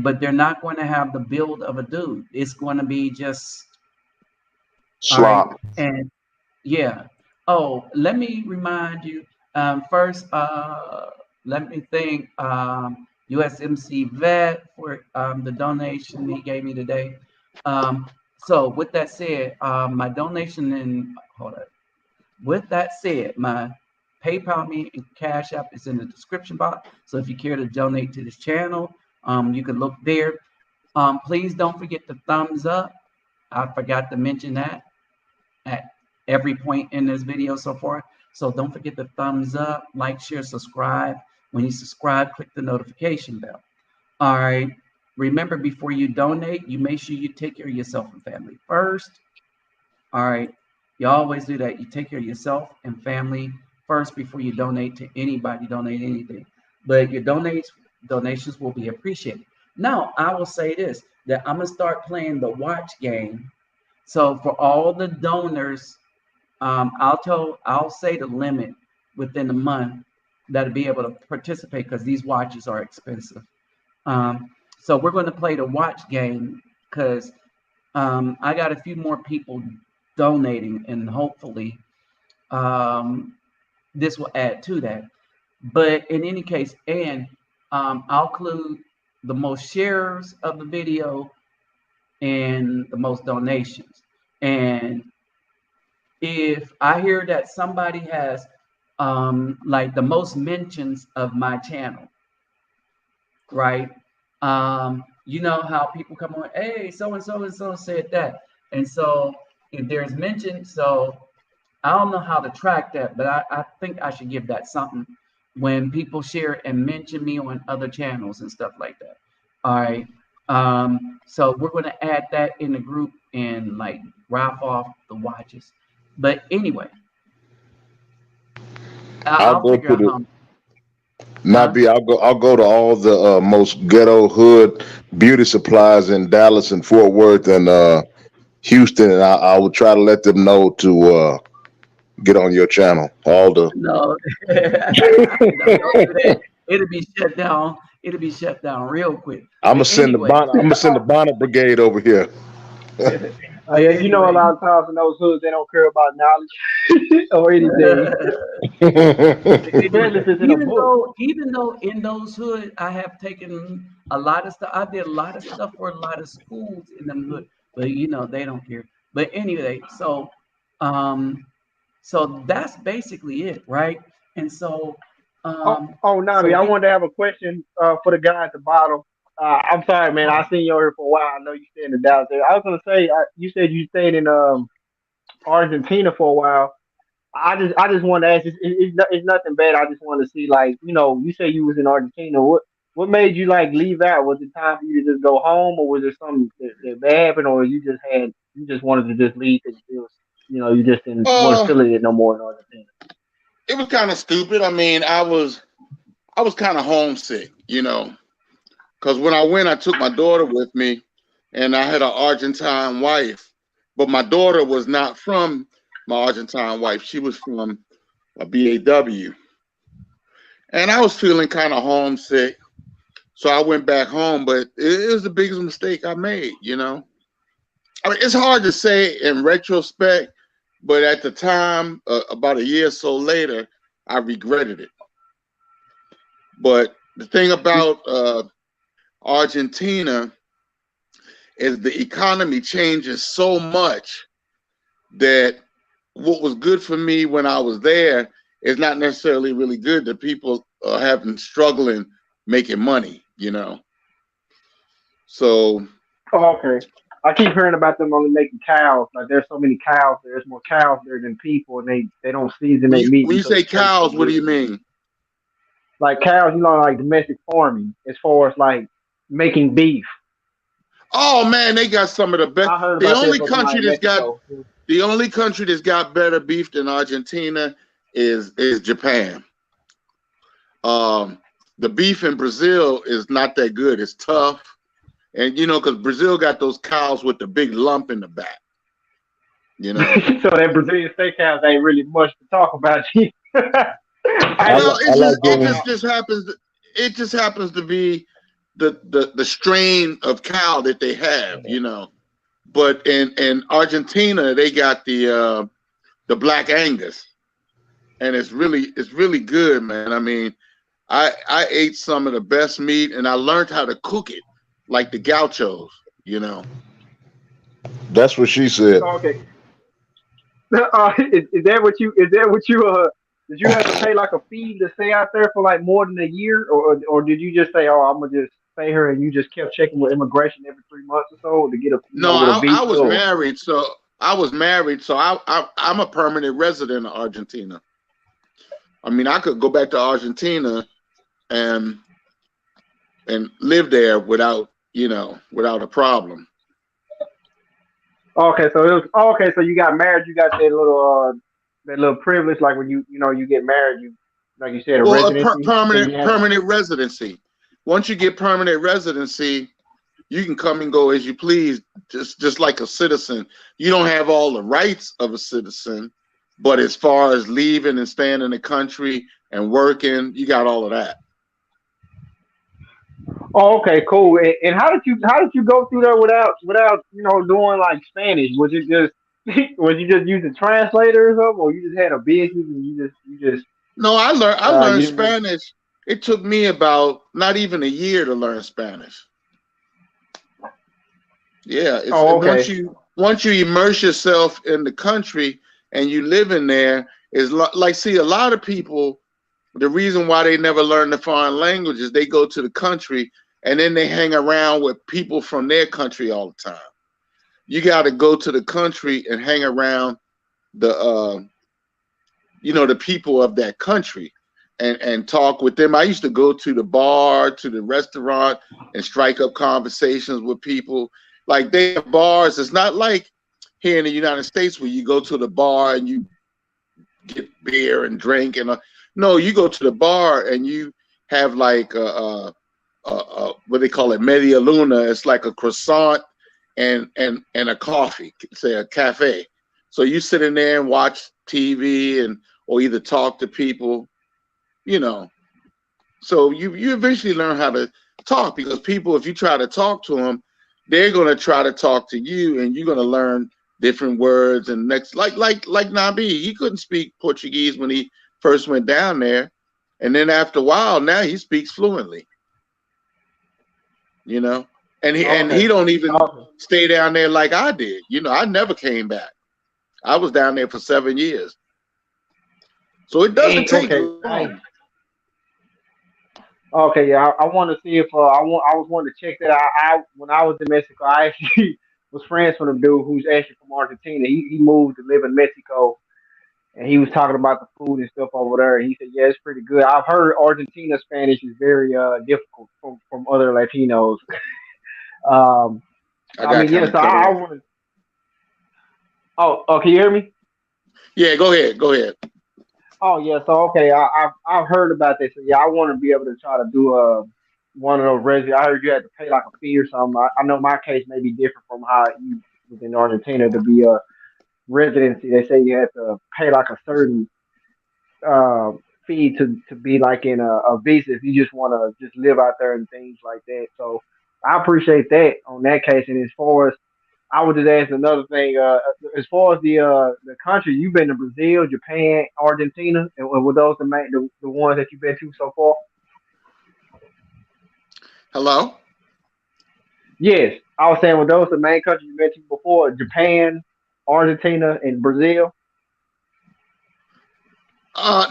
but they're not going to have the build of a dude. It's going to be just, all right. Slop. And yeah. Oh, let me remind you. First, let me thank USMC Vet for the donation he gave me today. So, with that said, my donation in hold on. With that said, my PayPal me and Cash App is in the description box. So, if you care to donate to this channel, you can look there. Please don't forget the thumbs up. I forgot to mention that at every point in this video so far. So don't forget the thumbs up, like, share, subscribe. When you subscribe, click the notification bell. All right. Remember, before you donate, you make sure you take care of yourself and family first. All right. You always do that. You take care of yourself and family first before you donate to anybody, donate anything. But your donations will be appreciated. Now, I will say this, that I'm gonna start playing the watch game. So for all the donors, I'll say the limit within a month that'll be able to participate because these watches are expensive. Um, so we're going to play the watch game because I got a few more people donating, and hopefully um, this will add to that. But in any case, and I'll include the most shares of the video and the most donations. And if I hear that somebody has like the most mentions of my channel, right? You know how people come on, hey, so and so said that. And so if there's mention, so I don't know how to track that, but I think I should give that something when people share and mention me on other channels and stuff like that. All right. So we're going to add that in the group and like raffle off the watches. But anyway, I'll I'll go figure to out the how. Huh? Nabi. I'll go to all the most ghetto hood beauty supplies in Dallas and Fort Worth and Houston, and I will try to let them know to get on your channel. All the No, don't do that. It'll be shut down. It'll be shut down real quick. I'm gonna But send the anyway, bonnet. I'm gonna send the bonnet brigade over here. Yeah, you know, a anyway, lot of times in those hoods, they don't care about knowledge or anything, especially anyway, if it's in a book. even though in those hood, I have taken a lot of stuff. I did a lot of stuff for a lot of schools in them hood, but they don't care. But anyway, um, so that's basically it, right? And so, Nami, so I we wanted to have a question for the guy at the bottom. I'm sorry, man. I seen you over here for a while. I know you stay in the Dallas area. I was gonna say, you said you stayed in Argentina for a while. I just want to ask. It's nothing bad. I just want to see, like, you say you was in Argentina. What made you like leave out? Was it time for you to just go home, or was there something that bad happened, or you just wanted to just leave because it was, you just didn't want to Uh, feel it no more in Argentina. it was kind of stupid. I mean, I was kind of homesick, because when I went, I took my daughter with me, and I had an Argentine wife, but my daughter was not from my Argentine wife. She was from a BAW, and I was feeling kind of homesick, so I went back home. But it was the biggest mistake I made. I mean, it's hard to say in retrospect, but at the time, about a year or so later, I regretted it. But the thing about Argentina is the economy changes so much that what was good for me when I was there is not necessarily really good. The people are having struggling making money. So Oh, okay. I keep hearing about them only making cows. Like there's so many cows. There's more cows there than people, and they don't season when their you meat when you until say it tastes so cows, what do good. you mean? Like cows, like domestic farming, as far as like making beef. Oh man, they got some of the best. I heard The about that only from somebody country in that's got Mexico. the only country that's got better beef than Argentina is Japan. Um, the beef in Brazil is not that good. It's tough, and because Brazil got those cows with the big lump in the back. You know. So that Brazilian steakhouse ain't really much to talk about. I Well, I it like just it going. just just happens. It just happens to be the strain of cow that they have. But in Argentina, they got the Black Angus, and it's really good, man. I mean, I ate some of the best meat, and I learned how to cook it like the gauchos. You know. That's what she said. okay. Is that what you did you have to pay like a fee to stay out there for like more than a year, or did you just say, oh, I'm gonna just stay here, and you just kept checking with immigration every 3 months or so to get a No, get a I visa? was Or married, so I'm a permanent resident of Argentina. I mean, I could go back to Argentina and live there without a problem. okay, so it was okay. So you got married, you got that little privilege, like when you get married, you like you said a Well, a residency. So you permanent have permanent residency. Once you get permanent residency, you can come and go as you please, just like a citizen. You don't have all the rights of a citizen, but as far as leaving and staying in the country and working, you got all of that. Oh, okay, cool. And how did you go through there without doing like Spanish? Was it just was you just using translator or something, or you just had a business and you just No, I learned you didn't really? Spanish. It took me about not even a year to learn Spanish. Yeah, it's Oh, once okay. you immerse yourself in the country and you live in there is like, see, a lot of people, the reason why they never learn the foreign languages, they go to the country and then they hang around with people from their country all the time. You got to go to the country and hang around the the people of that country and talk with them. I used to go to the bar, to the restaurant, and strike up conversations with people. Like, they have bars. It's not like here in the United States where you go to the bar and you get beer and drink no, you go to the bar and you have like what they call it, media luna. It's like a croissant and a coffee, say a cafe. So you sit in there and watch TV and or either talk to people, you know. So you eventually learn how to talk, because people, if you try to talk to them, they're gonna try to talk to you, and you're gonna learn different words. And next, like Nabi, he couldn't speak Portuguese when he first went down there, and then after a while, now he speaks fluently. You know, and he Okay. don't even Okay. stay down there like I did. I never came back. I was down there for 7 years, so it doesn't take Okay. long. Okay. Yeah. I want to see if I was wanting to check that out. When I was in Mexico, I actually was friends with a dude who's actually from Argentina. He moved to live in Mexico, and he was talking about the food and stuff over there. And he said, "Yeah, it's pretty good." I've heard Argentina Spanish is very difficult from other Latinos. Um, I I got mean, yeah. kind of So cut I off. want to. Oh, can you hear me? Yeah, go ahead. Go ahead. Oh, yeah. So okay, I've heard about this. So, yeah, I want to be able to try to do one of those residency. I heard you had to pay like a fee or something. I know my case may be different from how you was in Argentina to be a residency. They say you had to pay like a certain uh, fee to be like in a visa if you just want to just live out there and things like that. So I appreciate that on that case. And as far as I would just ask another thing, as far as the country you've been to Brazil, Japan, Argentina, and were those the ones that you've been to so far? Hello. Yes, I was saying were those the main countries you've been to before? Japan, Argentina, and Brazil.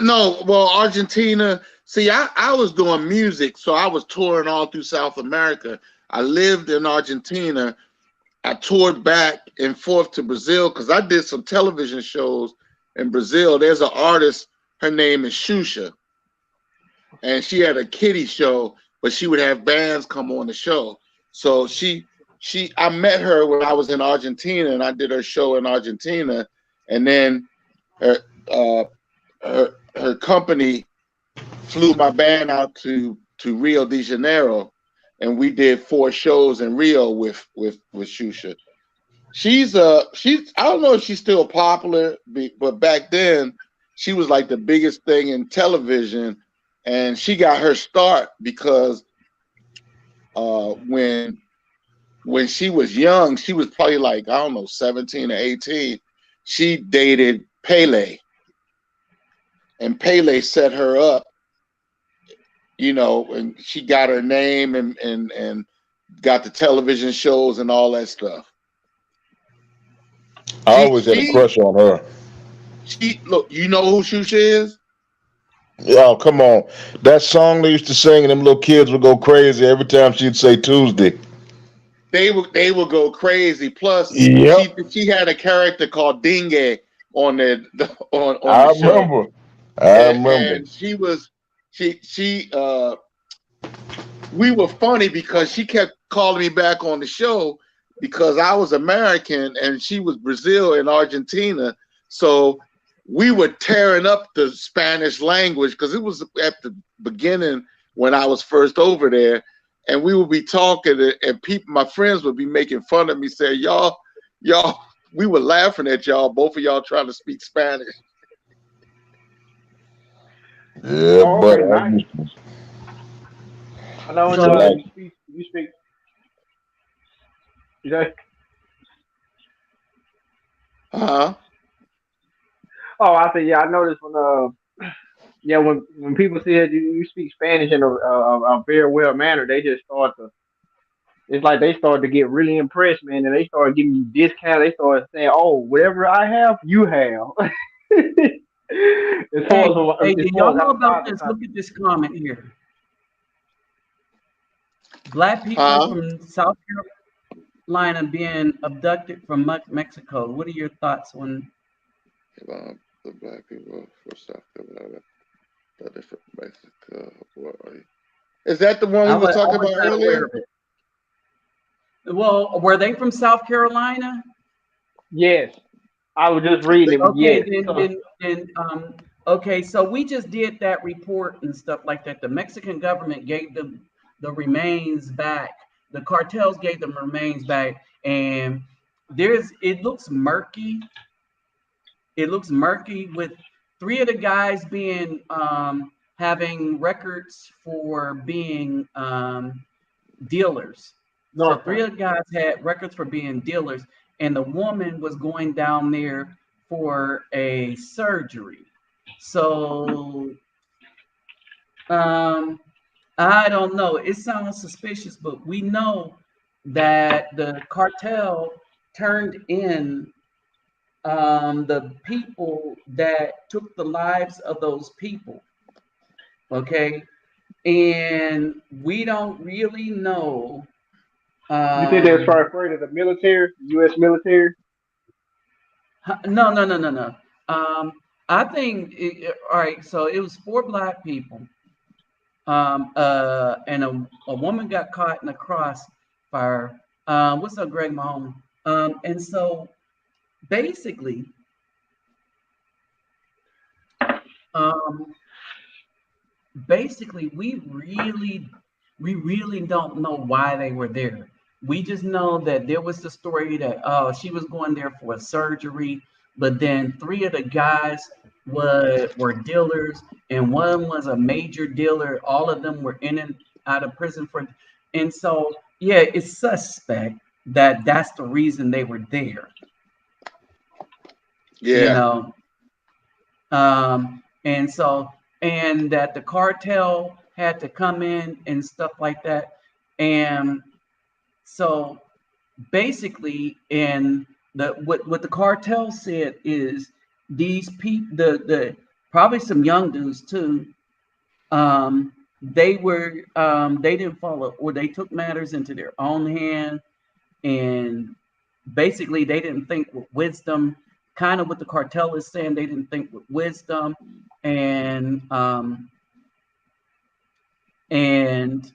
No, well, Argentina. See, I was doing music, so I was touring all through South America. I lived in Argentina. I toured back and forth to Brazil because I did some television shows in Brazil. There's an artist, her name is Shusha, and she had a kiddie show, but she would have bands come on the show. So I met her when I was in Argentina, and I did her show in Argentina, and then her uh, her company flew my band out to Rio de Janeiro, and we did 4 shows in Rio with Shusha. She's I don't know if she's still popular, but back then she was like the biggest thing in television, and she got her start because when she was young, she was probably like I don't know 17 or 18. She dated Pele, and Pele set her up, and she got her name and got the television shows and all that stuff. I She always had a she crush on her. she look, you know who Shusha is? Oh, come on. That song they used to sing and them little kids would go crazy every time she'd say Tuesday. They will go crazy. Plus, Yep. she had a character called Dingue on on I the show, remember. I remember. and she we were funny because she kept calling me back on the show because I was American and she was Brazil and Argentina. So we were tearing up the Spanish language because it was at the beginning when I was first over there. And we would be talking and people, my friends would be making fun of me, saying, y'all, we were laughing at y'all, both of y'all trying to speak Spanish. Yeah, Oh, but okay, I nice. used I know to So, like. you speak. You say, Huh? oh, I say, yeah, I noticed yeah, when people say that you speak Spanish in a very well manner, they just start to. It's like they start to get really impressed, man, and they start giving you discount. They start saying, "Oh, whatever I have, you have." hey, hey, As do far y'all as know about outside the this? Look country. at this comment here. Black people Huh? from South Carolina being abducted from Mexico. What are your thoughts on? The black people for South Carolina, that is from Mexico. What are you? Is that the one we were I talking was about not aware earlier? of it. Well, were they from South Carolina? Yes, I was just I reading think. it. Okay, Yes, okay, so we just did that report and stuff like that. The Mexican government gave them the remains back. The cartels gave them remains back, and it looks murky. It looks murky with 3 of the guys being having records for being dealers. So North three Carolina. of the guys had records for being dealers, and the woman was going down there for a surgery. So um, I don't know. It sounds suspicious, but we know that the cartel turned in the people that took the lives of those people. Okay, and we don't really know. You think they was Um, probably afraid of the military, the U.S. military? no, no, no, no, no. Um, I think all right. So it was 4 black people, and a woman got caught in a crossfire. What's up, Greg Mahone? And so basically, um, basically, we really don't know why they were there. We just know that there was the story that she was going there for a surgery, but then 3 of the guys were dealers, and one was a major dealer. All of them were in and out of prison for, and so yeah, it's suspect that that's the reason they were there. You Yeah. know, and so, and that the cartel had to come in and stuff like that. And so basically, and what the cartel said is these people, the probably some young dudes too, they didn't follow, or they took matters into their own hand, and basically they didn't think with wisdom. Kind of what the cartel is saying, they didn't think with wisdom, and and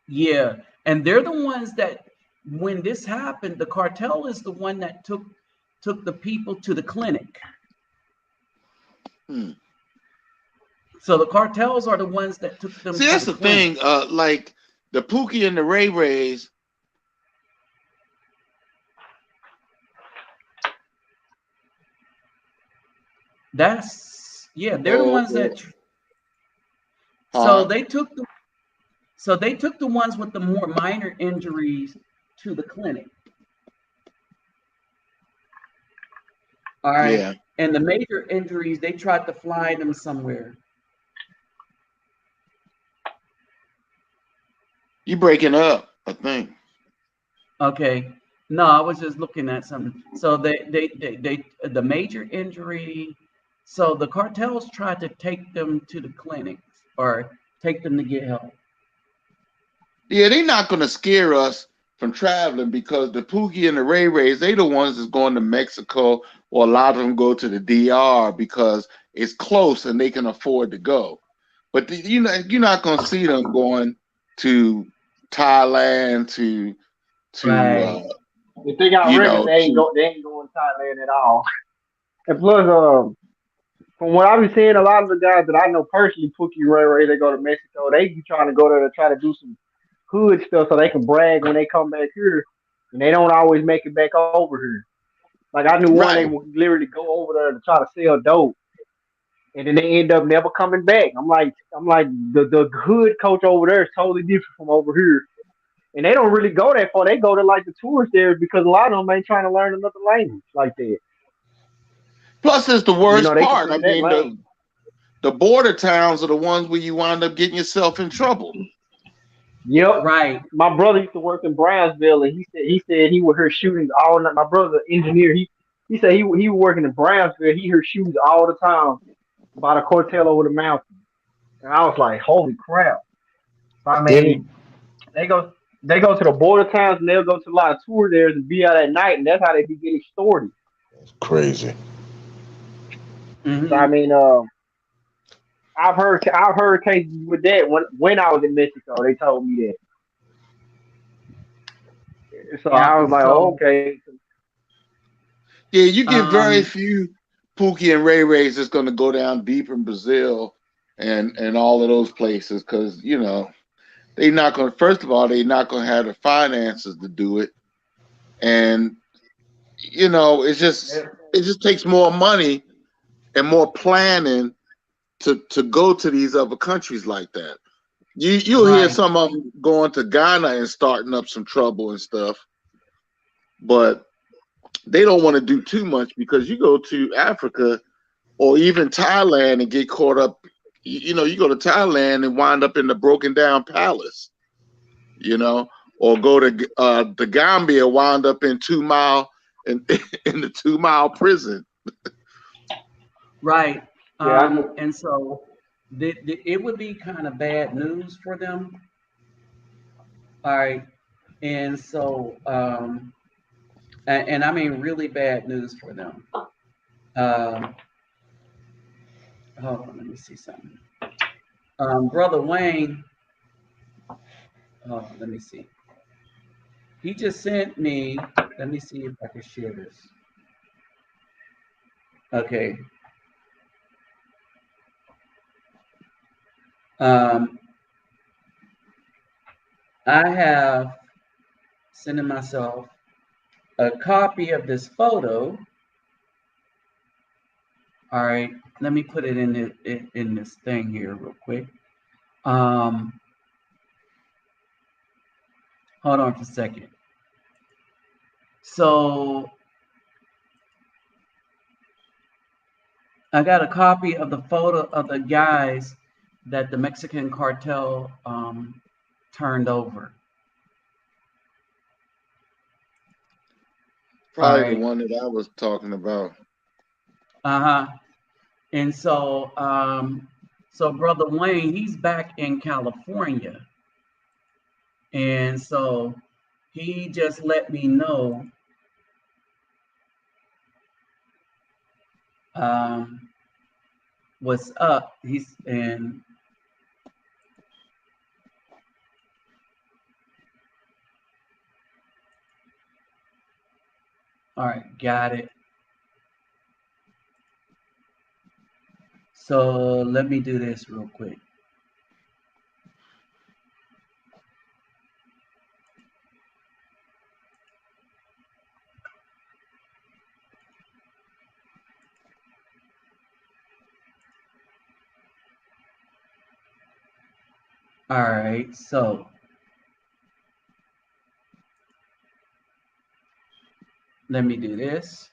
yeah, and they're the ones that when this happened, the cartel is the one that took the people to the clinic. Hmm. So the cartels are the ones that took them See, to that's the the clinic. thing. Like the Pookie and the Ray Rays. That's yeah, they're the Oh, ones that. So huh? they took the so they took the ones with the more minor injuries to the clinic. All right, Yeah. and the major injuries they tried to fly them somewhere. You breaking up? I think. Okay. No, I was just looking at something. So they the major injury. So the cartels tried to take them to the clinics or take them to get help. Yeah, they're not gonna scare us from traveling because the Pookie and the Ray Rays, they the ones that's going to Mexico, or a lot of them go to the DR because it's close and they can afford to go. But you're not gonna see them going to Thailand to Right. If they got records, they ain't to go. They ain't going to Thailand at all. And plus, from what I've been seeing, a lot of the guys that I know personally, Pookie Ray Ray, they go to Mexico. They be trying to go there to try to do some hood stuff so they can brag when they come back here, and they don't always make it back over here. Like I knew one, they right. would literally go over there to try to sell dope, and then they end up never coming back. I'm like the hood coach over there is totally different from over here, and they don't really go that far. They go to like the tourist areas because a lot of them ain't trying to learn another language like that. Plus, it's the You know, worst they can part. I speak that mean, language. the border towns are the ones where you wind up getting yourself in trouble. Yep. Right. My brother used to work in Brownsville, and he said he would hear shootings all night. My brother, engineer, he said he was working in Brownsville. He heard shootings all the time by the cartel over the mountain, and I was like, holy crap! I Then mean, they go they go to the border towns, and they'll go to a lot of tour there and be out at night, and that's how they be getting extorted. Crazy. So I Hmm. mean, I've heard cases with that when I was in Mexico. They told me that, so Yeah. I was like, oh, So okay. Yeah, you get very um few Pookie and Ray Rays that's going to go down deep in Brazil and all of those places because they not going. First of all, they not going to have the finances to do it, and it just takes more money and more planning to go to these other countries like that. You'll hear right. some of them going to Ghana and starting up some trouble and stuff, but they don't want to do too much because you go to Africa or even Thailand and get caught up. You go to Thailand and wind up in the broken down palace, or go to the Gambia, wind up in 2 Mile in in the 2 Mile prison. Right. Yeah, I know. And so it would be kind of bad news for them. All right. And so and I mean really bad news for them. Um Hold on, let me see something. Brother Wayne, hold on, let me see. He just sent me, let me see if I can share this. Okay. I have sending myself a copy of this photo. All right, let me put it in this thing here real quick. Hold on for a second. So I got a copy of the photo of the guys that the Mexican cartel turned over. Probably the one that I was talking about. And so, so Brother Wayne, he's back in California, and so he just let me know what's up. He's in. All right, got it. So let me do this real quick. All right, so let me do this.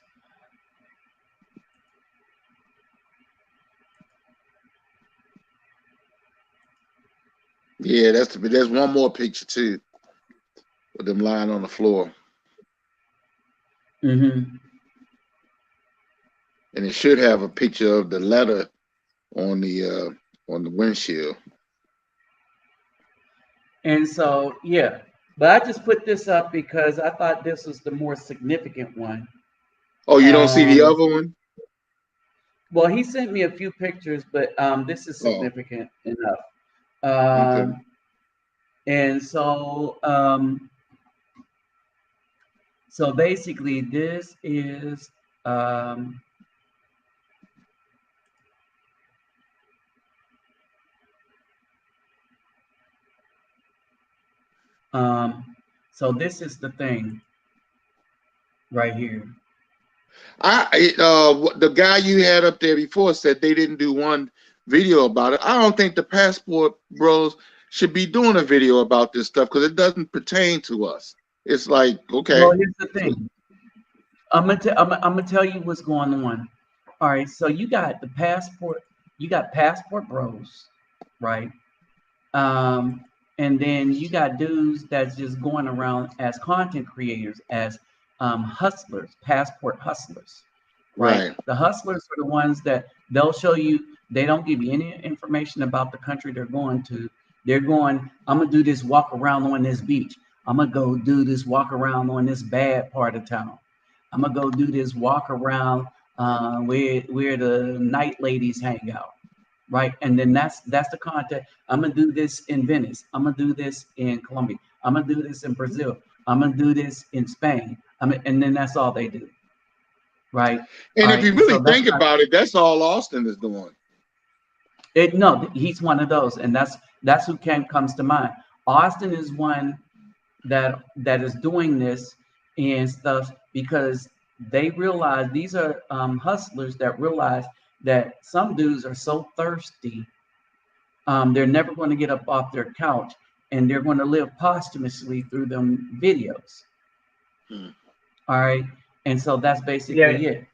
Yeah, there's one more picture too, with them lying on the floor. Mm-hmm. And it should have a picture of the letter on the windshield. And so, yeah, but I just put this up because I thought this was the more significant one. Oh, you don't see the other one? Well, he sent me a few pictures, but this is significant enough. Okay. And so, so basically, this is so this is the thing right here. The guy you had up there before said they didn't do one video about it. I don't think the Passport Bros should be doing a video about this stuff because it doesn't pertain to us. It's like, okay. Well, here's the thing. I'm gonna tell you what's going on. All right, so you got Passport Bros, right? And then you got dudes that's just going around as content creators, as hustlers, passport hustlers, right? The hustlers are the ones that they'll show you. They don't give you any information about the country they're going to. They're going, I'm gonna do this walk around on this beach. I'm gonna go do this walk around on this bad part of town. I'm gonna go do this walk around where the night ladies hang out, right? And then that's the content. I'm gonna do this in Venice. I'm gonna do this in Colombia. I'm gonna do this in Brazil. I'm gonna do this in Spain. And then that's all they do, right? And if you really think about it, that's all Austin is doing. No, he's one of those, and that's who comes to mind. Austin is one that is doing this and stuff because they realize these are hustlers that realize that some dudes are so thirsty, they're never going to get up off their couch, and they're going to live posthumously through them videos. All right, and so that's basically it.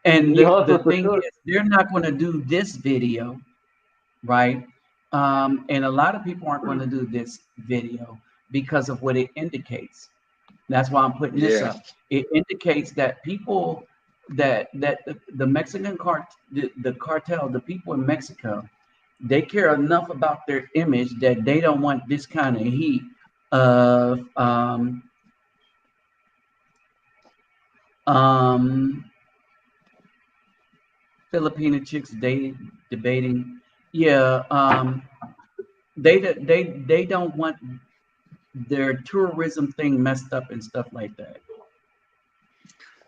And the thing is, they're not going to do this video, right? And a lot of people aren't going to do this video because of what it indicates. That's why I'm putting this up. It indicates that people that the Mexican cartel, the people in Mexico, they care enough about their image that they don't want this kind of heat of Filipino chicks debating. Yeah, they don't want their tourism thing messed up and stuff like that.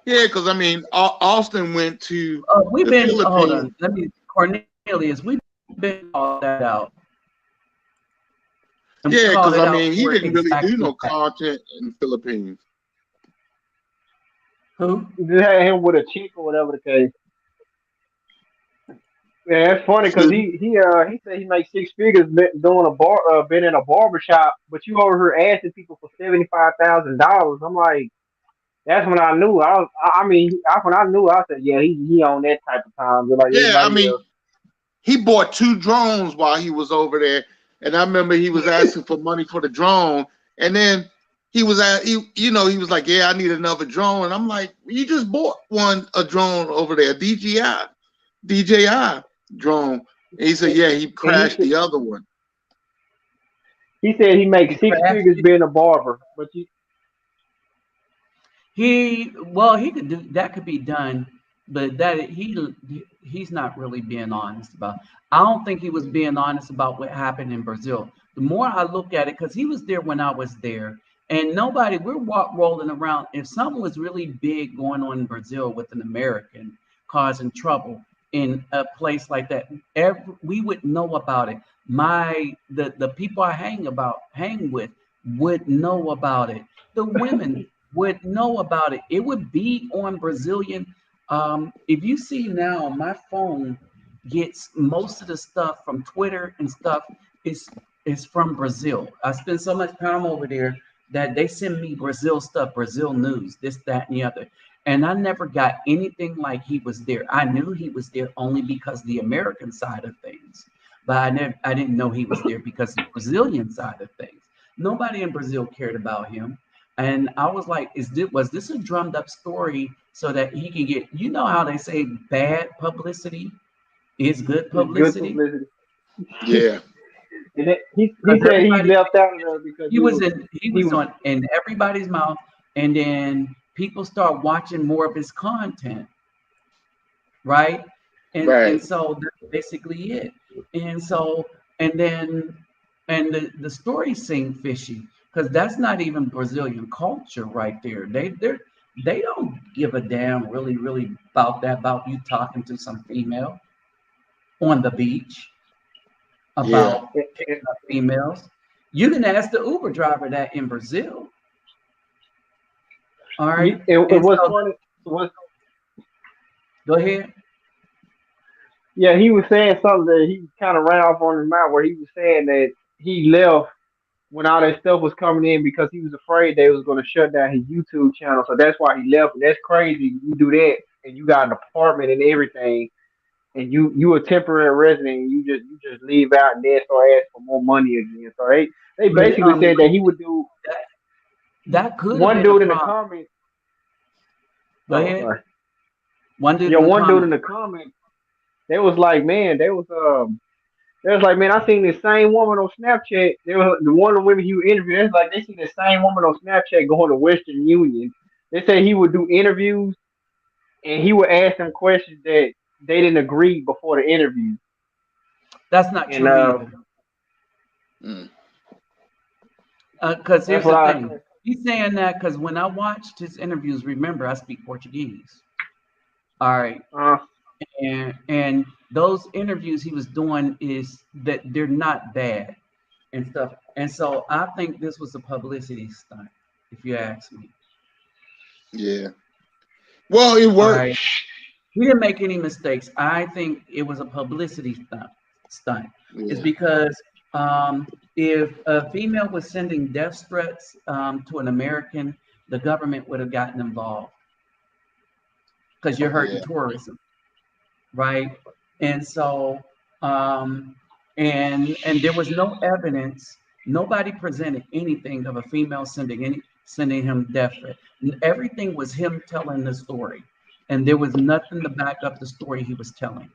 Yeah, because I mean, Austin went to We've the been hold Philippines. on. Let me Cornelius. We've been all that out, and we Yeah, called because it I out mean, he for didn't really do exactly no that. content in the Philippines. Who? You just had him with a chick or whatever the case. Yeah, it's funny because Excuse me? he said he makes six figures doing a been in a barber shop, but you over here asking people for $75,000. I'm like, that's when I knew. I mean, when I knew, I said, yeah, he on that type of time, just like Yeah, I everybody mean, else. he bought 2 drones while he was over there, and I remember he was asking for money for the drone, and then he was he was like, "Yeah, I need another drone," and I'm like, "You just bought a drone over there, DJI drone." And he said, And, "Yeah, he and crashed the other one." he said he He makes six crashed figures it. being a barber, but He could do that, could be done, but he's not really being honest about. I don't think he was being honest about what happened in Brazil. The more I look at it, because he was there when I was there, and nobody we're rolling around. If something was really big going on in Brazil with an American causing trouble in a place like that, we would know about it. The people I hang with would know about it. The women would know about it. It would be on Brazilian. If you see now, my phone gets most of the stuff from Twitter and stuff is from Brazil. I spend so much time over there that they send me Brazil stuff, Brazil news, this, that, and the other. And I never got anything like he was there. I knew he was there only because the American side of things, but I didn't know he was there because the Brazilian side of things. Nobody in Brazil cared about him. And I was like, was this a drummed up story so that he can get, you know how they say bad publicity is good it's good publicity? publicity. Yeah, And he Because said he everybody left out of there because he he was was on in everybody's mouth, and then people start watching more of his content, right? And right. so that's basically it. And so and then and the story seemed fishy because that's not even Brazilian culture right there. They don't give a damn really about that, about you talking to some female on the beach, Yeah, about picking up females. You can ask the Uber driver that in Brazil. All right. it And was so funny. Was go ahead. Yeah, he was saying something that he kind of ran off on his mouth where he was saying that he left when all that stuff was coming in because he was afraid they was going to shut down his YouTube channel. So that's why he left. And that's crazy. You do that and you got an apartment and everything, and you a temporary resident. And you just leave out and then start asking for more money again. So they But basically said that he would do. that, that could have One been a dude in the problem. comments. Go Oh, ahead. sorry. One dude Yeah, in the one dude comment. in the comments. They was like, man, they was like, man, I seen this same woman on Snapchat. They was the one of the women he would interview. It's like they seen the same woman on Snapchat going to Western Union. They say he would do interviews and he would ask them questions that they didn't agree before the interview. That's not And true either. mm. Because that's here's what the I. thing. He's saying that because when I watched his interviews, remember I speak Portuguese. All right. Uh, And those interviews he was doing is that they're not bad and stuff. And so I think this was a publicity stunt, if you ask me. Yeah. Well, it All worked. right. He didn't make any mistakes. I think it was a publicity stunt. It's Yeah, because if a female was sending death threats to an American, the government would have gotten involved because you're hurting yeah, tourism, right? And so, um, and there was no evidence. Nobody presented anything of a female sending him death threat. Everything was him telling the story, and there was nothing to back up the story he was telling.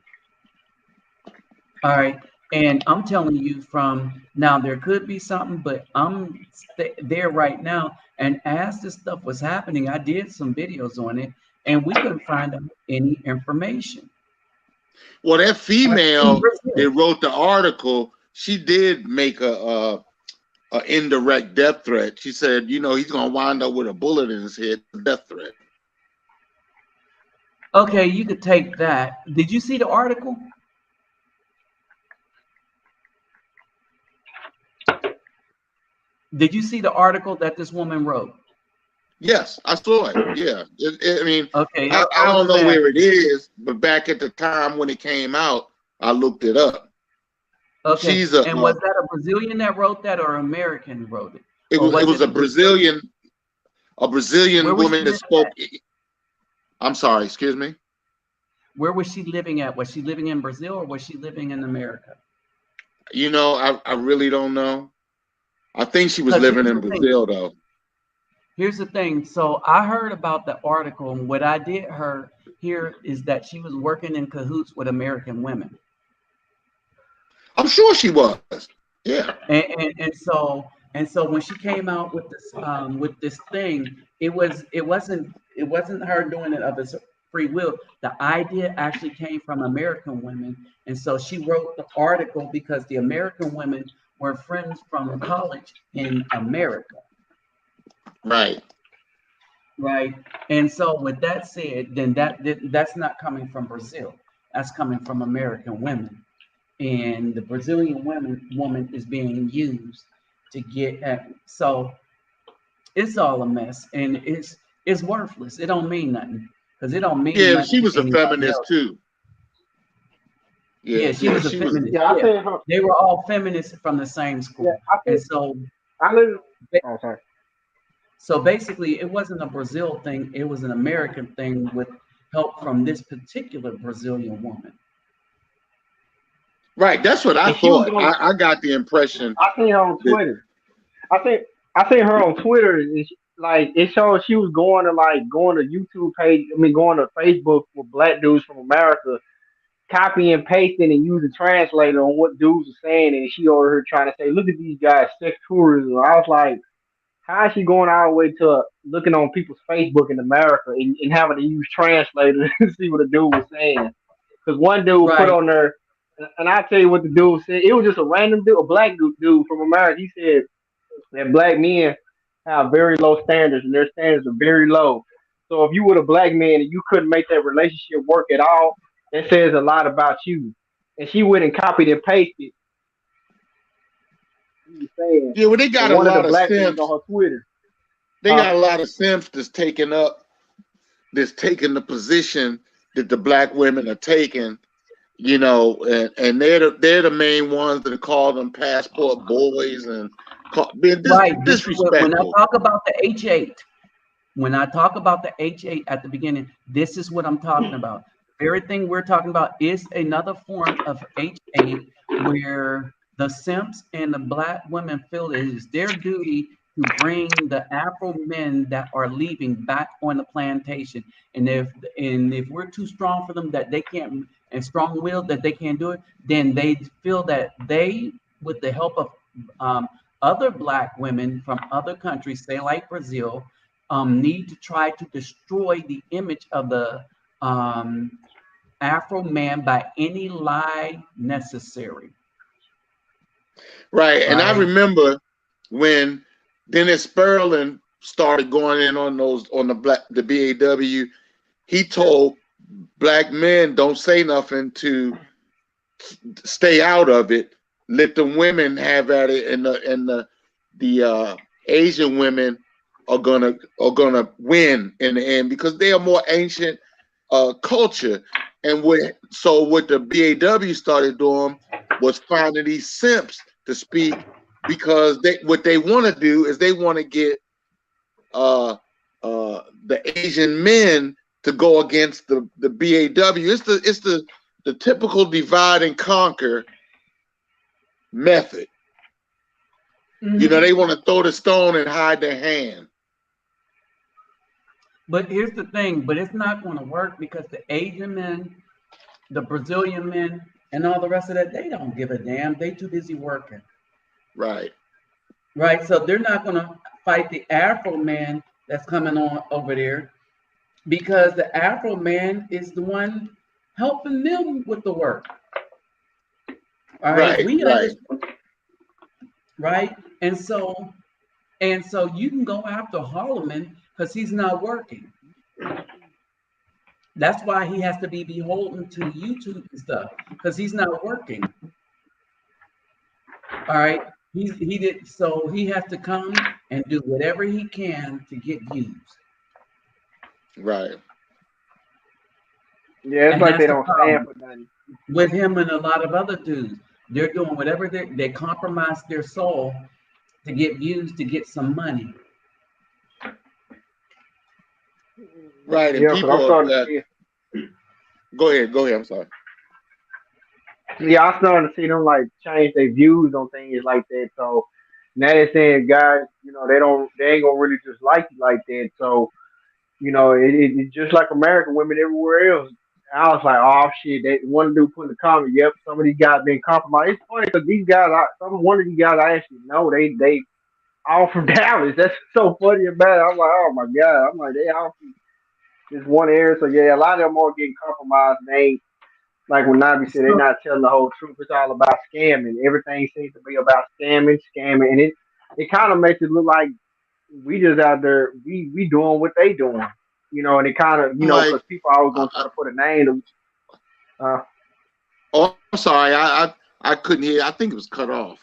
All right. And I'm telling you from now, there could be something, but I'm there right now. And as this stuff was happening, I did some videos on it and we couldn't find out any information. Well, that in female Brazil. that wrote the article, she did make a indirect death threat. She said, you know, he's gonna wind up with a bullet in his head, death threat. Okay, you could take that. Did you see the article? Did you see the article that this woman wrote? Yes, I saw it. Yeah, I mean, Okay, I I was don't know just where it asking. is, but back at the time when it came out, I looked it up. Okay, She's a and was that a Brazilian that wrote that or American wrote it? it Or was it was was it a a Brazilian? Brazilian Where was she woman that living spoke. at? I'm sorry, excuse me. Where was she living at? Was she living in Brazil or was she living in America? You know, I really don't know. I think she was Because living in Brazil though. here's the thing. So I heard about the article, and what I did hear is that she was working in cahoots with American women. I'm sure she was. Yeah. And so when she came out with this thing, it wasn't her doing it of its free will. The idea actually came from American women, and so she wrote the article because the American women were friends from college in America, Right. right? And so with that said, then that's not coming from Brazil. That's coming from American women. And the Brazilian woman is being used to get at. So it's all a mess, and it's worthless. It don't mean nothing because it don't mean Yeah, nothing she to was a anybody feminist else. too. Yeah, Yeah, she yeah, was a she was. feminist. Yeah, I Yeah, think her. they were all feminists from the same Yeah, school, I and think I live. Oh, sorry. so basically, it wasn't a Brazil thing. It was an American thing with help from this particular Brazilian woman. Right, that's what I And she was thought. on. I got the impression I seen her on that Twitter. I think I seen her on Twitter. And like it showed she was going to YouTube page. I mean, going to Facebook with black dudes from America, copy and pasting and using translator on what dudes are saying. And she over here trying to say, "Look at these guys, sex tourism." I was like, how is she going all the way to looking on people's Facebook in America and having to use translator to see what the dude was saying? Because one dude put Right, on there, and I tell you what the dude said. It was just a random dude, a black dude from America. He said that black men have very low standards, and their standards are very low. So if you were a black man and you couldn't make that relationship work at all, that says a lot about you. And she went and copied and pasted what he was saying yeah, well they on got a one of the lot of black dudes simps. on her Twitter. They Huh? got a lot of simps that's taking the position that the black women are taking, you know, and they're the main ones that call them passport boys and being right. This is when I disrespectful. talk about the H8. When I talk about the H8 at the beginning, this is what I'm talking about. Everything we're talking about is another form of H8 where the simps and the black women feel it is their duty to bring the Afro men that are leaving back on the plantation. And if we're too strong for them that they can't and strong-willed that they can't do it, then they feel that they, with the help of um, other black women from other countries, say like Brazil, need to try to destroy the image of the um, Afro man by any lie necessary. Right. And I Right, remember when Dennis Sperling started going in on the BAW, he told black men don't say nothing to stay out of it. Let the women have at it, and the Asian women are gonna win in the end because they are more ancient culture. And what the BAW started doing was finding these simps to speak because what they want to do is they want to get the Asian men to go against the BAW. It's the typical divide and conquer method. You know, hmm they want to throw the stone and hide their hand. but here's the thing. But it's not going to work because the Asian men, the Brazilian men, and all the rest of that, they don't give a damn. They too busy working. Right. Right, so they're not going to fight the Afro man that's coming on over there because the Afro man is the one helping them with the work. All right, Right, we right, understand, right? And so you can go after Holloman because he's not working. That's why he has to be beholden to YouTube and stuff because he's not working. All right, he did so he has to come and do whatever he can to get views, right. Yeah, it's and like that's they the don't stand problem for nothing. with him and a lot of other dudes. They're doing whatever they compromise their soul to get views to get some money. Right, and Yeah, because I'm people starting to that see. go ahead. I'm sorry. Yeah, I'm starting to see them like change their views on things like that. So now they're saying, guys, they ain't gonna really just like you like that. So it's just like American women everywhere else. I was like, oh shit, that one dude put in the comment, yep, some of these guys been compromised. It's funny because these guys, one of these guys I actually know, they all from Dallas. That's so funny about it. I'm like, oh my god, I'm like, they all from this one area. So yeah, a lot of them are getting compromised. They ain't like when Nabi said they're So, not telling the whole truth. It's all about scamming. Everything seems to be about scamming, and it kind of makes it look like we just out there, we doing what they doing, and it kind of, I'm like, because people always I, gonna try to put a name to, oh, I'm sorry, I couldn't hear. I think it was cut off.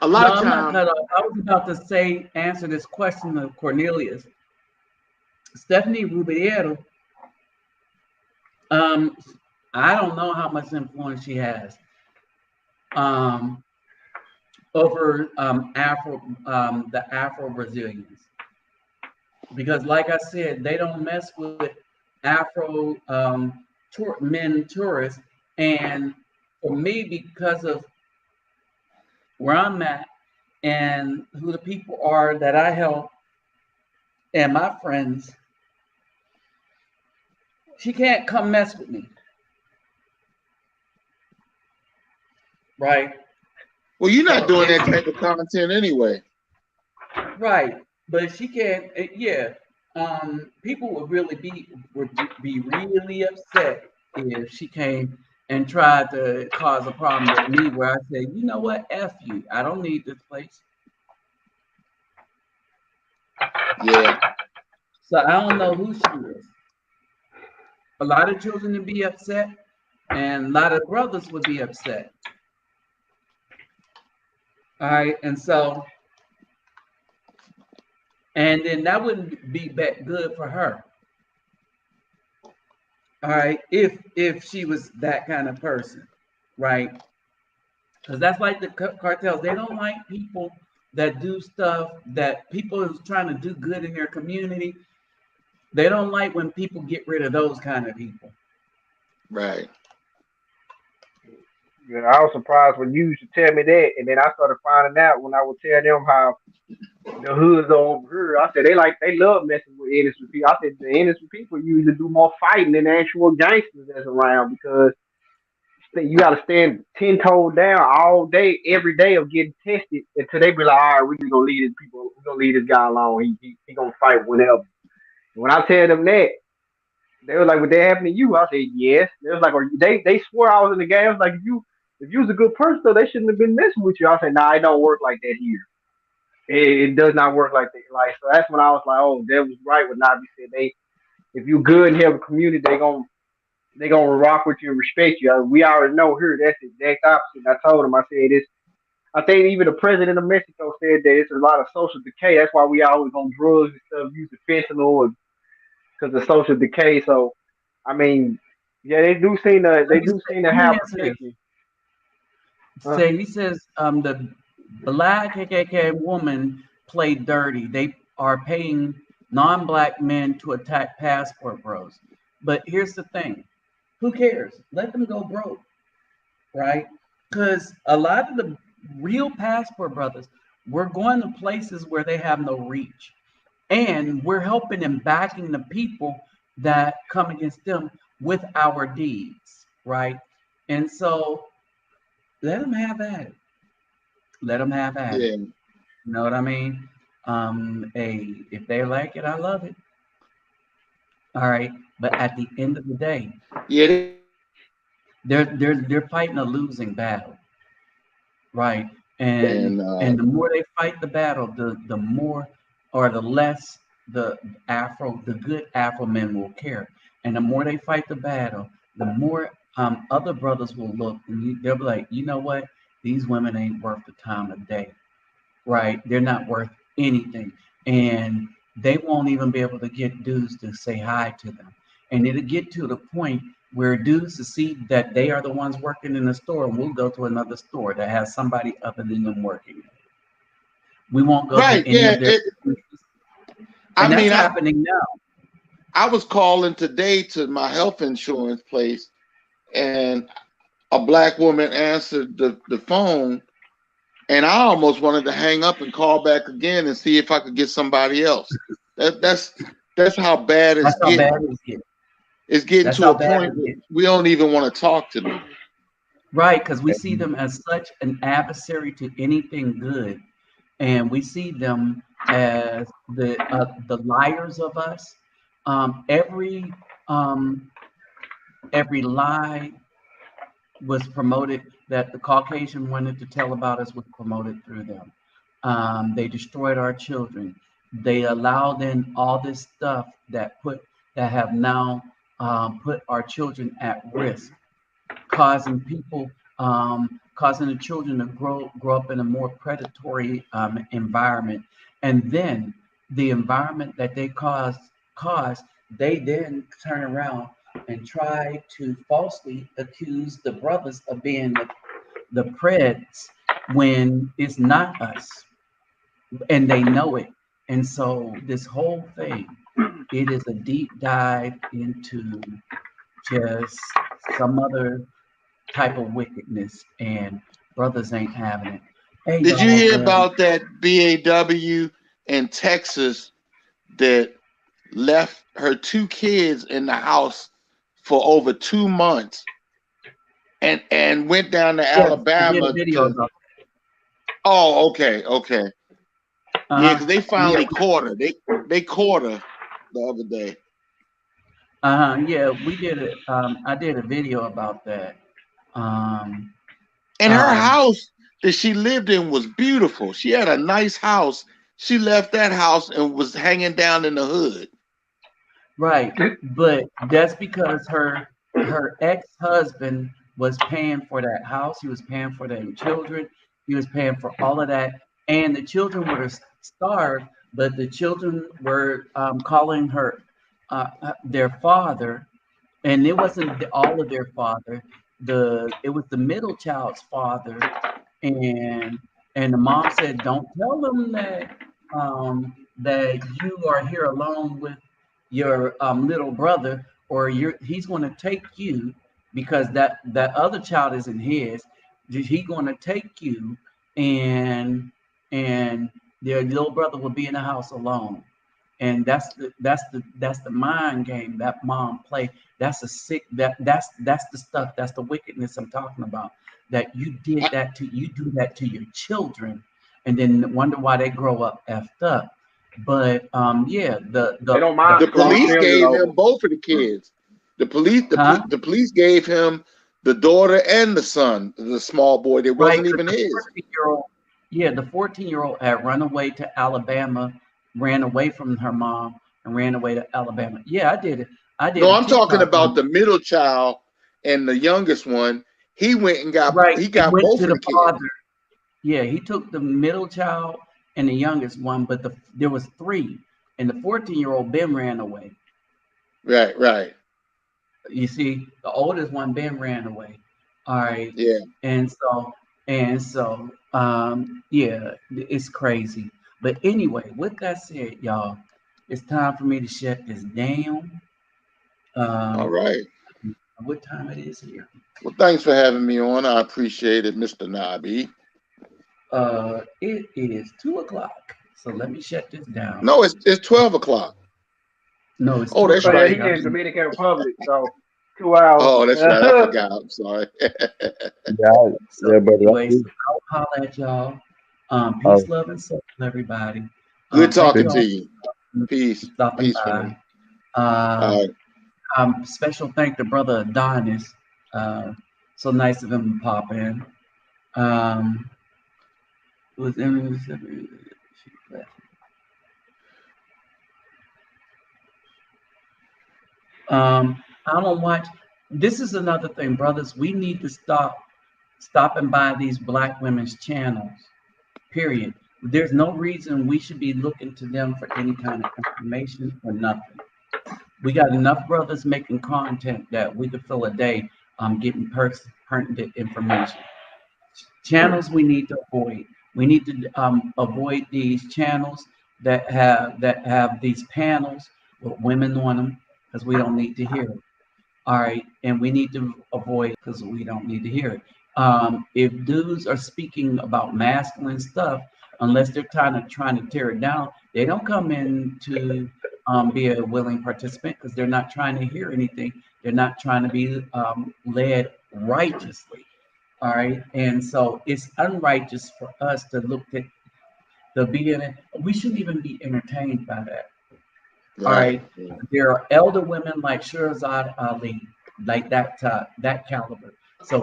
A lot no, of I'm not time, cut off. I was about to answer this question of Cornelius. Stephanie Rubiero, um, I don't know how much influence she has um, over the Afro Brazilians, because, like I said, they don't mess with Afro men tourists, and for me, because of where I'm at and who the people are that I help and my friends, she can't come mess with me, right? well, you're not doing And that type of content anyway. right, but she can't. Yeah, people would be really upset if she came and tried to cause a problem with me, where I say, you know what, f you, I don't need this place. Yeah, So I don't know who she is. A lot of children would be upset, and a lot of brothers would be upset. All right, and then that wouldn't be good for her. All right, if she was that kind of person, right? Because that's like the cartels. They don't like people that do stuff that people is trying to do good in their community. They don't like when people get rid of those kind of people. right. I was surprised when you used to tell me that, and then I started finding out when I would tell them how the hoods over here. I said they love messing with innocent people. I said the innocent people usually do more fighting than the actual gangsters that's around, because you got to stand 10 toes down all day, every day of getting tested until they be like, all right, we just gonna leave this people, we gonna leave this guy alone. He gonna fight whenever. When I tell them that, they were like, "Would that happen to you?" I said, "Yes." They was like, they swore I was in the game. I was like, if you was a good person, though, they shouldn't have been messing with you. I said, "Nah, it don't work like that here. It does not work like that." Like, so that's when I was like, "Oh, that was right." What Nabi said, if you good and have a community, they gonna rock with you and respect you. We already know here that's the exact opposite. I told him, I said this. I think even the president of Mexico said that it's a lot of social decay. That's why we always on drugs and stuff, using fentanyl because of social decay. So, I mean, yeah, Let they me do say, seem to let me have answer this. protection. He says the black KKK woman played dirty. They are paying non-black men to attack passport bros. But here's the thing: who cares? Let them go broke, right? Because a lot of the real passport brothers, we're going to places where they have no reach, and we're helping and backing the people that come against them with our deeds, right? And so let them have at it. Let them have at it. Yeah, You know what I mean? Hey, if they like it, I love it. All right, but at the end of the day, Yeah, they're fighting a losing battle, right? And and the more they fight the battle, the more or the less the good Afro men will care. And the more they fight the battle, the more other brothers will look and they'll be like, you know what? These women ain't worth the time of day, right? They're not worth anything. And they won't even be able to get dudes to say hi to them. And it'll get to the point where dudes to see that they are the ones working in the store and we'll go to another store that has somebody other than them working. We won't go to right, any yeah. of their I and that's mean, happening now. I was calling today to my health insurance place, and a black woman answered the phone, and I almost wanted to hang up and call back again and see if I could get somebody else. That's how bad it's That's how bad getting. it is. It's getting That's to how a bad point it where is. we don't even want to talk to them. Right, because we see them as such an adversary to anything good. And we see them as the liars of us. Um, every um, every lie was promoted that the Caucasian wanted to tell about us was promoted through them. They destroyed our children. They allowed in all this stuff that have now put our children at risk, causing people, causing the children to grow up in a more predatory environment, and then the environment that they cause, they then turn around and try to falsely accuse the brothers of being the preds when it's not us, and they know it. And so this whole thing, it is a deep dive into just some other type of wickedness, and brothers ain't having it. Hey, Did you y'all. hear about that BAW in Texas that left her two kids in the house for over 2 months and went down to Yes, I did a Alabama video to? about Oh, okay. that. Yeah, because they Yeah, finally caught her. They caught her the other day. yeah, we did it. I did a video about that. Um, And her um, house that she lived in was beautiful. She had a nice house. She left that house and was hanging down in the hood. right, but that's because her ex-husband was paying for that house. He was paying for their children. He was paying for all of that, and the children were starved. But the children were calling her their father, and it wasn't all of their father. It was the middle child's father, and the mom said, "Don't tell them that you are here alone with your little brother, or he's going to take you, because that other child isn't his. He's going to take you, and their little brother will be in the house alone." And that's the mind game that mom play. That's a sick that's the stuff, that's the wickedness I'm talking about. That you I, do that to your children, and then wonder why they grow up effed up. But yeah, They don't the mind the strong police father, family gave though. him both of the kids. huh? The police gave him the daughter and the son, the small boy that Right, wasn't because even the his. 14-year-old, yeah, the 14-year-old had run away to Alabama, ran away from her mom, and ran away to Alabama. Yeah, I did it. I did No, a I'm talking TikTok on about the middle child and the youngest one. He went and right. he He got went both to of the the kids. father. Yeah, he took the middle child and the youngest one, but there was three, and the 14-year-old Ben ran away. Right. You see, the oldest one Ben ran away. All right, Yeah. and yeah, it's crazy. But anyway, with that said, y'all, it's time for me to shut this down. All Um, right. what time it is here? Well, thanks for having me on. I appreciate it, Mr. Nabi. It is 2 o'clock. So let me shut this down. No, it's 12 o'clock. No, it's Oh, two that's Oh yeah, o'clock. he right. Y'all. in Dominican Republic, so 2 hours. Oh, that's right. I forgot. I'm sorry. Yeah, So yeah, brother. anyway, so I'll holler at y'all. Oh, Peace, love, and soul, everybody. Good Thank talking you peace. to all you. for Peace. stopping Peace, family. by. Uh, All right. Special thank to brother Adonis. So nice of him to pop in. Was in I don't watch. This is another thing, brothers. We need to stop stopping by these black women's channels. Period. There's no reason we should be looking to them for any kind of information or nothing. We got enough brothers making content that we could fill a day getting pertinent information. Channels we need to avoid. We need to avoid these channels that have these panels with women on them because we don't need to hear it. All right, and we need to avoid because we don't need to hear it. If dudes are speaking about masculine stuff, unless they're trying to tear it down, they don't come in to be a willing participant because they're not trying to hear anything. They're not trying to be led righteously. All right, and so it's unrighteous for us to look at the be in it. We shouldn't even be entertained by that. All Right. right, there are elder women like Shirazad Ali, like that caliber. So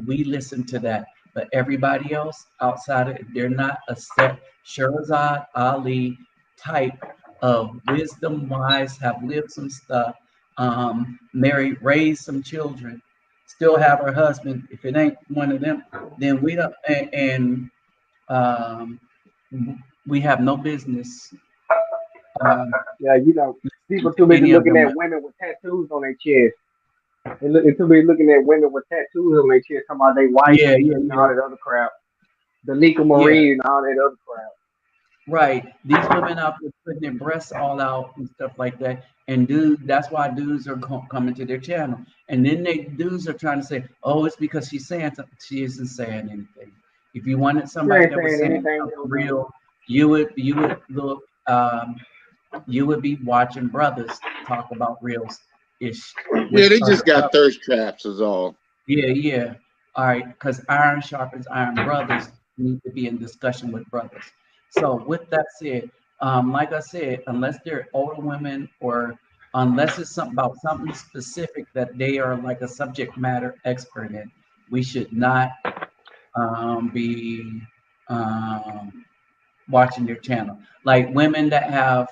we listen to that. But everybody else outside of it, they're not a set Shirazad Ali type of wisdom wise, have lived some stuff, married, raised some children, still have her husband. If it ain't one of them, then we don't and um, we have no business Yeah, you know, listening people too to busy any of looking them. at women with tattoos on their chest. They too busy looking at women with tattoos on their chest, talking about they white Yeah, yeah, and yeah, all that other crap. The Nika yeah. Marie and all that other crap. Right. These women out there putting their breasts all out and stuff like that. And that's why dudes are coming to their channel. And then dudes are trying to say, oh, it's because she's saying something. She isn't saying anything. If you wanted She somebody ain't that was saying saying anything something else, man. real, you would look, you would be watching brothers talk about real ish Yeah, with they other just got brothers. thirst traps, is all. Yeah, yeah. All right, because iron sharpens iron. Brothers need to be in discussion with brothers. So with that said, like I said, unless they're older women or unless it's something about something specific that they are like a subject matter expert in, we should not be watching their channel. Like women that have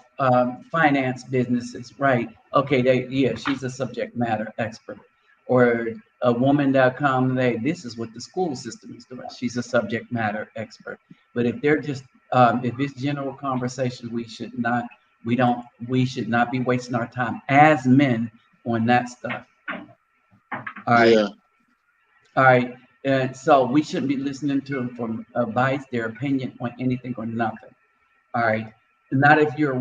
finance businesses, right? Okay, she's a subject matter expert. Or a woman that come, this is what the school system is doing. She's a subject matter expert. But if they're just if it's general conversation, we should not be wasting our time as men on that stuff. All right. Yeah. All right. And so we shouldn't be listening to them for advice, their opinion on anything or nothing. All right. Not if you're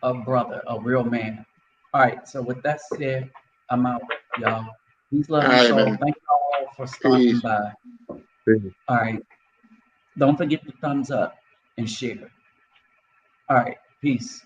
a brother, a real man. All right. So with that said, I'm out, y'all. Peace, love, All and right, soul. man. Thank you all for stopping Peace. by. All right. Don't forget the thumbs up and share. All right. Peace.